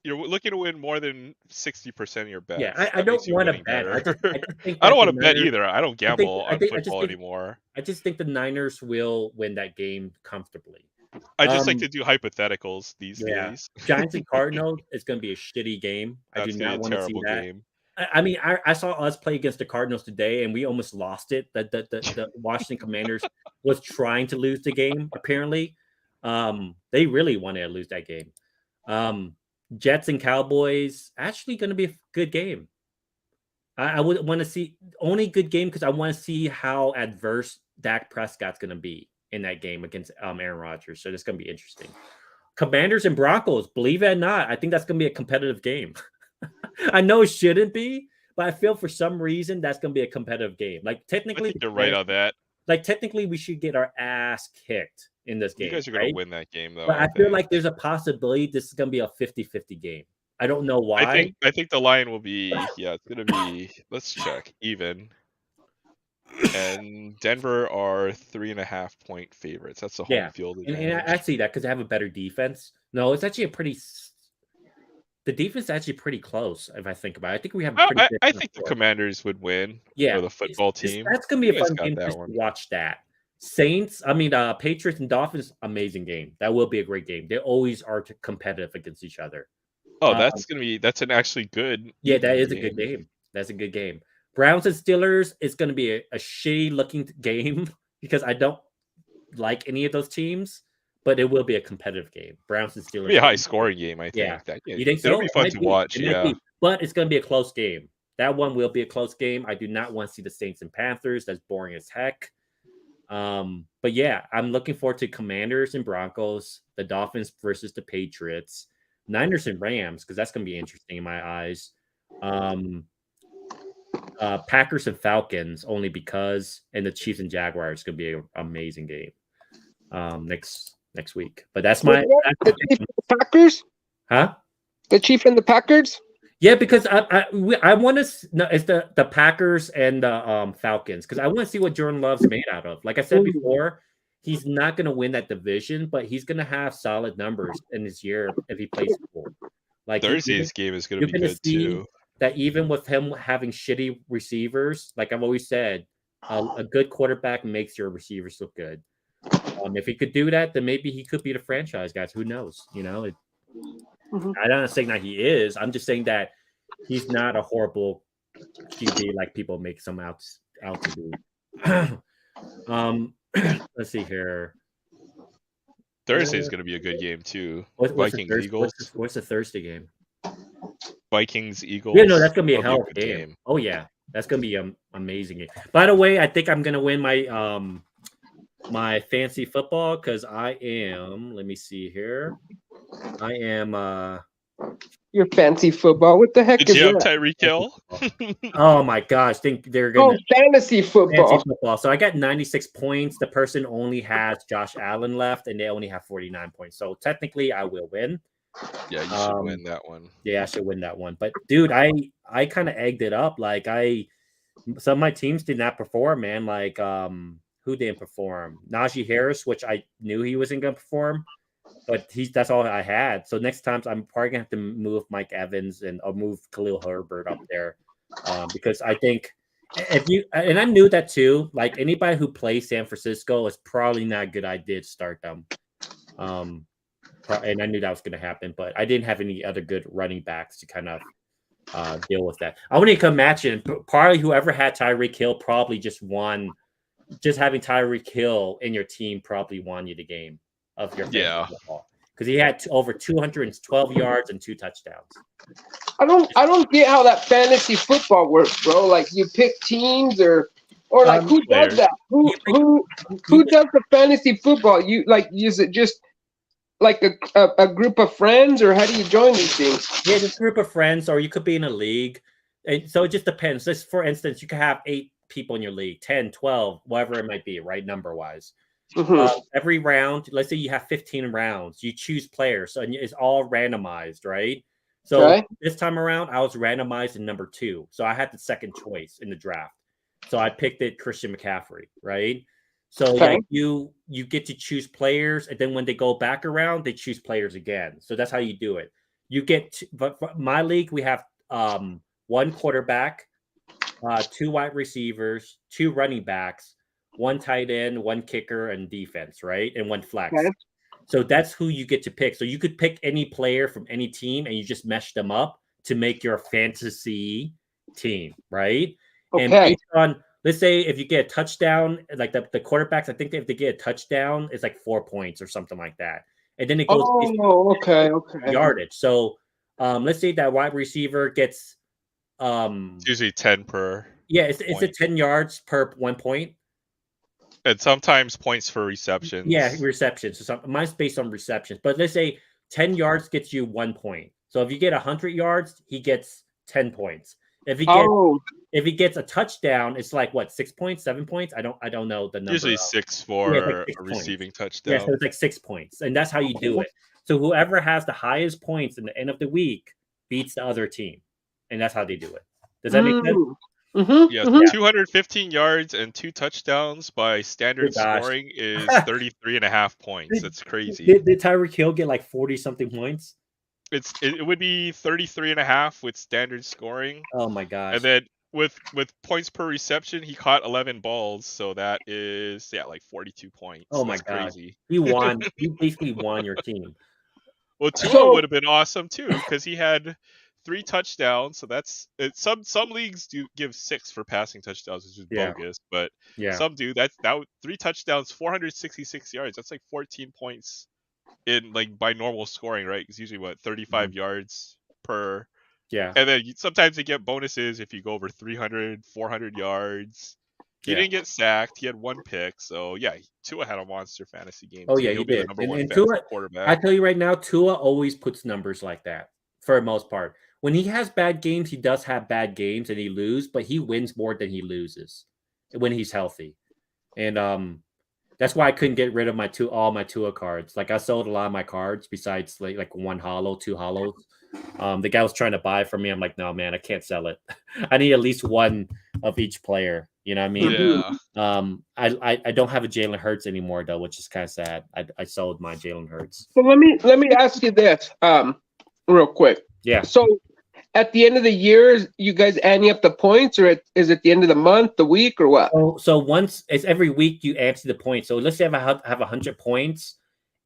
You're looking to win more than 60% of your bets. Yeah, I don't want to bet. I just think I don't that want to the bet Niners- either. I don't gamble on football think- anymore. I just think the Niners will win that game comfortably. I just like to do hypotheticals these days. Giants and Cardinals, it's going to be a shitty game. I do not want to see that. Game. I mean, I saw us play against the Cardinals today, and we almost lost it. The Washington Commanders was trying to lose the game. Apparently, they really wanted to lose that game. Jets and Cowboys actually going to be a good game. I would want to see only good game because I want to see how adverse Dak Prescott's going to be in that game against Aaron Rodgers. So that's going to be interesting. Commanders and Broncos, believe it or not, I think that's going to be a competitive game. I know it shouldn't be, but I feel for some reason that's going to be a competitive game. Like technically, I think you're right on that. Like technically, we should get our ass kicked in this game. You guys are going to win that game, though. But I feel like there's a possibility this is going to be a 50-50 game. I don't know why. I think the line will be, it's going to be, let's check, even. And Denver are 3.5 point favorites. That's the home field advantage. And I see that because they have a better defense. No, it's actually the defense is actually pretty close if I think about it. I think we have a pretty I think the Commanders would win for the football team. That's going to be a fun game to watch that. Patriots and Dolphins, amazing game. That will be a great game. They always are competitive against each other. Oh, that's an actually good. Yeah, that is a good game. That's a good game. Browns and Steelers is going to be a shitty looking game because I don't like any of those teams, but it will be a competitive game. Browns and Steelers. It'll be a high scoring game, I think. Yeah. That game. You think so? It'll be fun to watch. Yeah. But it's going to be a close game. That one will be a close game. I do not want to see the Saints and Panthers. That's boring as heck. But yeah, I'm looking forward to Commanders and Broncos, the Dolphins versus the Patriots, Niners and Rams, because that's going to be interesting in my eyes. Packers and Falcons, only because, and the Chiefs and Jaguars is going to be an amazing game next week. But that's my the Chiefs and the Packers, huh? The Chiefs and the Packers. Yeah, because I want to. No, it's the Packers and the Falcons because I want to see what Jordan Love's made out of. Like I said before, he's not going to win that division, but he's going to have solid numbers in his year if he plays cool. Like Thursday's game is going to be good too. That even with him having shitty receivers, like I've always said, a good quarterback makes your receivers look good. If he could do that, then maybe he could be the franchise, guys. Who knows? You know, I'm not saying that he is. I'm just saying that he's not a horrible QB like people make some out to be. Let's see here. Thursday is going to be a good game too. Vikings Eagles. What's the Thursday game? Vikings Eagles. Yeah, no, that's going to be a hell of a game. Oh yeah, that's going to be an amazing game. By the way, I think I'm going to win my my fantasy football because I am. Let me see here. I am. Your fancy football. What the heck Did is you have that? Tyreek Hill? Oh my gosh! Think they're gonna fantasy football. So I got 96 points. The person only has Josh Allen left, and they only have 49 points. So technically, I will win. Yeah, you should win that one. Yeah, I should win that one. But dude, I kind of egged it up. Like some of my teams did not perform, man. Like who didn't perform? Najee Harris, which I knew he wasn't gonna perform. But that's all I had. So next time I'm probably gonna have to move Mike Evans or move Khalil Herbert up there because I think and I knew that too. Like anybody who plays San Francisco is probably not a good idea to start them. And I knew that was going to happen, but I didn't have any other good running backs to kind of deal with that. I want to imagine probably whoever had Tyreek Hill probably just won. Just having Tyreek Hill in your team probably won you the game of your football because he had over 212 yards and 2 touchdowns. I don't get how that fantasy football works, bro. Like you pick teams or like who does that? Who does the fantasy football? Is it just like a group of friends, or how do you join these things? Yeah, just a group of friends, or you could be in a league. And so it just depends. Just for instance, you could have 8 people in your league, 10, 12, whatever it might be, right? Number wise. Every round, let's say you have 15 rounds, you choose players, so it's all randomized, right? So this time around, I was randomized in number 2. So I had the second choice in the draft. So I picked it Christian McCaffrey, right? So like you get to choose players, and then when they go back around, they choose players again. So that's how you do it. You get, but for my league, we have 1 quarterback, 2 wide receivers, 2 running backs, 1 tight end, 1 kicker, and defense, right? And 1 flex. Okay. So that's who you get to pick. So you could pick any player from any team, and you just mesh them up to make your fantasy team, right? Okay. And based on, let's say if you get a touchdown, like the quarterbacks, I think if they get a touchdown, it's like 4 points or something like that. And then it goes yardage. So let's say that wide receiver gets it's usually 10 per. Yeah, it's a 10 yards per 1 point. And sometimes points for receptions. Yeah, receptions. So mine's based on receptions. But let's say 10 yards gets you 1 point. So if you get 100 yards, he gets 10 points. If he gets a touchdown, it's like what, 6 points, 7 points? I don't know the number. Usually 6 for a receiving touchdown. Yeah, so it's like 6 points, and that's how you do it. So whoever has the highest points in the end of the week beats the other team, and that's how they do it. Does that make sense? Mm-hmm. Yeah, 215 yards and 2 touchdowns by standard scoring is 33.5 points. That's crazy. Did Tyreek Hill get like 40 something points? It would be 33.5 with standard scoring. Oh my gosh! And then with points per reception, he caught 11 balls, so that is like 42 points. Oh my god! Crazy. He won. He basically won your team. Well, Tua would have been awesome too because he had 3 touchdowns. So that's some leagues do give 6 for passing touchdowns, which is bogus, but some do. That 3 touchdowns, 466 yards. That's like 14 points. In like by normal scoring, right? It's usually 35 yards per. Yeah. And then sometimes they get bonuses if you go over 300, 400 yards. He didn't get sacked. He had 1 pick. So yeah, Tua had a monster fantasy game. Oh yeah, he did. And Tua, quarterback. I tell you right now, Tua always puts numbers like that for the most part. When he has bad games, he does have bad games and he loses, but he wins more than he loses when he's healthy. And that's why I couldn't get rid of all my Tua cards. Like I sold a lot of my cards besides like 1 hollow, 2 hollows. The guy was trying to buy from me. I'm like, no, man, I can't sell it. I need at least 1 of each player. You know what I mean? Yeah. I don't have a Jalen Hurts anymore though, which is kind of sad. I sold my Jalen Hurts. So let me ask you this, real quick. Yeah. So at the end of the year, you guys ante up the points, or is it the end of the month, the week, or what? So once it's every week you ante the points. So let's say I have 100 points,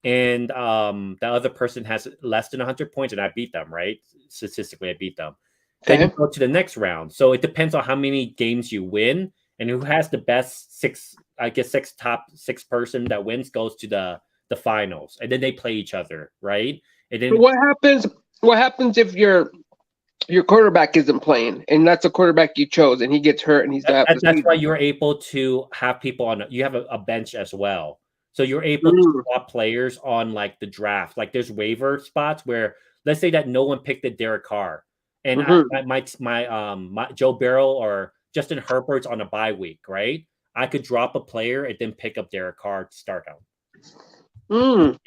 and the other person has less than 100 points, and I beat them, right? Statistically, I beat them. Okay. Then you go to the next round. So it depends on how many games you win, and who has the best 6. I guess 6 top 6 person that wins goes to the finals, and then they play each other, right? And then so what happens? What happens if your quarterback isn't playing, and that's a quarterback you chose, and he gets hurt, and he's not. That's why you're able to have people on. You have a bench as well, so you're able to swap players on like the draft. Like there's waiver spots where, let's say that no one picked the Derek Carr, and my Joe Burrow or Justin Herbert's on a bye week, right? I could drop a player and then pick up Derek Carr to start out.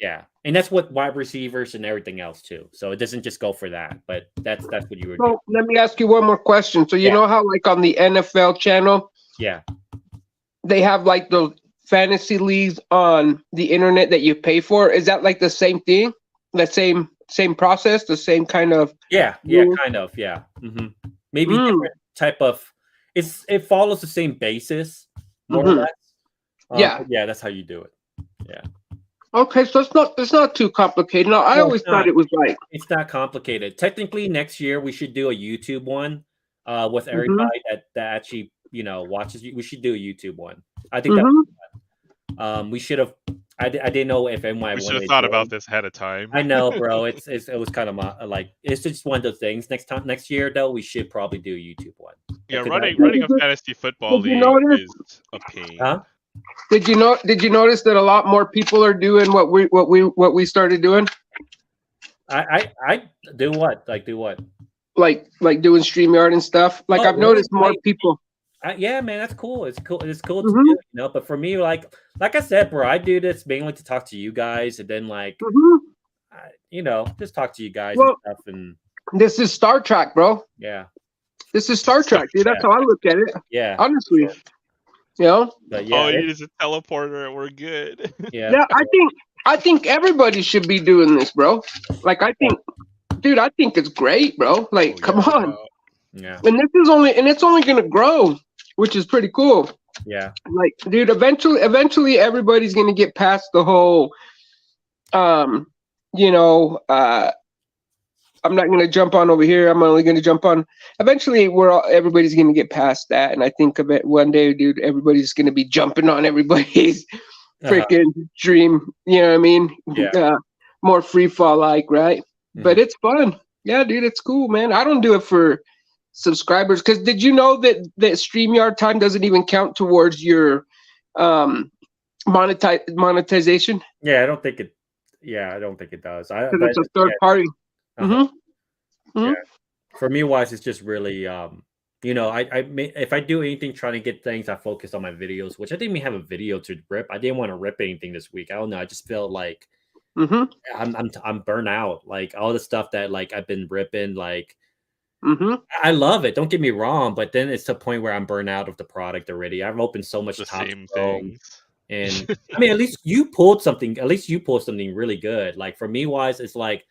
Yeah, and that's what wide receivers and everything else too. So it doesn't just go for that, but that's what you were doing. Let me ask you one more question. So you know how like on the NFL channel, they have like those fantasy leagues on the internet that you pay for. Is that like the same thing? The same process, the same kind of kind of maybe different type of. It follows the same basis more or less. That's how you do it. Yeah. Okay, so it's not too complicated. No, I always thought it was like it's not complicated. Technically, next year we should do a YouTube one with everybody that actually watches. We should do a YouTube one. I think that we should have. I didn't know if anyone. We should have thought about this ahead of time. I know, bro. It was kind of like it's just one of those things. Next year though, we should probably do a YouTube one. Yeah, running a fantasy football league is a pain. Huh? Did you notice that a lot more people are doing what we started doing? I do what? Like do what? Like doing StreamYard and stuff. Like I've noticed more people. Yeah, man, that's cool. It's cool. It's cool to do, But for me, like I said, bro, I do this mainly to talk to you guys, and then just talk to you guys and stuff. And This is Star Trek, bro. Yeah. This is Star Trek, dude. That's how I look at it. Yeah. Honestly. Sure. You know? But yeah. All we need is a teleporter and we're good. Yeah. Yeah, I think everybody should be doing this, bro. Like I think it's great, bro. Like, Oh, come yeah, on. no. Yeah. And it's only gonna grow, which is pretty cool. Yeah. Like, dude, eventually everybody's gonna get past the whole you know, I'm not gonna jump on over here. I'm only gonna jump on. Eventually, everybody's gonna get past that, and I think of it one day, dude. Everybody's gonna be jumping on everybody's freaking dream. You know what I mean? Yeah. More free fall like, right? But it's fun. Yeah, dude, it's cool, man. I don't do it for subscribers because did you know that StreamYard time doesn't even count towards your monetization? Yeah, I don't think it. Yeah, I don't think it does. Because it's a third party. Yeah. For me, wise, it's just really, you know, if I do anything trying to get things, I focus on my videos, which I didn't even have a video to rip. I didn't want to rip anything this week. I don't know. I just felt like I'm burnt out. Like all the stuff that like I've been ripping, like I love it. Don't get me wrong, but then it's to the point where I'm burnt out of the product already. I've opened so much The top same Chrome, things. and I mean, at least you pulled something. At least you pulled something really good. Like for me, wise, it's like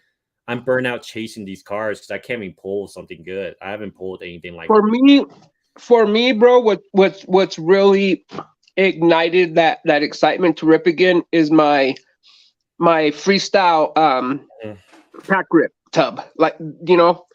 I'm burnt out chasing these cars because I can't even pull something good. I haven't pulled anything like for me, bro. What's really ignited that excitement to rip again is my freestyle pack rip tub. Like, you know,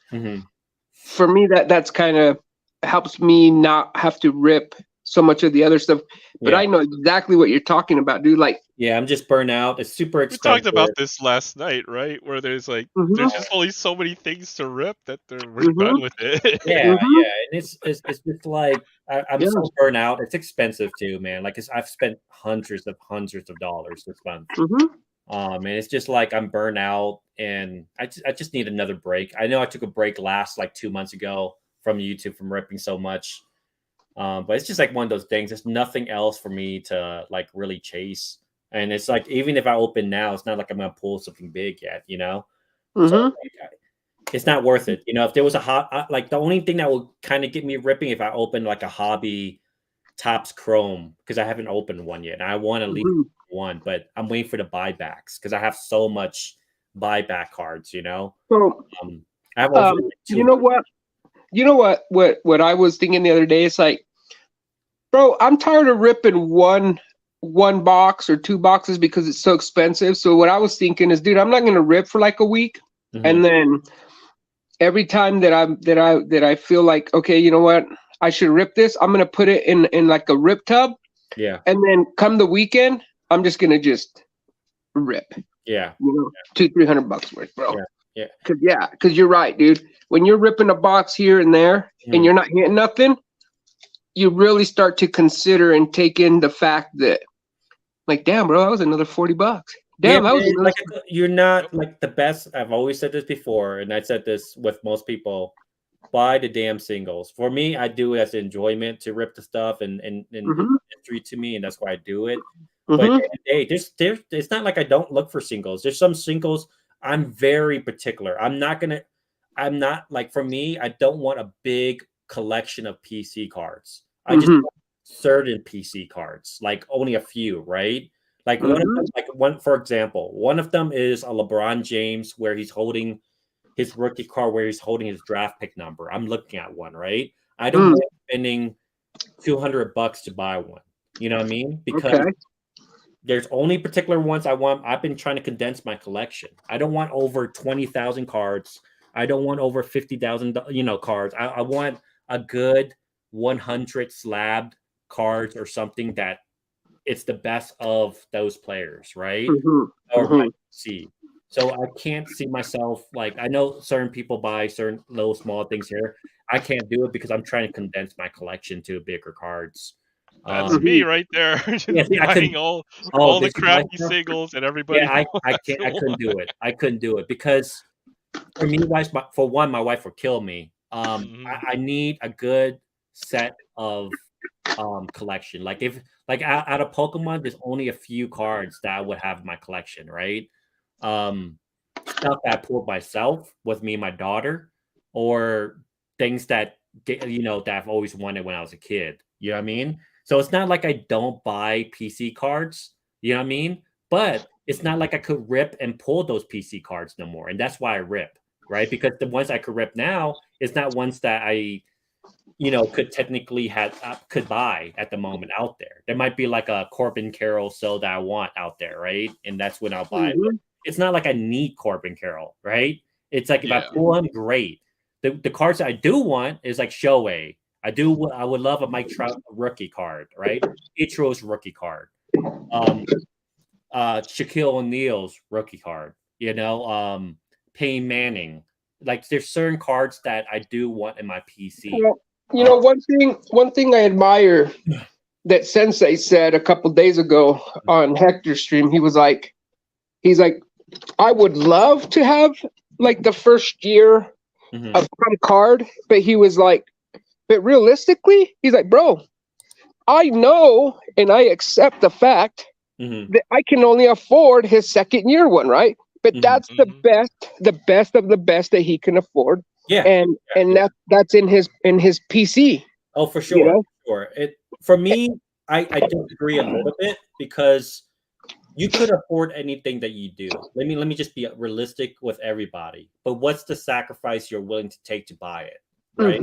for me that's kind of helps me not have to rip so much of the other stuff. But I know exactly what you're talking about, dude. Like, yeah, I'm just burnt out. It's super expensive. We talked about this last night, right? Where there's like there's just only so many things to rip that we're done with it. Yeah, yeah, and it's just like I'm so burnt out. It's expensive too, man. Like I've spent hundreds of dollars this month. And it's just like I'm burnt out, and I just need another break. I know I took a break like 2 months ago from YouTube from ripping so much, but it's just like one of those things. There's nothing else for me to like really chase. And it's like, even if I open now, it's not like I'm going to pull something big yet, you know? So like, it's not worth it. You know, if there was like the only thing that would kind of get me ripping if I opened like a hobby Topps Chrome, because I haven't opened one yet. And I want to leave one, but I'm waiting for the buybacks because I have so much buyback cards, you know? So, I have you know what I was thinking the other day? It's like, bro, I'm tired of ripping one box or 2 boxes because it's so expensive. So what I was thinking is, dude, I'm not going to rip for like a week. And then every time that I feel like, okay, you know what, I should rip this, I'm going to put it in like a rip tub. Yeah. And then come the weekend, I'm just going to just rip. Yeah. You know, $200-300 worth, bro. Yeah. Cause you're right, dude. When you're ripping a box here and there and you're not hitting nothing, you really start to consider and take in the fact that, like, damn, bro, that was another $40. Damn, that was another... like, you're not like the best. I've always said this before, and I said this with most people. Buy the damn singles. For me, I do it as enjoyment to rip the stuff and history to me, and that's why I do it. But at the end of the day, it's not like I don't look for singles. There's some singles I'm very particular. I'm not like, for me, I don't want a big collection of PC cards. I just want certain PC cards, like only a few, right? Like one of them, for example, one of them is a LeBron James where he's holding his rookie card, where he's holding his draft pick number. I'm looking at one, right? I don't mind spending $200 to buy one. You know what I mean? Because there's only particular ones I want. I've been trying to condense my collection. I don't want over 20,000 cards. I don't want over 50,000, cards. I want a good 100 slabbed cards or something that it's the best of those players, right? Or see. So I can't see myself, like, I know certain people buy certain little small things here. I can't do it because I'm trying to condense my collection to bigger cards. That's me right there. Buying all the crappy singles and everybody. Yeah, I couldn't do it. I couldn't do it because for me, guys, for one, my wife would kill me. I need a good set of collection. Like if out of Pokemon, there's only a few cards that I would have in my collection, right? Stuff that I pulled myself with me and my daughter. or things that that I've always wanted when I was a kid. You know what I mean? So it's not like I don't buy PC cards. You know what I mean? But it's not like I could rip and pull those PC cards no more, and that's why I rip, right? Because the ones I could rip now is not ones that I could technically could buy at the moment out there. There might be like a Corbin Carroll cell that I want out there, right? And that's when I'll buy it. But it's not like I need Corbin Carroll, right? It's like if I pull him, great. The cards that I do want is like Shohei. I would love a Mike Trout rookie card, right? Ichiro's rookie card. Shaquille O'Neal's rookie card, Peyton Manning. Like there's certain cards that I do want in my PC. Well, one thing I admire that Sensei said a couple days ago on Hector's stream, he's like, I would love to have like the first year of some card, but he was like, but realistically, he's like, bro, I know and I accept the fact that I can only afford his second year one, right? But that's the best of the best that he can afford. Yeah, and that's in his PC. Oh, for sure, sure. For me, I disagree a little bit because you could afford anything that you do. Let me just be realistic with everybody. But what's the sacrifice you're willing to take to buy it, right?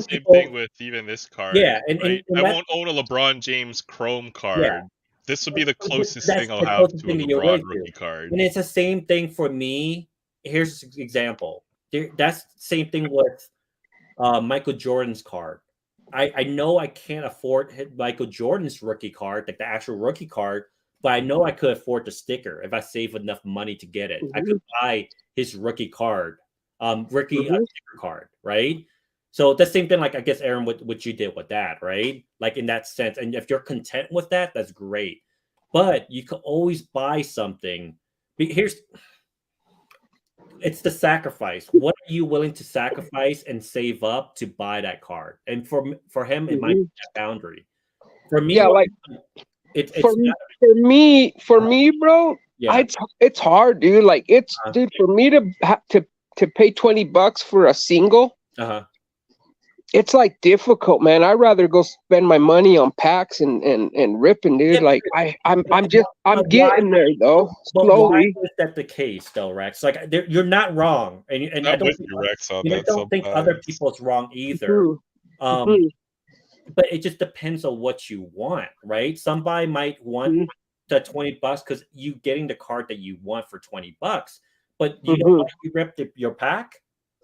Same thing with even this card. Yeah, right? and I won't own a LeBron James Chrome card. Yeah. This would be the closest That's thing I'll the have closest to a thing that you're LeBron willing to. rookie card. And it's the same thing for me. Here's an example. That's the same thing with Michael Jordan's card. I know I can't afford Michael Jordan's rookie card, like the actual rookie card, but I know I could afford the sticker if I save enough money to get it. I could buy his rookie card, sticker card, right? So the same thing, like I guess Aaron, what you did with that, right? Like in that sense, and if you're content with that, that's great. But you could always buy something. It's the sacrifice. What are you willing to sacrifice and save up to buy that card? And for him, it might be that boundary. For me, for me, bro. Yeah. It's hard, dude. Like dude, for me to pay $20 for a single. It's like difficult, man. I'd rather go spend my money on packs and ripping, dude. Like I'm getting there though. But slowly. why is that the case, though, Rex? Like you're not wrong, and I don't think other people's wrong either. But it just depends on what you want, right? Somebody might want the $20 because you getting the card that you want for $20. But you know why you ripped your pack?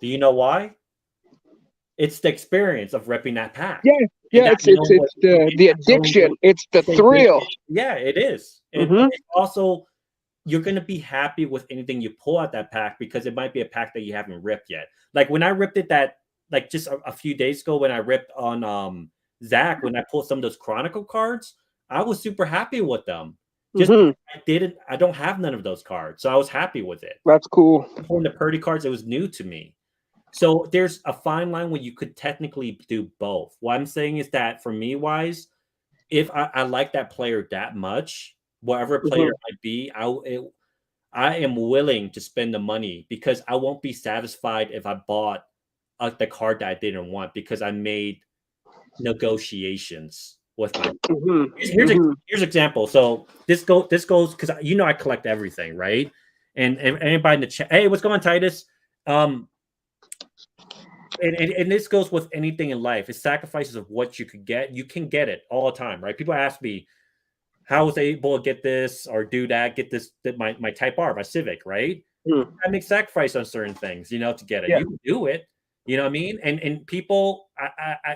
Do you know why? It's the experience of ripping that pack. Yeah, it's the addiction. It's the thrill. Yeah, it is. And also, you're going to be happy with anything you pull out that pack because it might be a pack that you haven't ripped yet. Like when I ripped it like just a few days ago when I ripped on Zach, when I pulled some of those Chronicle cards, I was super happy with them. Just I don't have none of those cards, so I was happy with it. That's cool. Pulling the Purdy cards, it was new to me. So there's a fine line where you could technically do both. What I'm saying is that for me wise, if I like that player that much, whatever player it might be, I am willing to spend the money because I won't be satisfied if I bought the card that I didn't want because I made negotiations with my. Here's an example. So this goes because I collect everything, right? And anybody in the chat, hey, what's going on, Titus? And this goes with anything in life. It's sacrifices of what you could get. You can get it all the time, right? People ask me, how was I able to get this or do that, get this, my Type R, my Civic, right? I make sacrifice on certain things, to get it. Yeah. You can do it. You know what I mean? And people,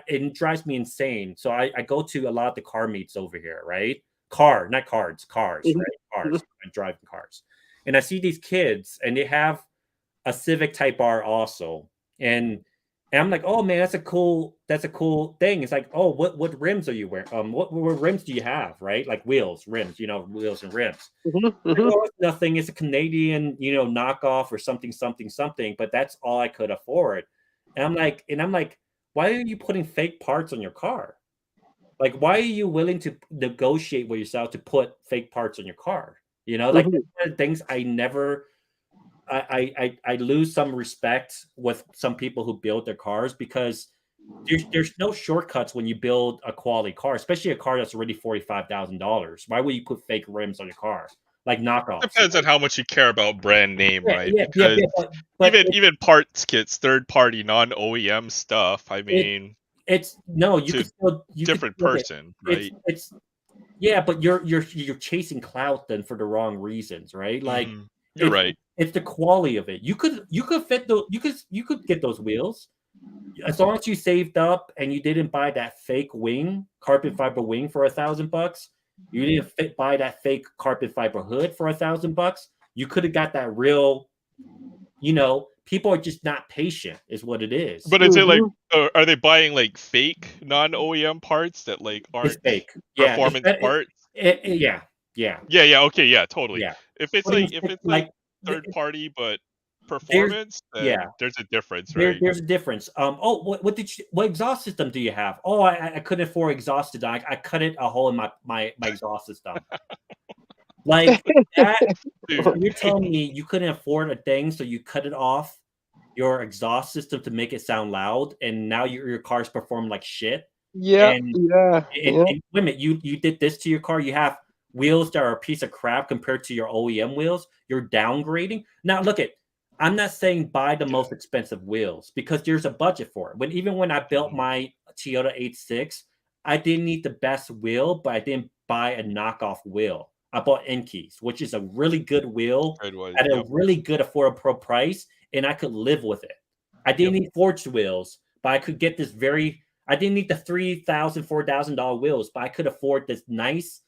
it drives me insane. So I go to a lot of the car meets over here, right? Not cards, cars, right? Cars. I'm driving cars. And I see these kids and they have a Civic Type R also. And I'm like, oh man, that's a cool thing. It's like, oh, what rims are you wearing? What rims do you have, right? Like wheels, rims, wheels and rims. Like, oh, nothing. It's a Canadian, knockoff or something. But that's all I could afford. And I'm like, why are you putting fake parts on your car? Like, why are you willing to negotiate with yourself to put fake parts on your car? Like one of the things I never I lose some respect with some people who build their cars because there's no shortcuts when you build a quality car, especially a car that's already $45,000. Why would you put fake rims on your car like knockoffs? Depends on how much you care about brand name, Yeah, right? yeah, yeah, Because yeah, but even parts kits, third party, non OEM stuff. I mean, it's no, you to could still different look at person, right? it's yeah, but you're chasing clout then for the wrong reasons, right? Like You're right. it's the quality of it. You could fit those you could get those wheels as long as you saved up and you didn't buy that fake wing, carbon fiber wing for $1,000. You didn't buy that fake carbon fiber hood for $1,000. You could have got that real. People are just not patient, is what it is. But is it like, are they buying like fake non OEM parts that like It's aren't fake. Yeah, performance parts? yeah, yeah, Yeah, okay, yeah, totally. yeah. If it's Putting like like third party but there's performance, yeah, then there's a difference, right? there's a difference. Oh, what exhaust system do you have? Oh, I couldn't afford exhaust system. I cut it a hole in my exhaust system. Like that, Dude, you're telling me you couldn't afford a thing, so you cut it off your exhaust system to make it sound loud, and now your car's perform like shit. Yeah, And, yeah, and, yeah. and wait a minute, you did this to your car. You have wheels that are a piece of crap compared to your OEM wheels. You're downgrading. Now look at. I'm not saying buy the most expensive wheels because there's a budget for it. Even when I built my Toyota 86, I didn't need the best wheel, but I didn't buy a knockoff wheel. I bought Enkeys, which is a really good wheel Good one, at a yep. really good affordable price, and I could live with it. I didn't need forged wheels, but I could get this I didn't need the $3,000, $4,000 wheels, but I could afford this nice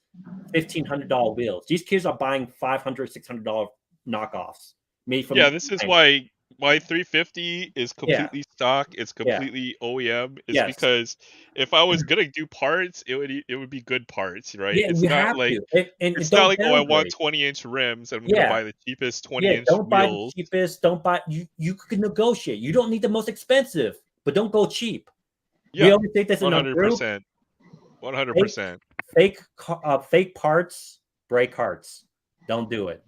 $1,500 wheels. These kids are buying $500, $600 knockoffs made from. Yeah, this is why my 350 is Yeah, completely stock. It's yeah, completely OEM. Is yes, because if I was gonna do parts, it would be good parts, right? yeah. You have to, and It's not don't like, oh, I want downgrade. 20-inch rims and I'm gonna Yeah, buy the cheapest yeah. 20-inch Don't buy the wheels. cheapest. Don't buy you. You can negotiate. You don't need the most expensive, but don't go cheap. We Yeah, always think this in our group. 100%. 100%. Fake parts break hearts. Don't do it.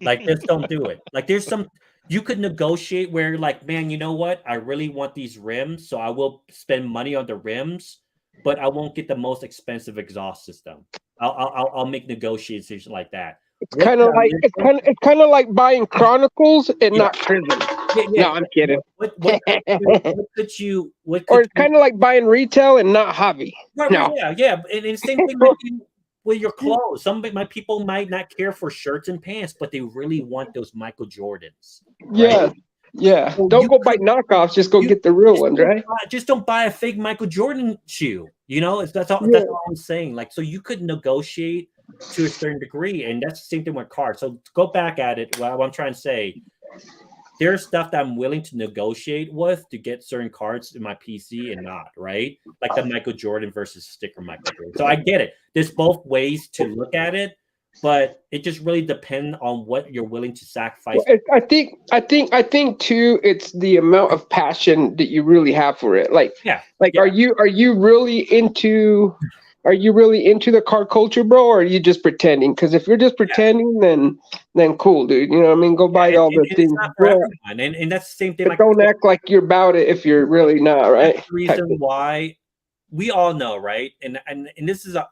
Like just don't do it. Like there's some you could negotiate where like, man, you know what? I really want these rims, so I will spend money on the rims, but I won't get the most expensive exhaust system. I'll make negotiations like that. It's What kind of like it's kind of like buying Chronicles and not Prism. yeah. No, I'm kidding. What could you Or it's kind of like buying retail and not hobby. Right, No. yeah. And the same thing might be with your clothes. My people might not care for shirts and pants, but they really want those Michael Jordans. Yeah. Right? Yeah. So Don't go buy knockoffs. Just go get the real ones, right? Just don't buy a fake Michael Jordan shoe. That's all. Yeah. That's all I'm saying. Like, so you could negotiate to a certain degree, and that's the same thing with cars. So to go back at it, what I'm trying to say, there's stuff that I'm willing to negotiate with to get certain cards in my PC and not, right? Like the Michael Jordan versus sticker Michael Jordan. So I get it. There's both ways to look at it, but it just really depends on what you're willing to sacrifice. Well, I think too, it's the amount of passion that you really have for it. Like, are you really into the car culture, bro, or are you just pretending? Because if you're just pretending, then cool, dude. You know what I mean? Go buy all the things. It's not for everyone. And that's the same thing. But don't act like you're about it if you're really not, right? That's the reason why we all know, right? And this is a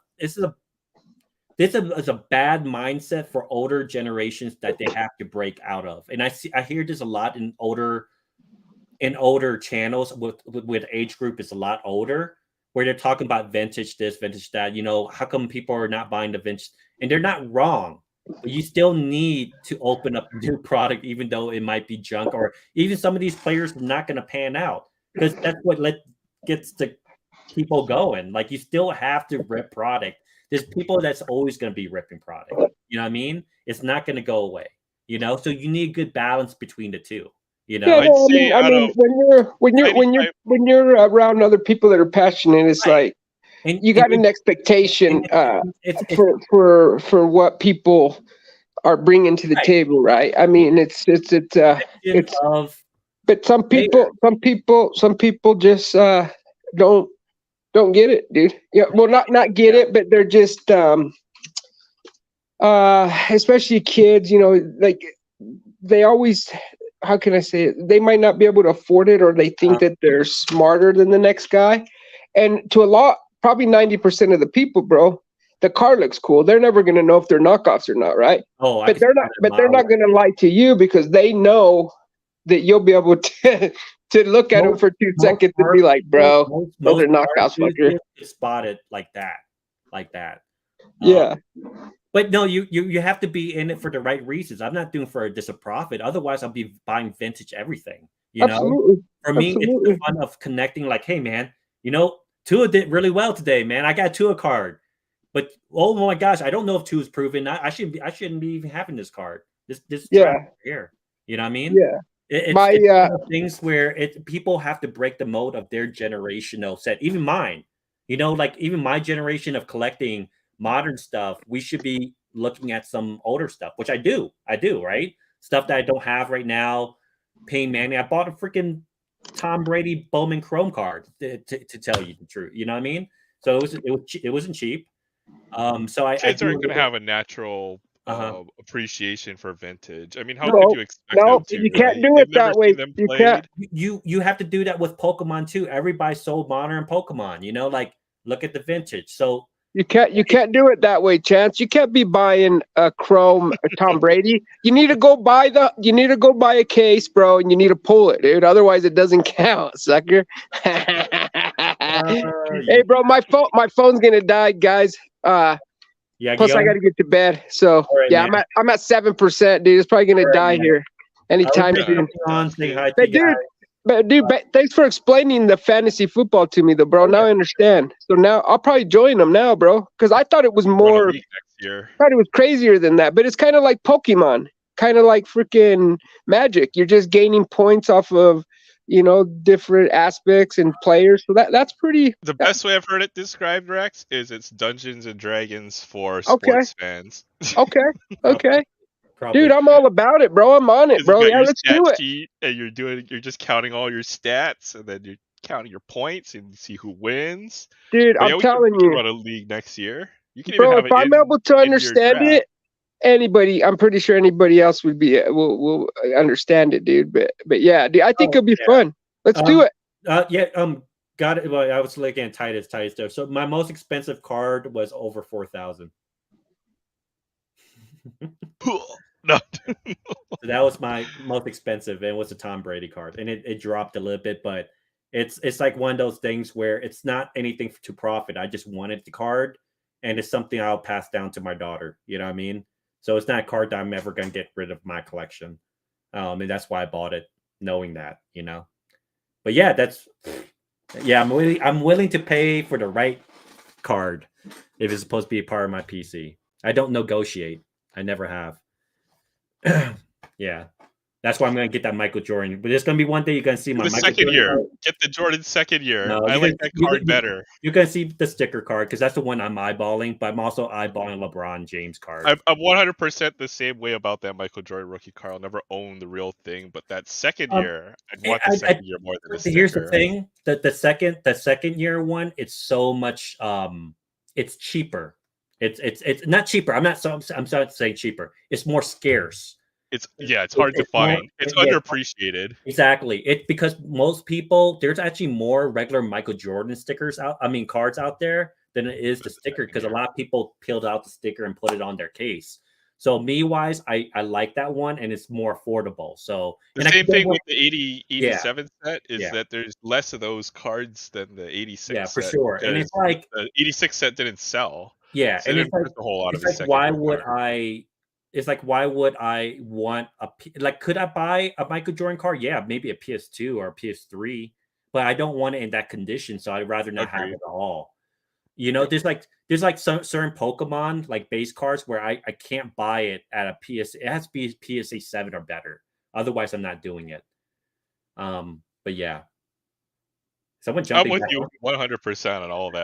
bad mindset for older generations that they have to break out of. And I hear this a lot in older channels with age group is a lot older, where they're talking about vintage this, vintage that. How come people are not buying the vintage? And they're not wrong, but you still need to open up a new product, even though it might be junk, or even some of these players are not going to pan out, because that's what gets the people going. Like, you still have to rip product. There's people that's always going to be ripping product. You know what I mean? It's not going to go away. So you need a good balance between the two. When you're around other people that are passionate, it's like you got an expectation for what people are bringing to the table, right? I mean, it's but some people just don't get it, dude. Yeah, well, not get it, but they're just especially kids, like they always, how can I say it? They might not be able to afford it, or they think that they're smarter than the next guy. And to a lot, probably 90% of the people, bro, the car looks cool. They're never gonna know if they're knockoffs or not, right? Oh, But they're not. But they're not gonna lie to you because they know that you'll be able to look at them for 2 seconds and be like, bro, those are knockouts, fucker. Spot it like that. Yeah. But no, you have to be in it for the right reasons. I'm not doing for just a profit. Otherwise, I'll be buying vintage everything. Absolutely. Know, for me, it's the fun of connecting. Like, hey, man, Tua did really well today, man. I got Tua card, but oh my gosh, I don't know if Tua's proven. I shouldn't be even having this card. This here. You know what I mean? Yeah. It's one of things where people have to break the mold of their generational set. Even mine, like even my generation of collecting modern stuff, we should be looking at some older stuff, which I do, right? Stuff that I don't have right now. Payne Manning, I bought a freaking Tom Brady Bowman Chrome card to tell you the truth. You know what I mean? So it wasn't cheap. So kids aren't going to have a natural appreciation for vintage. I mean, how could you expect them to? You can't do it that way. You can't. You have to do that with Pokemon too. Everybody sold modern Pokemon. Like look at the vintage. So you can't do it that way, Chance. You can't be buying a Chrome Tom Brady. You need to go buy a case, bro, and you need to pull it, dude. Otherwise, it doesn't count, sucker. Hey, bro, my phone's gonna die, guys. Plus, I got to get to bed. So right, I'm at 7%, dude. It's probably gonna die here anytime soon. But dude, thanks for explaining the fantasy football to me, though, bro. Now I understand. So now I'll probably join them now, bro, because I thought it was more. Next year. I thought it was crazier than that, but it's kind of like Pokemon, kind of like freaking Magic. You're just gaining points off of, different aspects and players. So that's pretty. The best way I've heard it described, Rex, is it's Dungeons and Dragons for sports fans. Okay. Probably. Dude, I'm all about it, bro. I'm on it, bro. Yeah, let's do it. Sheet and you're just counting all your stats, and then you're counting your points and see who wins. Dude, I'm telling you, run a league next year. You can bro, even have if I'm able to understand it, I'm pretty sure anybody else would be will understand it, dude. But yeah, dude, I think it'll be fun. Let's do it. Got it. Well, I was looking at Titus there. So my most expensive card was over 4,000. No. So that was my most expensive, and it was a Tom Brady card, and it dropped a little bit, but it's like one of those things where it's not anything to profit. I just wanted the card, and it's something I'll pass down to my daughter. You know what I mean? So it's not a card that I'm ever gonna get rid of my collection, and that's why I bought it, knowing that, But yeah, I'm willing to pay for the right card if it's supposed to be a part of my PC. I don't negotiate. I never have. Yeah, that's why I'm gonna get that Michael Jordan. But there's gonna be one day you're gonna see my second year. Get the Jordan second year. No, I like that card better. You're gonna see the sticker card because that's the one I'm eyeballing. But I'm also eyeballing LeBron James card. I'm 100% the same way about that Michael Jordan rookie card. I'll never own the real thing, but that second year, I'd want the second year more than the sticker. Here's the thing: the second year one, it's so much. It's cheaper. It's not cheaper. I'm not saying cheaper. It's more scarce. It's hard to find. It's underappreciated. Exactly. Because most people, there's actually more regular Michael Jordan cards out there than it is the sticker, because a lot of people peeled out the sticker and put it on their case. So me wise, I like that one, and it's more affordable. So the same thing with the 87 set is that there's less of those cards than the 86 Yeah, for sure. And it's like the 86 set didn't sell. Yeah, so and it's like a whole lot of why would I want could I buy a Michael Jordan card? Yeah, maybe a PS2 or a PS3, but I don't want it in that condition, so I'd rather not have it at all. There's some certain Pokemon like base cards where I can't buy it at a PS. It has to be PSA 7 or better. Otherwise, I'm not doing it. But yeah. I'm with you 100% on all that.